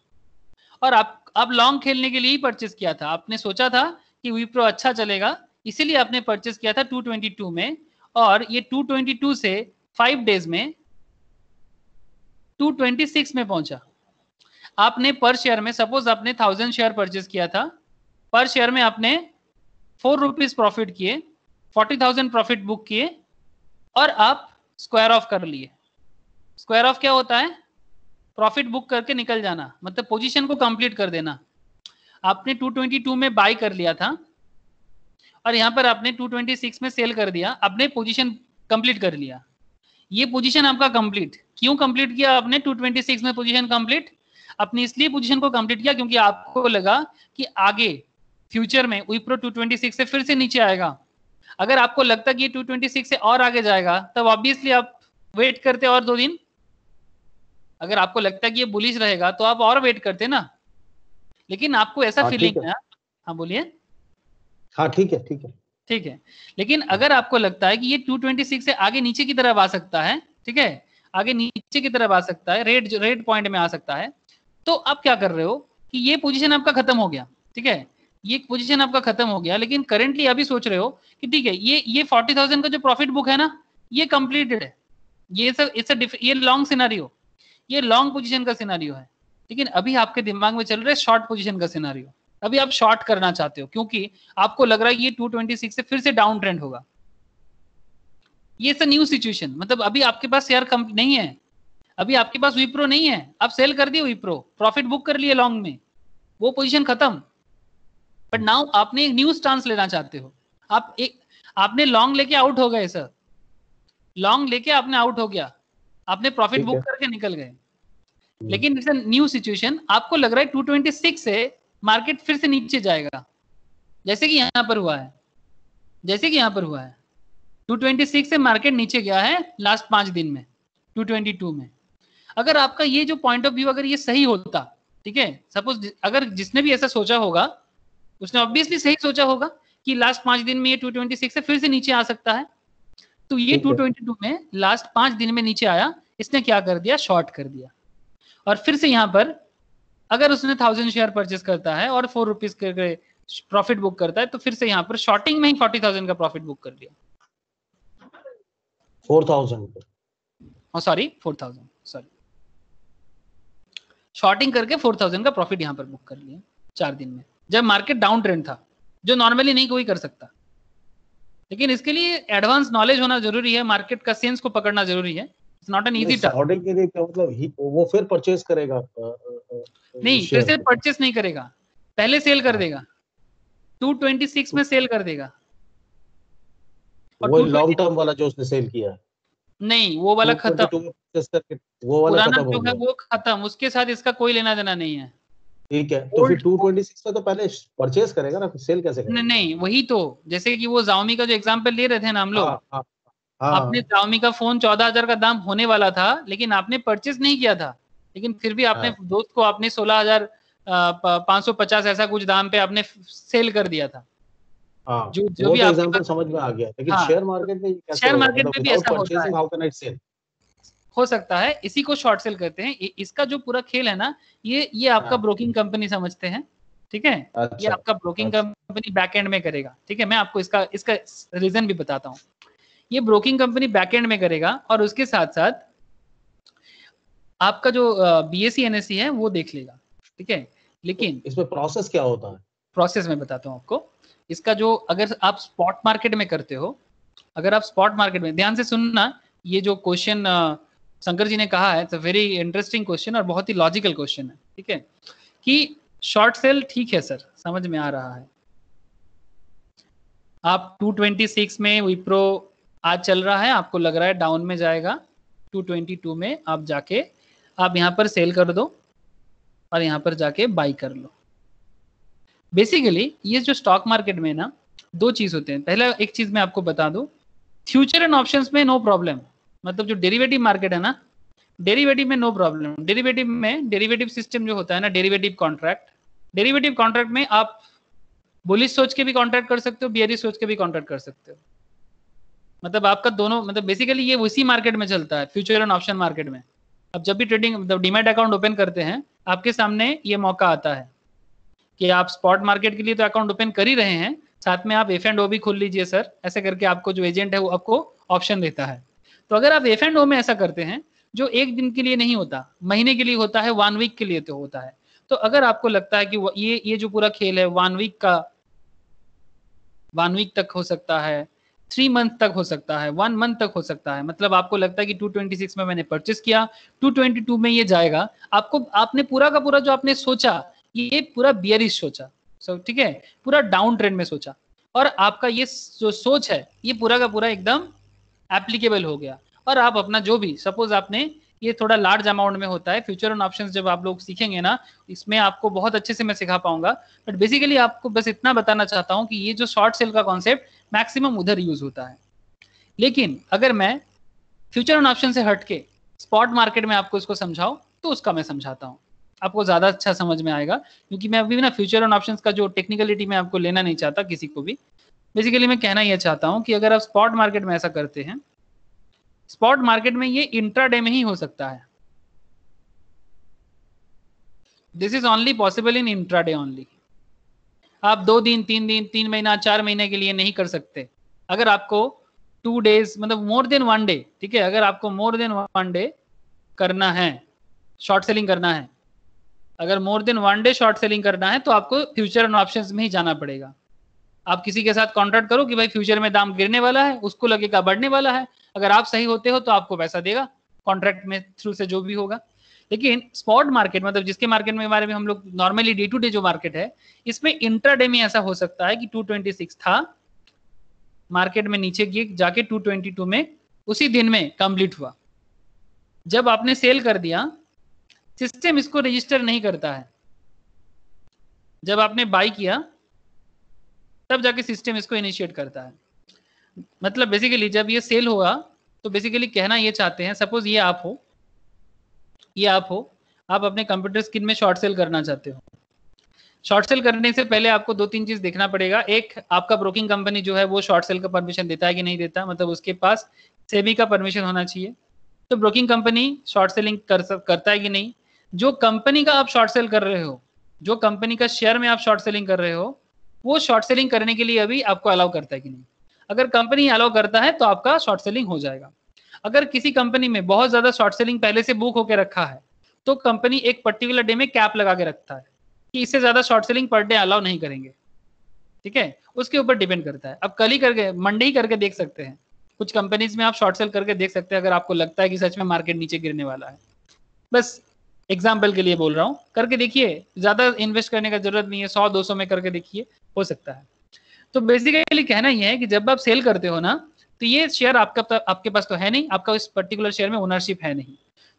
और आप लॉन्ग खेलने के लिए ही परचेस किया था, आपने सोचा था कि विप्रो अच्छा चलेगा, इसीलिए आपने परचेस किया था 222 में, और ये 222 से 5 डेज में 226 में पहुंचा। आपने पर शेयर में, सपोज आपने 1000 शेयर परचेस किया था, पर शेयर में आपने 4 रुपीज प्रॉफिट किए, 40,000 प्रॉफिट बुक किए, और आप स्क्वायर ऑफ कर लिए। स्क्वायर ऑफ क्या होता है, प्रॉफिट बुक करके निकल जाना, मतलब पोजीशन को कंप्लीट कर देना। आपने 222 में बाय कर लिया था और यहां पर आपने 226 में सेल कर दिया, आपने पोजीशन कंप्लीट कर लिया। ये पोजीशन आपका कंप्लीट, क्यों कंप्लीट किया आपने 226 में पोजीशन कंप्लीट? अपनी इसलिए पोजीशन को कंप्लीट किया क्योंकि आपको लगा कि आगे फ्यूचर में विप्रो 226 से फिर से नीचे आएगा। अगर आपको लगता कि ये 226 से और आगे जाएगा, तब ऑब्वियसली आप वेट करते और 2 दिन। अगर आपको लगता है कि ये बुलिश रहेगा तो आप और वेट करते ना, लेकिन आपको ऐसा फीलिंग है। हाँ बोलिए। हाँ ठीक है, ठीक है, लेकिन अगर आपको लगता है कि ये 226 से आगे नीचे की तरफ आ सकता है, ठीक है, आगे नीचे की तरफ आ सकता है, रेड पॉइंट में आ सकता है, तो आप क्या कर रहे हो कि ये पोजीशन आपका खत्म हो गया, ठीक है, ये पोजीशन आपका खत्म हो गया, लेकिन करंटली अभी सोच रहे हो कि ठीक है, ये 40,000 का जो प्रॉफिट बुक है ना, ये कंप्लीटेड है, ये लॉन्ग सिनेरियो, ये लॉन्ग पोजीशन का सिनेरियो है। लेकिन अभी आपके दिमाग में चल रहा है शॉर्ट पोजीशन का सिनेरियो, अभी आप शॉर्ट करना चाहते हो क्योंकि आपको लग रहा है ये 226 से फिर से डाउन ट्रेंड होगा। ये न्यू सिचुएशन, मतलब अभी आपके पास शेयर नहीं है, अभी आपके पास विप्रो नहीं है, आप सेल कर दिए विप्रो, प्रॉफिट बुक कर लिए लॉन्ग में, वो पोजीशन खत्म। बट नाउ आपने एक न्यू स्टांस लेना चाहते हो, आपने लॉन्ग लेके आउट हो गए सर, लॉन्ग लेके आपने आउट हो गया, आपने प्रॉफिट बुक करके निकल गए, लेकिन इट्स अ न्यू सिचुएशन, आपको लग रहा है 226 से मार्केट फिर से नीचे जाएगा, जैसे कि यहाँ पर हुआ है, जैसे कि यहाँ पर हुआ है 226 से मार्केट नीचे गया है लास्ट 5 दिन में 222 में। अगर आपका ये जो पॉइंट ऑफ व्यू अगर ये सही होता, ठीक है, सपोज अगर जिसने भी ऐसा सोचा होगा उसने ऑब्वियसली सही सोचा होगा कि लास्ट 5 दिन में ये 226 से फिर से नीचे आ सकता है, तो ये 222 में लास्ट 5 दिन में नीचे आया, इसने क्या कर दिया, शॉर्ट कर दिया, और फिर से यहाँ पर अगर उसने 1000 शेयर परचेस करता है और 4 रुपीज के प्रॉफिट बुक करता है, तो फिर से यहाँ पर शॉर्टिंग में ही 40,000 का प्रॉफिट बुक कर लिया, 4,000 सॉरी 4,000 सॉरी, शॉर्टिंग करके 4,000 का प्रॉफिट यहाँ पर बुक कर लिया 4 दिन में, जब मार्केट डाउन ट्रेंड था, जो नॉर्मली नहीं कोई कर सकता। लेकिन इसके लिए एडवांस नॉलेज होना जरूरी है, मार्केट का सेंस को पकड़ना जरूरी है, it's not an easy task. Shorting के लिए क्या मतलब वो फिर परचेज करेगा? नहीं, फिर से परचेस नहीं करेगा, पहले सेल कर देगा, 226 में सेल कर देगा, और वो लॉन्ग टर्म वाला जो उसने सेल किया है नहीं, वो वाला खत्म, वो वाला पुराना खत्म जो है वो खत्म, उसके साथ इसका कोई लेना देना नहीं है। ठीक है, तो फिर 226 में तो पहले परचेज करेगा ना, फिर सेल कैसे करेगा? नहीं, वही तो, जैसे कि वो Xiaomi का जो एग्जांपल ले रहे थे ना हम लोग, आपने Xiaomi का फोन 14,000 का दाम होने वाला था, लेकिन आपने परचेज नहीं किया था, लेकिन फिर भी आपने दोस्त को आपने 16,550 ऐसा कुछ दाम पे आपने सेल कर दिया था। जो भी एग्जांपल समझ में आ गया, लेकिन शेयर मार्केट में कैसे, शेयर मार्केट में भी ऐसा होता है, हाउ कैन आई सेल? हो सकता है, इसी को शॉर्ट सेल कहते हैं। इसका जो पूरा खेल है ना, ये आपका ब्रोकिंग कंपनी समझते हैं, ठीक है, ये आपका ब्रोकिंग कंपनी बैक एंड में करेगा, ठीक है, मैं आपको इसका रीजन भी बताता हूँ। ये ब्रोकिंग कंपनी बैक एंड में करेगा, और उसके साथ साथ आपका जो BSE NSE है वो देख लेगा, ठीक है। लेकिन इसमें प्रोसेस क्या होता है? प्रोसेस मैं बताता हूँ आपको। इसका जो, अगर आप स्पॉट मार्केट में करते हो, अगर आप स्पॉट मार्केट में, ध्यान से सुनना, ये जो क्वेश्चन शंकर जी ने कहा है, it's a very interesting question और बहुत ही लॉजिकल क्वेश्चन है, ठीक है, कि शॉर्ट सेल ठीक है सर, समझ में आ रहा है, आप 226 में विप्रो आज चल रहा है, आपको लग रहा है डाउन में जाएगा, 222 में आप जाके आप यहाँ पर सेल कर दो और यहाँ पर जाके बाई कर लो। बेसिकली ये जो स्टॉक मार्केट में ना 2 चीज होते हैं। पहला एक चीज मैं आपको बता दूं, फ्यूचर एंड ऑप्शंस में नो प्रॉब्लम, मतलब जो डेरिवेटिव मार्केट है ना, डेरिवेटिव में नो प्रॉब्लम। डेरिवेटिव में डेरिवेटिव सिस्टम जो होता है ना, डेरिवेटिव कॉन्ट्रैक्ट में आप बुलिश सोच के भी कॉन्ट्रैक्ट कर सकते हो, बियरिश सोच के भी कॉन्ट्रैक्ट कर सकते हो, मतलब आपका दोनों, मतलब बेसिकली ये उसी मार्केट में चलता है, फ्यूचर एंड ऑप्शन मार्केट में। अब जब भी ट्रेडिंग, मतलब डीमैट अकाउंट ओपन करते हैं, आपके सामने ये मौका आता है कि आप स्पॉट मार्केट के लिए तो अकाउंट ओपन कर ही रहे हैं, साथ में आप F&O भी खोल लीजिए सर, ऐसे करके आपको जो एजेंट है वो आपको ऑप्शन देता है। तो अगर आप F&O में ऐसा करते हैं, जो एक दिन के लिए नहीं होता, महीने के लिए होता है, 1 वीक के लिए तो होता है, तो अगर आपको लगता है कि ये जो पूरा खेल है 1 वीक तक हो सकता है, 3 मंथ तक हो सकता है, 1 मंथ तक हो सकता है, मतलब आपको लगता है कि 226 में मैंने परचेस किया, 222 में ये जाएगा, आपने पूरा का पूरा जो आपने सोचा, ये पूरा बियरिश सोचा, ठीक है, पूरा डाउन ट्रेंड में सोचा, और आपका ये जो सोच है ये पूरा का पूरा एकदम एप्लीकेबल हो गया, और आप अपना जो भी, सपोज आपने, ये थोड़ा लार्ज अमाउंट में होता है, फ्यूचर एंड ऑप्शंस जब आप लोग सीखेंगे ना, इसमें आपको बहुत अच्छे से मैं सिखा पाऊंगा, बट बेसिकली आपको बस इतना बताना चाहता हूं कि ये जो शॉर्ट सेल का कॉन्सेप्ट मैक्सिमम उधर यूज होता है। लेकिन अगर मैं फ्यूचर एंड ऑप्शन से हटके स्पॉट मार्केट में आपको इसको समझाऊं, तो उसका मैं समझाता हूँ, आपको ज्यादा अच्छा समझ में आएगा, क्योंकि मैं अभी ना फ्यूचर एंड ऑप्शंस का जो टेक्निकलिटी मैं आपको लेना नहीं चाहता किसी को भी। बेसिकली मैं कहना यह चाहता हूं कि अगर आप स्पॉट मार्केट में ऐसा करते हैं, स्पॉट मार्केट में ये इंट्राडे में ही हो सकता है, this is only possible in intraday only. आप 2 दिन 3 दिन 3 महीना 4 महीने के लिए नहीं कर सकते। अगर आपको 2 डेज, मतलब मोर देन 1 डे, ठीक है, अगर आपको मोर देन 1 डे करना है, शॉर्ट सेलिंग करना है, अगर more than 1 day short selling करना है, तो आपको फ्यूचर एंड ऑप्शंस में ही जाना पड़ेगा। आप किसी के साथ कॉन्ट्रैक्ट करो कि भाई फ्यूचर में दाम गिरने वाला है, उसको लगेगा बढ़ने वाला है, अगर आप सही होते हो तो आपको पैसा देगा कॉन्ट्रैक्ट में थ्रू से जो भी होगा। लेकिन स्पॉट मार्केट मतलब जिसके मार्केट में बारे में हम लोग नॉर्मली डे टू डे जो मार्केट है, इसमें इंट्राडे में ऐसा हो सकता है कि 226 था, मार्केट में नीचे जाके 222 में उसी दिन में कंप्लीट हुआ। जब आपने सेल कर दिया, सिस्टम इसको रजिस्टर नहीं करता है। जब आपने बाई किया तब जाके सिस्टम इसको इनिशिएट करता है। मतलब बेसिकली जब ये सेल हुआ तो बेसिकली कहना ये चाहते हैं, सपोज ये आप हो, आप अपने कंप्यूटर स्क्रीन में शॉर्ट सेल करना चाहते हो। शॉर्ट सेल करने से पहले आपको 2-3 चीज देखना पड़ेगा। एक, आपका ब्रोकिंग कंपनी जो है वो शॉर्ट सेल का परमिशन देता है कि नहीं देता, मतलब उसके पास सेबी का परमिशन होना चाहिए। तो ब्रोकिंग कंपनी शॉर्ट सेलिंग करता है कि नहीं, जो कंपनी का आप शॉर्ट सेल कर रहे हो, जो कंपनी का शेयर में आप शॉर्ट सेलिंग कर रहे हो, वो शॉर्ट सेलिंग करने के लिए अभी आपको अलाउ करता है कि नहीं। अगर कंपनी अलाउ करता है तो आपका शॉर्ट सेलिंग हो जाएगा। अगर किसी कंपनी में बहुत ज्यादा शॉर्ट सेलिंग पहले से बुक होकर रखा है तो कंपनी एक पर्टिकुलर डे में कैप लगा के रखता है कि इससे ज्यादा short selling per day allow नहीं करेंगे, ठीक है, उसके ऊपर डिपेंड करता है। अब कल ही करके मंडे ही करके देख सकते हैं, कुछ कंपनीज में आप शॉर्ट सेल करके देख सकते हैं अगर आपको लगता है कि सच में मार्केट नीचे गिरने वाला है। बस एग्जाम्पल के लिए बोल रहा हूँ, करके देखिए, ज्यादा इन्वेस्ट करने का जरूरत नहीं है, 100-200 में करके देखिए, हो सकता है। तो बेसिकली कहना ये है कि जब आप सेल करते हो ना, तो ये शेयर आपके पास तो है नहीं, आपका इस पर्टिकुलर शेयर में ओनरशिप है नहीं।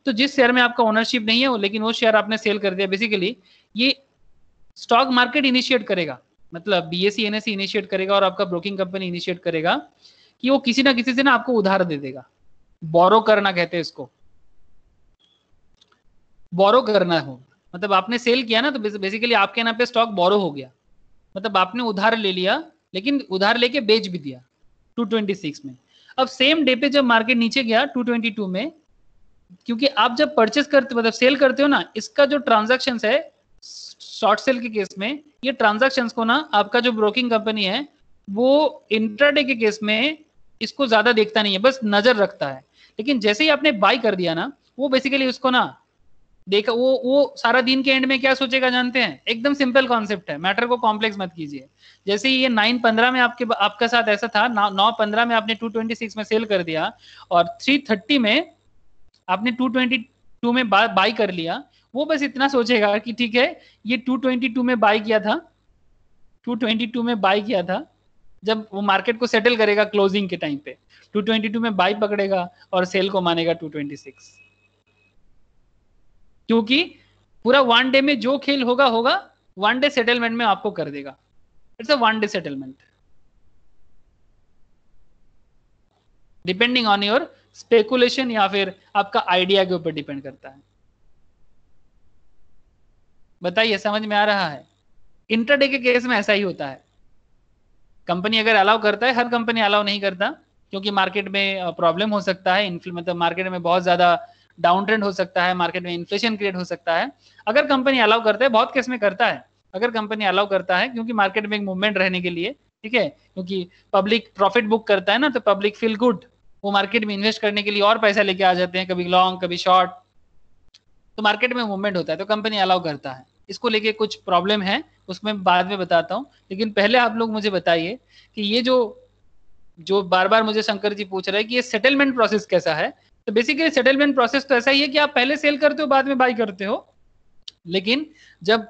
तो जिस शेयर में आपका ओनरशिप नहीं है लेकिन वो शेयर आपने सेल कर दिया, बेसिकली ये स्टॉक मार्केट इनिशिएट करेगा, मतलब बीएसई एनएसई इनिशिएट करेगा और आपका ब्रोकिंग कंपनी इनिशिएट करेगा कि वो किसी ना किसी से ना आपको उधार दे देगा। बोरो करना कहते हैं इसको, बोरो करना हो, मतलब आपने सेल किया ना तो बेसिकली आपके नाम पे स्टॉक बोरो हो गया, मतलब आपने उधार ले लिया लेकिन उधार लेके बेच भी दिया 226 में। अब सेम डे पे जब मार्केट नीचे गया 222 में, क्योंकि आप जब परचेस करते मतलब सेल करते हो ना, इसका जो ट्रांजैक्शन है शॉर्ट सेल के केस में, ये ट्रांजैक्शंस को ना आपका जो ब्रोकिंग कंपनी है वो इंट्राडे के केस में इसको ज्यादा देखता नहीं है, बस नजर रखता है। लेकिन जैसे ही आपने बाय कर दिया ना, वो बेसिकली उसको ना देखा, वो सारा दिन के एंड में क्या सोचेगा जानते हैं? एकदम सिंपल कॉन्सेप्ट है, मैटर को कॉम्प्लेक्स मत कीजिए। जैसे ही ये 9:15 में आपका साथ ऐसा था, 9:15 में आपने 226 में सेल कर दिया और 3:30 में आपने 222 में बाई कर लिया, वो बस इतना सोचेगा कि ठीक है ये 222 में बाई किया था, 222 में बाई किया था। जब वो मार्केट को सेटल करेगा क्लोजिंग के टाइम पे 222 में बाई पकड़ेगा और सेल को मानेगा 226, क्योंकि पूरा वन डे में जो खेल होगा वन डे सेटलमेंट में आपको कर देगा। It's a one day settlement depending on your speculation या फिर आपका आइडिया के ऊपर डिपेंड करता है। बताइए समझ में आ रहा है? इंट्राडे के केस में ऐसा ही होता है, कंपनी अगर अलाउ करता है, हर कंपनी अलाउ नहीं करता क्योंकि मार्केट में प्रॉब्लम हो सकता है, मतलब मार्केट में बहुत ज्यादा डाउन ट्रेंड हो सकता है, मार्केट में इन्फ्लेशन क्रिएट हो सकता है। अगर कंपनी अलाउ करता है, बहुत केस में करता है, अगर कंपनी अलाउ करता है क्योंकि मार्केट में एक मूवमेंट रहने के लिए, ठीक है, क्योंकि पब्लिक प्रॉफिट बुक करता है ना, तो पब्लिक फील गुड, वो मार्केट में इन्वेस्ट करने के लिए और पैसा लेके आ जाते हैं, कभी लॉन्ग कभी शॉर्ट, तो मार्केट में मूवमेंट होता है तो कंपनी अलाउ करता है। इसको लेके कुछ प्रॉब्लम है, उसमें बाद में बताता हूँ, लेकिन पहले आप लोग मुझे बताइए कि ये जो बार बार मुझे शंकर जी पूछ रहे हैं कि ये सेटलमेंट प्रोसेस कैसा है। तो बेसिकली सेटलमेंट प्रोसेस तो ऐसा ही है कि आप पहले सेल करते हो बाद में बाई करते हो, लेकिन जब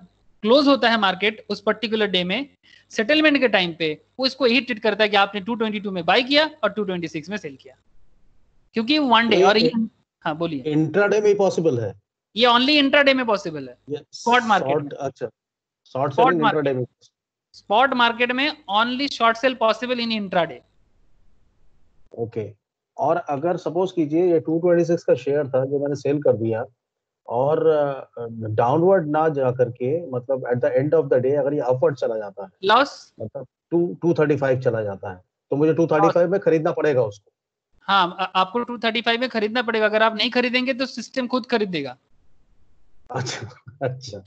क्लोज होता है मार्केट उस पर्टिकुलर डे में, सेटलमेंट के टाइम पे वो इसको यही ट्रीट करता है कि आपने 222 में बाई किया और 226 में सेल किया, क्योंकि वन डे। और ये हाँ बोलिए, इंट्राडे में पॉसिबल है ये ओनली इंट्राडे में पॉसिबल है, स्पॉट मार्केट में। अच्छा, शॉर्ट सेलिंग इंट्राडे में, स्पॉट मार्केट में only short cell possible in intraday. Okay. और अगर सपोज कीजिए ये 226 का शेयर था जो मैंने सेल कर दिया और डाउनवर्ड ना जा करके, मतलब at the end of the day अगर ये अपवर्ड चला जाता है, लॉस, मतलब 235 चला जाता है, तो मुझे 235 में खरीदना पड़ेगा उसको। हाँ, आपको 235 में खरीदना पड़ेगा, अगर आप नहीं खरीदेंगे तो सिस्टम खुद खरीद देगा। अच्छा अच्छा,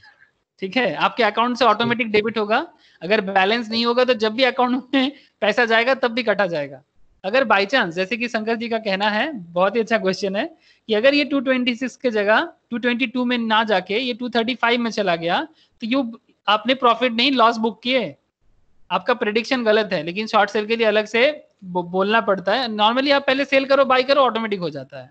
ठीक है, आपके अकाउंट से ऑटोमेटिक डेबिट होगा, अगर बैलेंस नहीं होगा तो जब भी अकाउंट में पैसा जाएगा तब भी कटा जाएगा। अगर बाई चांस, जैसे कि शंकर जी का कहना है, बहुत ही अच्छा क्वेश्चन है, कि अगर ये 226 के जगह 222 में ना जाके ये 235 में चला गया तो यू आपने प्रॉफिट नहीं लॉस बुक किए, आपका प्रेडिक्शन गलत है, लेकिन शॉर्ट सेल के लिए अलग से बोलना पड़ता है। नॉर्मली आप पहले सेल करो बाई करो ऑटोमेटिक हो जाता है,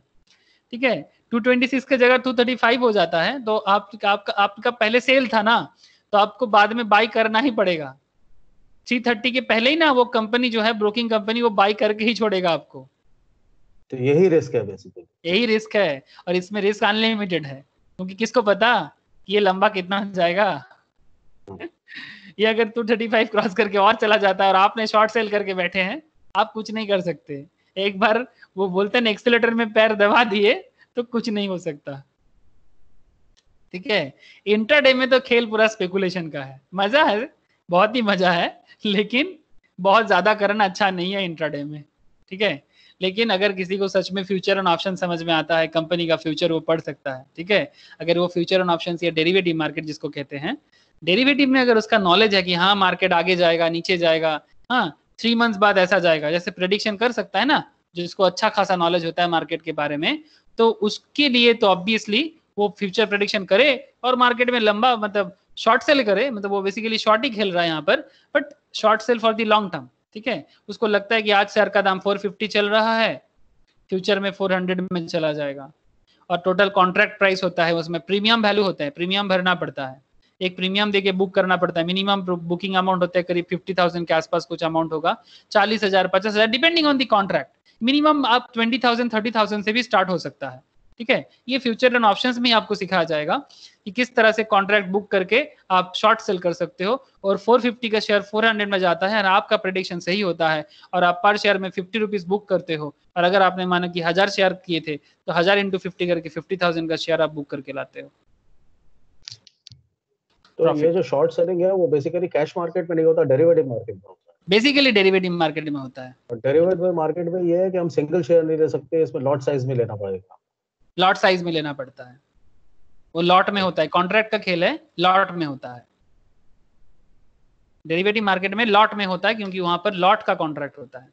ठीक है। 226 की जगह 235 हो जाता है, तो आपका पहले सेल था ना, तो आपको बाद में बाई करना ही पड़ेगा। 330 के पहले ही ना वो कंपनी जो है ब्रोकिंग कंपनी वो बाई करके ही छोड़ेगा आपको। तो यही रिस्क है बेसिकली, यही रिस्क है, और इसमें रिस्क अनलिमिटेड है, क्योंकि किसको पता कि ये लंबा कितना जाएगा। ये अगर 235 क्रॉस करके और चला जाता है और आपने शॉर्ट सेल करके बैठे हैं, आप कुछ नहीं कर सकते। एक बार वो बोलते हैं एक्सीलेटर में पैर दबा दिए तो कुछ नहीं हो सकता, ठीक है। इंट्राडे में तो खेल पूरा स्पेकुलेशन का है, मजा है, बहुत ही मजा है, लेकिन बहुत ज्यादा करना अच्छा नहीं है इंट्राडे में, ठीक है। लेकिन अगर किसी को सच में फ्यूचर एंड ऑप्शन समझ में आता है, कंपनी का फ्यूचर वो पढ़ सकता है, ठीक है। अगर वो फ्यूचर एंड ऑप्शन या डेरिवेटिव मार्केट जिसको कहते हैं, डेरिवेटिव में अगर उसका नॉलेज है कि हाँ मार्केट आगे जाएगा नीचे जाएगा, हाँ 3 मंथ्स बाद ऐसा जाएगा, जैसे प्रेडिक्शन कर सकता है ना, जिसको अच्छा खासा नॉलेज होता है मार्केट के बारे में, तो उसके लिए तो ऑब्वियसली वो फ्यूचर प्रेडिक्शन करे और मार्केट में लंबा मतलब शॉर्ट सेल करे, मतलब वो बेसिकली शॉर्ट ही खेल रहा है यहाँ पर, but short cell for the long term, ठीक है। उसको लगता है कि आज शेयर का दाम 450 चल रहा है, फ्यूचर में 400 में चला जाएगा, और टोटल कॉन्ट्रैक्ट प्राइस होता है, उसमें प्रीमियम वैल्यू होता है, प्रीमियम भरना पड़ता है, एक प्रीमियम देके बुक करना पड़ता है। मिनिमम बुकिंग अमाउंट होता है करीब 50,000 के आसपास कुछ अमाउंट होगा, 40,000 50,000 depending on the contract. Minimum आप 20,000 30,000 से भी स्टार्ट हो सकता है, ठीक है। ये फ्यूचर एंड ऑप्शंस में आपको सिखाया जाएगा कि किस तरह से कॉन्ट्रैक्ट बुक करके आप शॉर्ट सेल कर सकते हो, और 450 का शेयर 400 में जाता है और आपका प्रेडिक्शन सही होता है, और आप पर शेयर में 50 रुपीज बुक करते हो, और अगर आपने माना कि 1000 शेयर किए थे तो 1000 इंटू 50 करके 50,000 का शेयर आप बुक करके लाते हो। तो ये जो शॉर्ट सेलिंग है वो बेसिकली कैश मार्केट में नहीं होता, डेरिवेटिव मार्केट में होता है। बेसिकली डेरिवेटिव मार्केट में होता है। और डेरिवेटिव मार्केट में ये है कि हम सिंगल शेयर नहीं ले सकते, इसमें लॉट साइज में लेना पड़ेगा। लॉट साइज में लेना पड़ता है, वो लॉट में होता है, कॉन्ट्रैक्ट का खेल है, लॉट में होता है। डेरिवेटिव मार्केट में लॉट में होता है, क्योंकि वहां पर लॉट का कॉन्ट्रैक्ट होता है।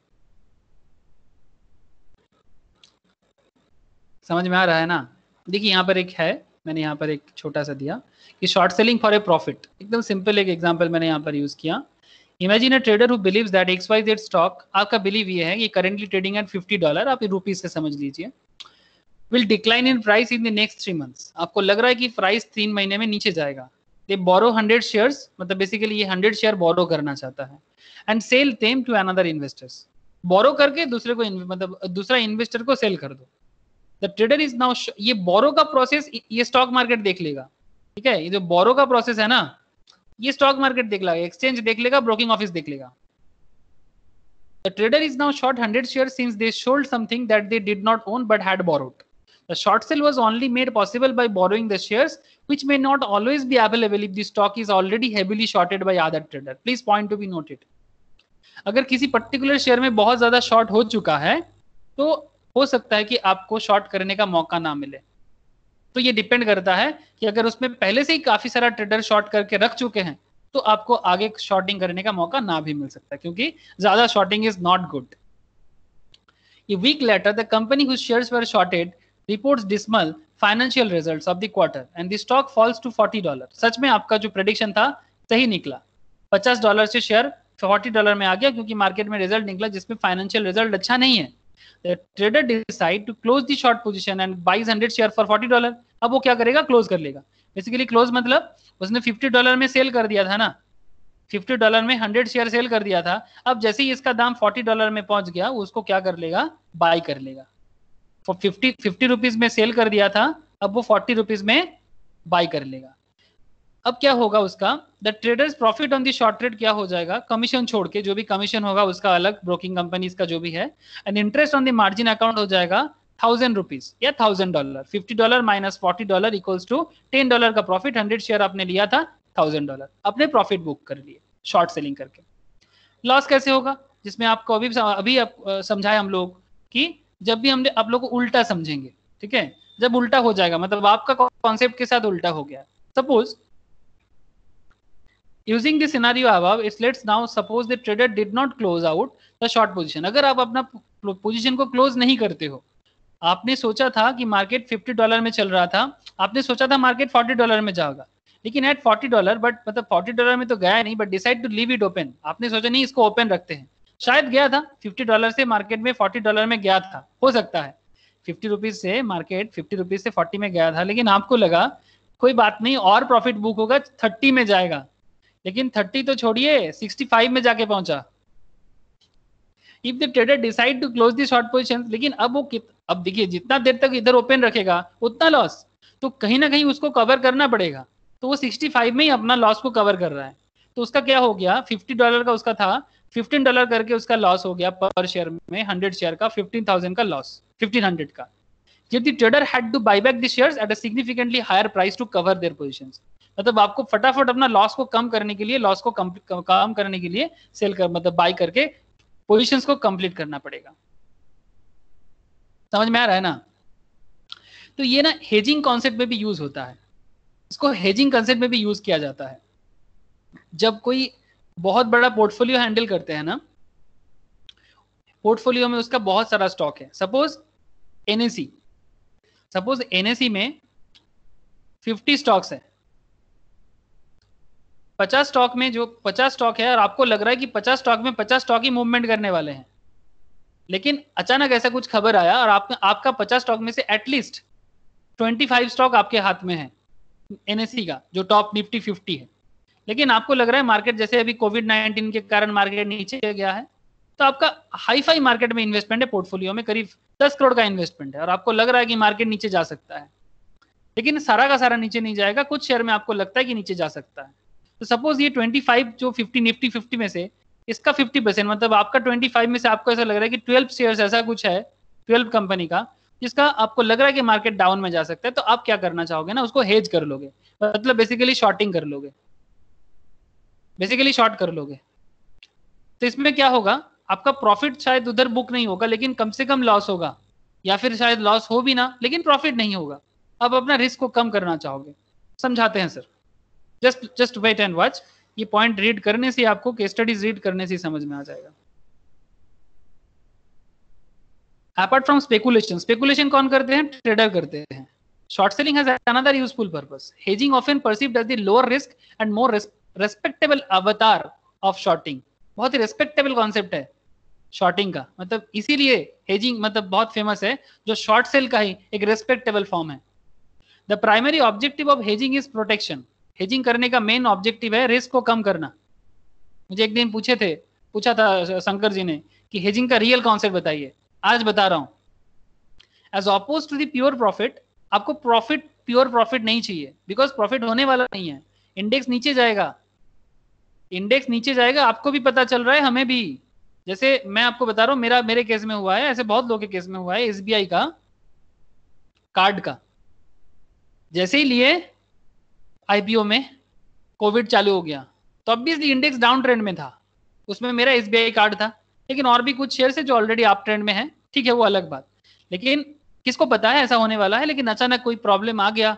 समझ में आ रहा है ना। देखिए यहाँ पर एक है, मैंने यहाँ पर एक छोटा सा दिया कि short selling for a profit, एकदम सिंपल एक एग्जांपल मैंने यहाँ पर यूज किया। Imagine a trader who believes that XYZ stock, आपका बिलीव ये है कि करेंटली ट्रेडिंग एट $50, आप रुपीज से समझ लीजिए, will decline in price in the next 3 months. आपको लग रहा है कि प्राइस 3 महीने में नीचे जाएगा। दे बोरो 100 शेयर्स, मतलब बेसिकली ये 100 शेयर बोरो करना चाहता है, and sell them to another investors. Borrow करके दूसरे को मतलब दूसरा इन्वेस्टर को सेल कर दो। द ट्रेडर इज नाउ, ये बोरो का प्रोसेस ये स्टॉक मार्केट देख लेगा, ठीक है। ये जो बोरो का प्रोसेस है ना, ये स्टॉक मार्केट देख लेगा, एक्सचेंज देख लेगा, ब्रोकिंग ऑफिस देख लेगा। The trader is now short 100 shares since they sold something that they did not own but had borrowed. The short sale was only made possible by borrowing the shares, which may not always be available if the stock is already heavily shorted by other trader. Please point to be noted. अगर किसी particular share में बहुत ज्यादा short हो चुका है तो हो सकता है कि आपको शॉर्ट करने का मौका ना मिले। तो ये डिपेंड करता है कि अगर उसमें पहले से ही काफी सारा ट्रेडर शॉर्ट करके रख चुके हैं तो आपको आगे शॉर्टिंग करने का मौका ना भी मिल सकता है, क्योंकि ज्यादा shorting is not good. A week later, the company whose shares were shorted reports dismal financial results of the quarter and the stock falls to $40. सच में आपका जो प्रेडिक्शन था सही निकला, $50 से शेयर $40 में आ गया, क्योंकि मार्केट में रिजल्ट निकला जिसमें फाइनेंशियल रिजल्ट अच्छा नहीं है। The trader decide to close the short position and buys 100 share for $40. अब वो क्या करेगा, क्लोज कर लेगा। बेसिकली क्लोज मतलब उसने $50 में सेल कर दिया था ना, $50 में 100 शेयर सेल कर दिया था। अब जैसे ही इसका दाम $40 में पहुंच गया, उसको क्या कर लेगा, बाय कर लेगा। 50 रुपीज में सेल कर दिया था, अब वो 40 रुपीज में बाय कर लेगा। अब क्या होगा उसका, the traders profit on the short trade क्या हो जाएगा, कमीशन छोड़ के, जो भी कमीशन होगा उसका अलग, ब्रोकिंग कंपनीज का जो भी है, and interest on the margin account हो जाएगा 1000 रुपीज या $1000। $50 माइनस $40 इक्वल्स टू $10 का प्रॉफिट। 100 शेयर आपने लिया था, $1000 अपने प्रॉफिट बुक कर लिए शॉर्ट सेलिंग करके। लॉस कैसे होगा, जिसमें आपको अभी समझाए हम लोग कि जब भी हमने आप लोग को उल्टा समझेंगे, ठीक है। जब उल्टा हो जाएगा मतलब आपका कॉन्सेप्ट के साथ उल्टा हो गया। Suppose using the scenario above, let's now suppose the trader did not close out the short position. अगर आप अपना पोजीशन को क्लोज नहीं करते हो, आपने सोचा था कि मार्केट $50 में चल रहा था, आपने सोचा था मार्केट $40 में जाएगा, लेकिन एट $40, बट मतलब $40 में तो गया नहीं, but decide to leave it open. आपने सोचा नहीं इसको ओपन रखते हैं, शायद गया था $50 से मार्केट में $40 में गया था, हो सकता है 50 रुपीज से मार्केट 50 रुपीज से 40 में गया था, लेकिन आपको लगा कोई बात नहीं और प्रॉफिट बुक होगा 30 में जाएगा, लेकिन 30 तो छोड़िए 65 में जाके पहुंचा। If the trader decide to close the short position, लेकिन अब वो अब देखिए जितना देर तक इधर ओपन रखेगा उतना लॉस, तो कहीं ना कहीं उसको कवर करना पड़ेगा, तो वो 65 में ही अपना लॉस को कवर कर रहा है। तो उसका क्या हो गया, $50 का उसका था, $15 करके उसका लॉस हो गया पर शेयर में, 100 शेयर का 15,000 का लॉस, 1500 का। Yet the trader had to buy back the shares at a significantly higher price to cover their positions. मतलब आपको फटाफट अपना लॉस को कम करने के लिए, लॉस को कम करने के लिए सेल कर मतलब बाय करके पोजीशंस को कंप्लीट करना पड़ेगा। समझ में आ रहा है ना? तो ये ना हेजिंग कॉन्सेप्ट में भी यूज होता है, इसको हेजिंग कॉन्सेप्ट में भी यूज किया जाता है। जब कोई बहुत बड़ा पोर्टफोलियो हैंडल करते हैं ना, पोर्टफोलियो में उसका बहुत सारा स्टॉक है, सपोज एनएसी में 50 स्टॉक्स है, 50 स्टॉक में जो 50 स्टॉक है और आपको लग रहा है कि 50 स्टॉक में 50 स्टॉक ही मूवमेंट करने वाले हैं, लेकिन अचानक ऐसा कुछ खबर आया और आपका 50 स्टॉक में से एटलीस्ट 25 स्टॉक आपके हाथ में है एनएससी का जो टॉप निफ्टी 50 है, लेकिन आपको लग रहा है मार्केट जैसे अभी कोविड-19 के कारण मार्केट नीचे गया है, तो आपका हाई फाई मार्केट में इन्वेस्टमेंट है, पोर्टफोलियो में करीब 10 करोड़ का इन्वेस्टमेंट है और आपको लग रहा है कि मार्केट नीचे जा सकता है, लेकिन सारा का सारा नीचे नहीं जाएगा, कुछ शेयर में आपको लगता है कि नीचे जा सकता है। तो सपोज ये 25 जो 50 निफ्टी 50 में से इसका 50%, मतलब आपका 25 में से आपको ऐसा लग रहा है कि 12 शेयर्स ऐसा कुछ है 12 कंपनी का जिसका आपको लग रहा है कि मार्केट डाउन में जा सकता है, तो आप क्या करना चाहोगे ना, उसको हेज कर लोगे, मतलब बेसिकली शॉर्टिंग कर लोगे, बेसिकली शॉर्ट कर लोगे। तो इसमें क्या होगा, आपका प्रॉफिट शायद उधर बुक नहीं होगा लेकिन कम से कम लॉस होगा, या फिर शायद लॉस हो भी ना लेकिन प्रॉफिट नहीं होगा। अब अपना रिस्क को कम करना चाहोगे। समझाते हैं sir, just wait and watch. ये पॉइंट रीड करने से आपको, केस स्टडीज रीड करने से समझ में आ जाएगा। अपार्ट फ्रॉम स्पेकुलेशन कौन करते हैं, ट्रेडर करते हैं। Short selling has another useful purpose. Hedging often perceived as the lower risk and more respectable avatar of shorting. बहुत ही रेस्पेक्टेबल कॉन्सेप्ट है शॉर्टिंग का, मतलब इसीलिए हेजिंग मतलब बहुत फेमस है, जो शॉर्ट सेल का ही एक रेस्पेक्टेबल फॉर्म है। The primary objective of hedging is protection. Hedging करने का मेन ऑब्जेक्टिव है रिस्क को कम करना। मुझे एक दिन पूछा था शंकर जी ने कि हेजिंग का रियल कॉन्सेप्ट बताइए, आज बता रहा हूं। As oppose to the pure profit, आपको प्योर प्रॉफिट नहीं चाहिए, बिकॉज प्रॉफिट होने वाला नहीं है। इंडेक्स नीचे जाएगा, आपको भी पता चल रहा है, हमें भी। जैसे मैं आपको बता रहा हूं, मेरे केस में हुआ है, ऐसे बहुत लोगों के केस में हुआ है। एसबीआई का कार्ड का जैसे ही लिए आईपीओ में कोविड चालू हो गया, तो ऑब्वियसली इंडेक्स डाउन ट्रेंड में था, उसमें मेरा एसबीआई कार्ड था, लेकिन और भी कुछ शेयर है जो ऑलरेडी अप ट्रेंड में है, ठीक है वो अलग बात। लेकिन किसको पता है ऐसा होने वाला है, लेकिन अचानक कोई प्रॉब्लम आ गया,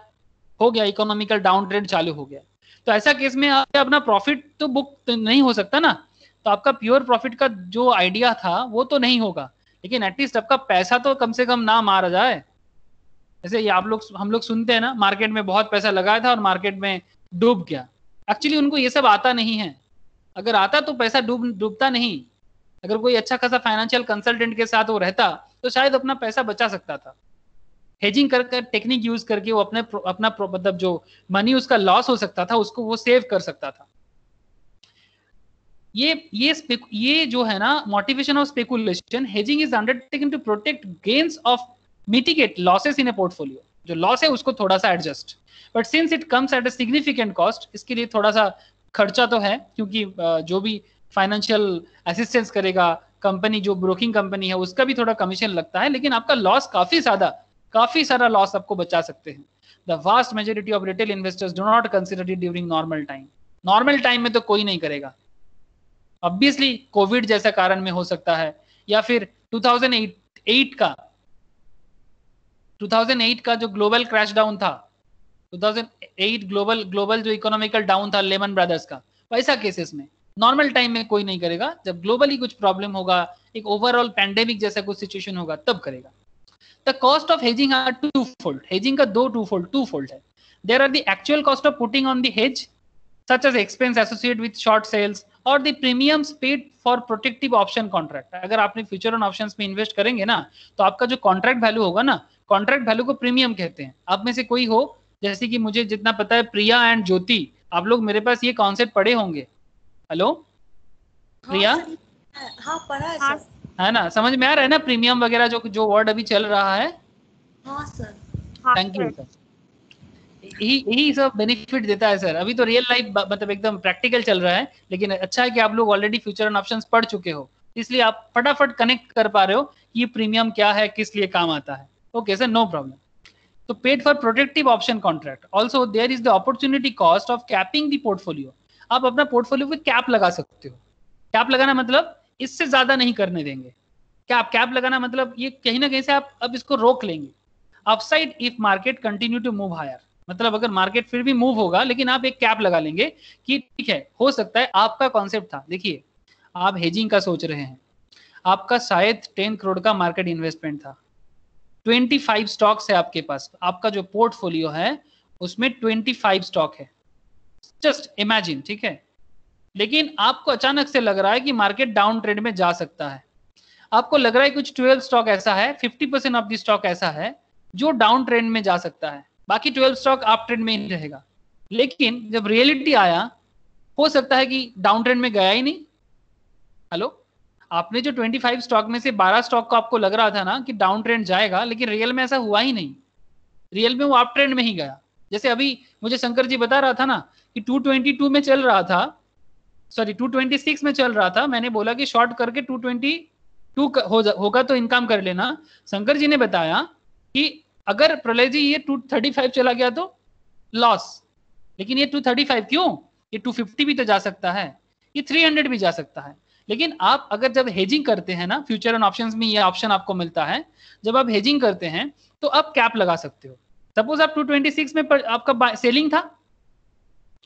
हो गया, इकोनॉमिकल डाउन ट्रेंड चालू हो गया, तो ऐसा केस में अपना प्रॉफिट तो बुक नहीं हो सकता ना, तो आपका प्योर प्रॉफिट का जो आइडिया था वो तो नहीं होगा, लेकिन एटलीस्ट आपका पैसा तो कम से कम ना मारा जाए। जैसे ये हम लोग सुनते हैं ना, मार्केट में बहुत पैसा लगाया था और मार्केट में डूब गया। एक्चुअली उनको ये सब आता नहीं है, अगर आता तो पैसा डूबता नहीं। अगर कोई अच्छा खासा फाइनेंशियल कंसल्टेंट के साथ वो रहता तो शायद अपना पैसा बचा सकता था। हेजिंग कर टेक्निक यूज करके वो अपना मतलब जो मनी उसका लॉस हो सकता था उसको वो सेव कर सकता था। ये जो है ना motivation of speculation, hedging is undertaken to protect gains of mitigate losses in a portfolio. जो लॉस है उसको थोड़ा सा adjust, but since it comes at a significant cost, इसके लिए थोड़ा सा खर्चा तो है, क्योंकि जो भी फाइनेंशियल असिस्टेंस करेगा कंपनी, जो ब्रोकिंग कंपनी है, उसका भी थोड़ा कमीशन लगता है, लेकिन आपका लॉस काफी सारा लॉस आपको बचा सकते हैं। The vast majority of retail investors do not consider it during normal time. Normal time में तो कोई नहीं करेगा, ऑब्वियसली कोविड जैसा कारण में हो सकता है, या फिर 2008 का जो ग्लोबल क्रैश डाउन था, 2008 ग्लोबल जो इकोनॉमिकल डाउन था लेमन ब्रदर्स का, वैसा केसेस में नॉर्मल टाइम में कोई नहीं करेगा। जब ग्लोबली कुछ प्रॉब्लम होगा, एक ओवरऑल पैंडेमिक जैसा कुछ सिचुएशन होगा, तब करेगा। The cost of hedging are twofold. Hedging का टू फोल्ड है। there are the actual cost of putting on the hedge, such as expense associated with short sales or the premiums paid for protective option contract. अगर आपने future on options में invest करेंगे ना, तो आपका जो contract value होगा ना, कॉन्ट्रैक्ट वैल्यू को प्रीमियम कहते हैं. आप में से कोई हो, जैसे कि मुझे जितना पता है प्रिया एंड ज्योति, आप लोग मेरे पास ये कॉन्सेप्ट पढ़े होंगे. हेलो प्रिया, हाँ पढ़ा है हाँ, सर. है ना, समझ में आ रहा है ना प्रीमियम वगैरह जो वर्ड अभी चल रहा है. हाँ सर. हाँ, थैंक यू सर. यही सब बेनिफिट देता है सर. अभी तो रियल लाइफ मतलब एकदम प्रैक्टिकल चल रहा है, लेकिन अच्छा है कि आप लोग ऑलरेडी फ्यूचर एंड ऑप्शंस पढ़ चुके हो, इसलिए आप फटाफट कनेक्ट कर पा रहे हो कि ये प्रीमियम क्या है, किस लिए काम आता है. Okay sir, no problem. तो paid for protective option contract. Also there is the opportunity cost of capping the portfolio. आप अपना पोर्टफोलियो पे कैप लगा सकते हो. कैप लगाना मतलब इससे ज्यादा नहीं करने देंगे. कैप लगाना मतलब ये कहीं ना कहीं से आप अब इसको रोक लेंगे. Upside if market continue to move higher, मतलब अगर मार्केट फिर भी मूव होगा लेकिन आप एक कैप लगा लेंगे कि ठीक है, हो सकता है आपका कॉन्सेप्ट था. देखिए, आप हेजिंग का सोच रहे हैं, आपका शायद 10 करोड़ का मार्केट इन्वेस्टमेंट था, 25 स्टॉक्स है आपके पास, आपका जो पोर्टफोलियो है उसमें 25 स्टॉक है. जस्ट इमेजिन, ठीक है. लेकिन आपको अचानक से लग रहा है कि मार्केट डाउन ट्रेंड में जा सकता है. आपको लग रहा है कुछ 12 स्टॉक ऐसा है, 50% ऑफ द स्टॉक ऐसा है जो डाउन ट्रेंड में जा सकता है, बाकी 12 स्टॉक अप ट्रेंड में ही रहेगा. लेकिन जब रियलिटी आया, हो सकता है कि डाउन ट्रेंड में गया ही नहीं. हेलो, आपने जो 25 स्टॉक में से 12 स्टॉक को आपको लग रहा था ना कि डाउन ट्रेंड जाएगा, लेकिन रियल में ऐसा हुआ ही नहीं. रियल में वो अप ट्रेंड में ही गया. जैसे अभी मुझे शंकर जी बता रहा था ना कि 222 में चल रहा था, सॉरी 226 में चल रहा था. मैंने बोला कि शॉर्ट करके 222 होगा तो इनकम कर लेना. शंकर जी ने बताया कि अगर प्रलय जी ये 235 चला गया तो लॉस. लेकिन ये 235 क्यों, ये 250 भी तो जा सकता है, ये 300 भी जा सकता है. लेकिन आप अगर जब हेजिंग करते हैं ना, फ्यूचर एंड ऑप्शंस में ये ऑप्शन आपको मिलता है, जब आप हेजिंग करते हैं तो आप कैप लगा सकते हो. सपोज आप 226 में आपका सेलिंग था,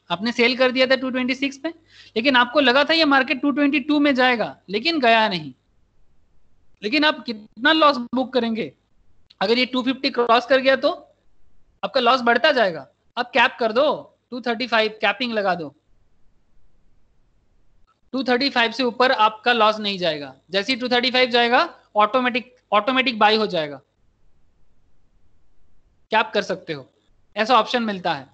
आपने सेल कर दिया था 226 में, लेकिन आपको लगा था ये मार्केट 222 में जाएगा, लेकिन गया नहीं. लेकिन आप कितना लॉस बुक करेंगे? अगर ये 250 क्रॉस कर गया तो आपका लॉस बढ़ता जाएगा. आप कैप कर दो, 235 कैपिंग लगा दो. 235 से ऊपर आपका लॉस नहीं जाएगा. जैसे ही 235 जाएगा ऑटोमेटिक बाई हो जाएगा. कैप कर सकते हो, ऐसा ऑप्शन मिलता है.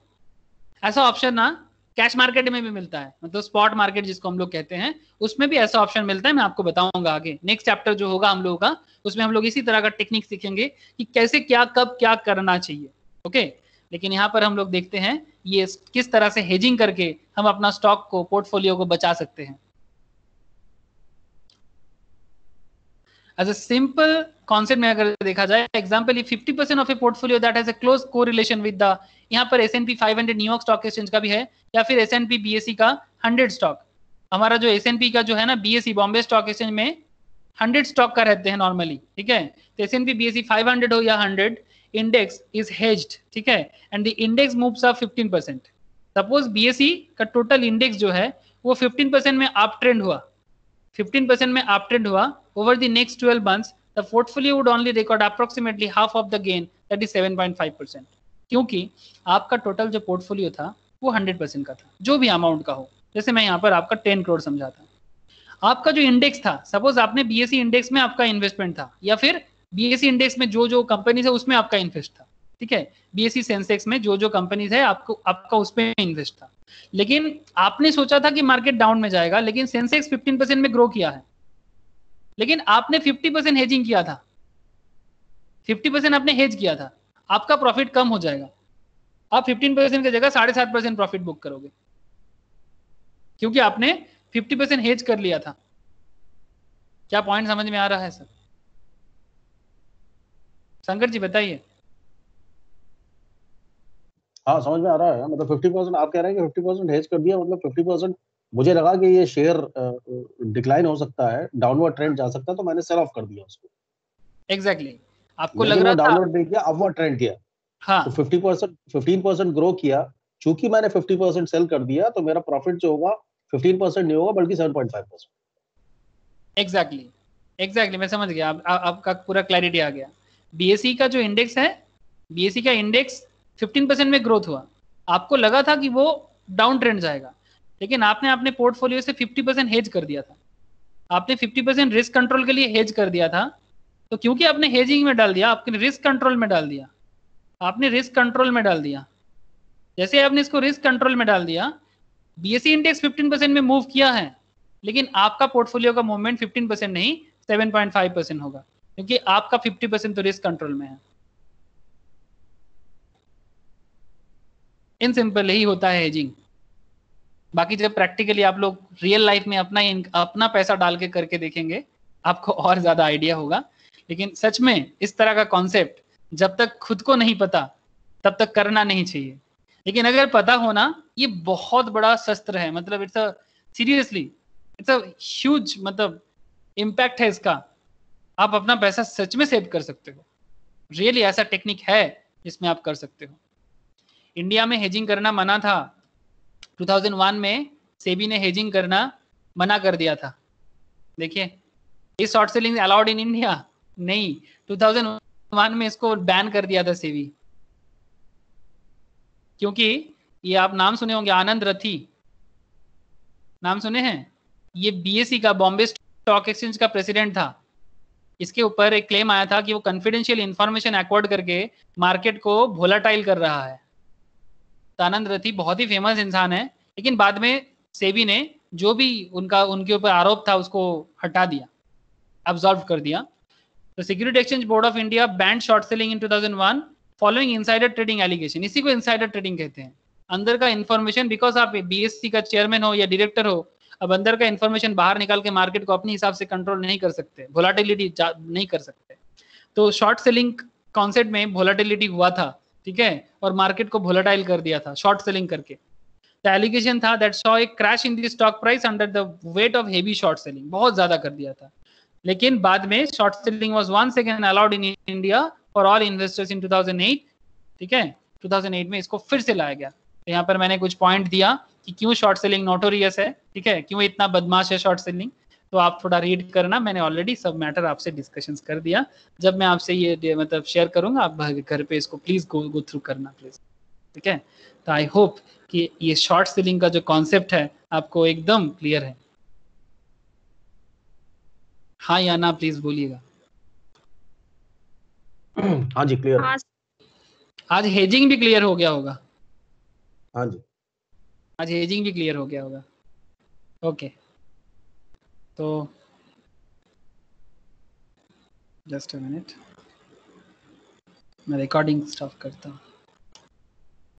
ऐसा ऑप्शन ना कैश मार्केट में भी मिलता है, मतलब स्पॉट मार्केट जिसको हम लोग कहते हैं, उसमें भी ऐसा ऑप्शन मिलता है. मैं आपको बताऊंगा आगे, नेक्स्ट चैप्टर जो होगा हम लोगों का, उसमें हम लोग इसी तरह का टेक्निक सीखेंगे कि कैसे क्या कब क्या करना चाहिए. ओके, लेकिन यहाँ पर हम लोग देखते हैं ये किस तरह से हेजिंग करके हम अपना स्टॉक को, पोर्टफोलियो को बचा सकते हैं. एज अ सिंपल कॉन्सेप्ट में अगर देखा जाए, example 50% of A portfolio that has a close correlation with the, यहाँ पर S&P 500 न्यूयॉर्क स्टॉक एक्सचेंज का भी है, या फिर S&P BSE का 100 स्टॉक. हमारा जो S&P का जो है ना BSE बॉम्बे स्टॉक एक्सचेंज में 100 स्टॉक का रहते हैं नॉर्मली, ठीक है. तो S&P BSE 500 हो या 100, इंडेक्स इज हेज्ड, ठीक है, and the index moves up 15%. Suppose BSE का टोटल इंडेक्स जो है वो 15% में अप ट्रेंड हुआ, 15% में अप ट्रेंड हुआ over the next 12 months, the portfolio would only record approximately half of the gain, that is 7.5%. क्योंकि आपका टोटल जो पोर्टफोलियो था वो 100% का था, जो भी अमाउंट का हो. जैसे मैं यहाँ पर आपका 10 करोड़ समझा था. आपका जो इंडेक्स था, सपोज आपने BSE इंडेक्स में आपका इन्वेस्टमेंट था, या फिर BSE इंडेक्स में जो कंपनीज है उसमें आपका इन्वेस्ट था, ठीक है. BSE सेंसेक्स में जो कंपनीज है आपका उसमें इन्वेस्ट था. लेकिन आपने सोचा था कि मार्केट डाउन में जाएगा, लेकिन सेंसेक्स 15% में ग्रो किया है, लेकिन आपने 50% हेजिंग किया था, 50% आपने हेज किया था, आपका प्रॉफिट कम हो जाएगा. आप 15% की जगह 7.5% प्रॉफिट बुक करोगे, क्योंकि आपने 50% हेज कर लिया था. क्या पॉइंट समझ में आ रहा है सर? शंकर जी बताइए. हाँ, समझ में आ रहा है. मतलब 50% आप कह रहे हैं कि 50% हेज कर दिया, मतलब 50% मुझे लगा कि ये शेयर डिक्लाइन हो सकता है, डाउनवर्ड ट्रेंड जा सकता है, तो मैंने सेल ऑफ कर दिया उसको. एग्जैक्टली, आपको लग रहा था डाउनवर्ड नहीं किया, अपवर्ड ट्रेंड किया. हाँ, तो 15% ग्रो किया. चूंकि मैंने 50% सेल कर दिया, तो मेरा प्रॉफिट जो होगा 15% नहीं होगा बल्कि 7.5%. एग्जैक्टली मैं समझ गया. आपका पूरा क्लैरिटी आ गया. BSE का जो इंडेक्स है, BSE का इंडेक्स 15% में ग्रोथ हुआ, आपको लगा था कि वो डाउन ट्रेंड जाएगा, लेकिन आपने अपने पोर्टफोलियो से 50% हेज कर दिया था, आपने 50% रिस्क कंट्रोल के लिए हेज कर दिया था। तो क्योंकि आपने हेजिंग में डाल दिया, आपने रिस्क कंट्रोल में डाल दिया, आपने रिस्क कंट्रोल में डाल दिया, जैसे आपने इसको रिस्क कंट्रोल में डाल दिया, बीएसई इंडेक्स 15% में मूव किया है, लेकिन आपका पोर्टफोलियो का मूवमेंट 15% नहीं 7.5% होगा, क्योंकि आपका 50% तो रिस्क कंट्रोल में है। इन सिंपल ही होता है हेजिंग। बाकी जब प्रैक्टिकली आप लोग रियल लाइफ में अपना पैसा डाल के करके देखेंगे, आपको और ज्यादा आइडिया होगा। लेकिन सच में इस तरह का कॉन्सेप्ट जब तक खुद को नहीं पता तब तक करना नहीं चाहिए, लेकिन अगर पता होना, ये बहुत बड़ा शस्त्र है, मतलब it's a seriously it's a huge मतलब इम्पैक्ट है इसका। आप अपना पैसा सच में सेव कर सकते हो, रियली ऐसा टेक्निक है जिसमें आप कर सकते हो। इंडिया में हेजिंग करना मना था, 2001 में सेबी ने हेजिंग करना मना कर दिया था। देखिए, इस short selling allowed in India नहीं, 2001 में इसको बैन कर दिया था सेबी। क्योंकि ये आप नाम सुने होंगे, आनंद रथी नाम सुने हैं, ये बीएसई का, बॉम्बे स्टॉक एक्सचेंज का प्रेसिडेंट था। इसके ऊपर एक क्लेम आया था कि वो कॉन्फिडेंशियल इंफॉर्मेशन एक्वार्ड करके मार्केट को वोलाटाइल कर रहा है। तो आनंद रथी बहुत ही फेमस इंसान है, लेकिन बाद में सेबी ने जो भी उनके ऊपर आरोप था उसको हटा दिया, अब्सॉर्ब कर दिया। तो security exchange board of India banned short selling in 2001 following insider trading allegation. इसी को इनसाइडर ट्रेडिंग कहते हैं, अंदर का इन्फॉर्मेशन, बिकॉज आप बीएससी का चेयरमैन हो या डायरेक्टर हो, अब अंदर का इन्फॉर्मेशन बाहर निकाल के मार्केट को अपने हिसाब से कंट्रोल नहीं कर सकते, वोलाटिलिटी नहीं कर सकते। तो शॉर्ट सेलिंग कॉन्सेप्ट में वोलाटिलिटी हुआ था, ठीक है, और मार्केट को वोलाटाइल कर दिया था शॉर्ट सेलिंग करके। द एलिगेशन था that saw a crash in the stock price under the weight of heavy short selling, बहुत ज्यादा कर दिया था। लेकिन बाद में short selling was once again allowed in India for all investors in 2008, ठीक है, 2008 में इसको फिर से लाया गया। तो यहाँ पर मैंने कुछ पॉइंट दिया कि क्यों शॉर्ट सेलिंग नोटोरियस है, ठीक है, क्यों इतना बदमाश है शॉर्ट सेलिंग। तो आप थोड़ा रीड करना, मैंने ऑलरेडी सब मैटर आपसे डिस्कशंस कर दिया। जब मैं आपसे ये मतलब शेयर करूंगा, आप घर पे इसको प्लीज गो थ्रू करना प्लीज, ठीक है। तो आई होप कि ये शॉर्ट सेलिंग का जो कॉन्सेप्ट है आपको एकदम क्लियर है। हाँ या ना प्लीज बोलिएगा। हाँ जी, क्लियर। हाँ आज हेजिंग भी क्लियर हो गया होगा। हाँ जी, आज हेजिंग भी क्लियर हो गया होगा। ओके, तो जस्ट अ मिनट, मैं रिकॉर्डिंग स्टॉप करता हूँ।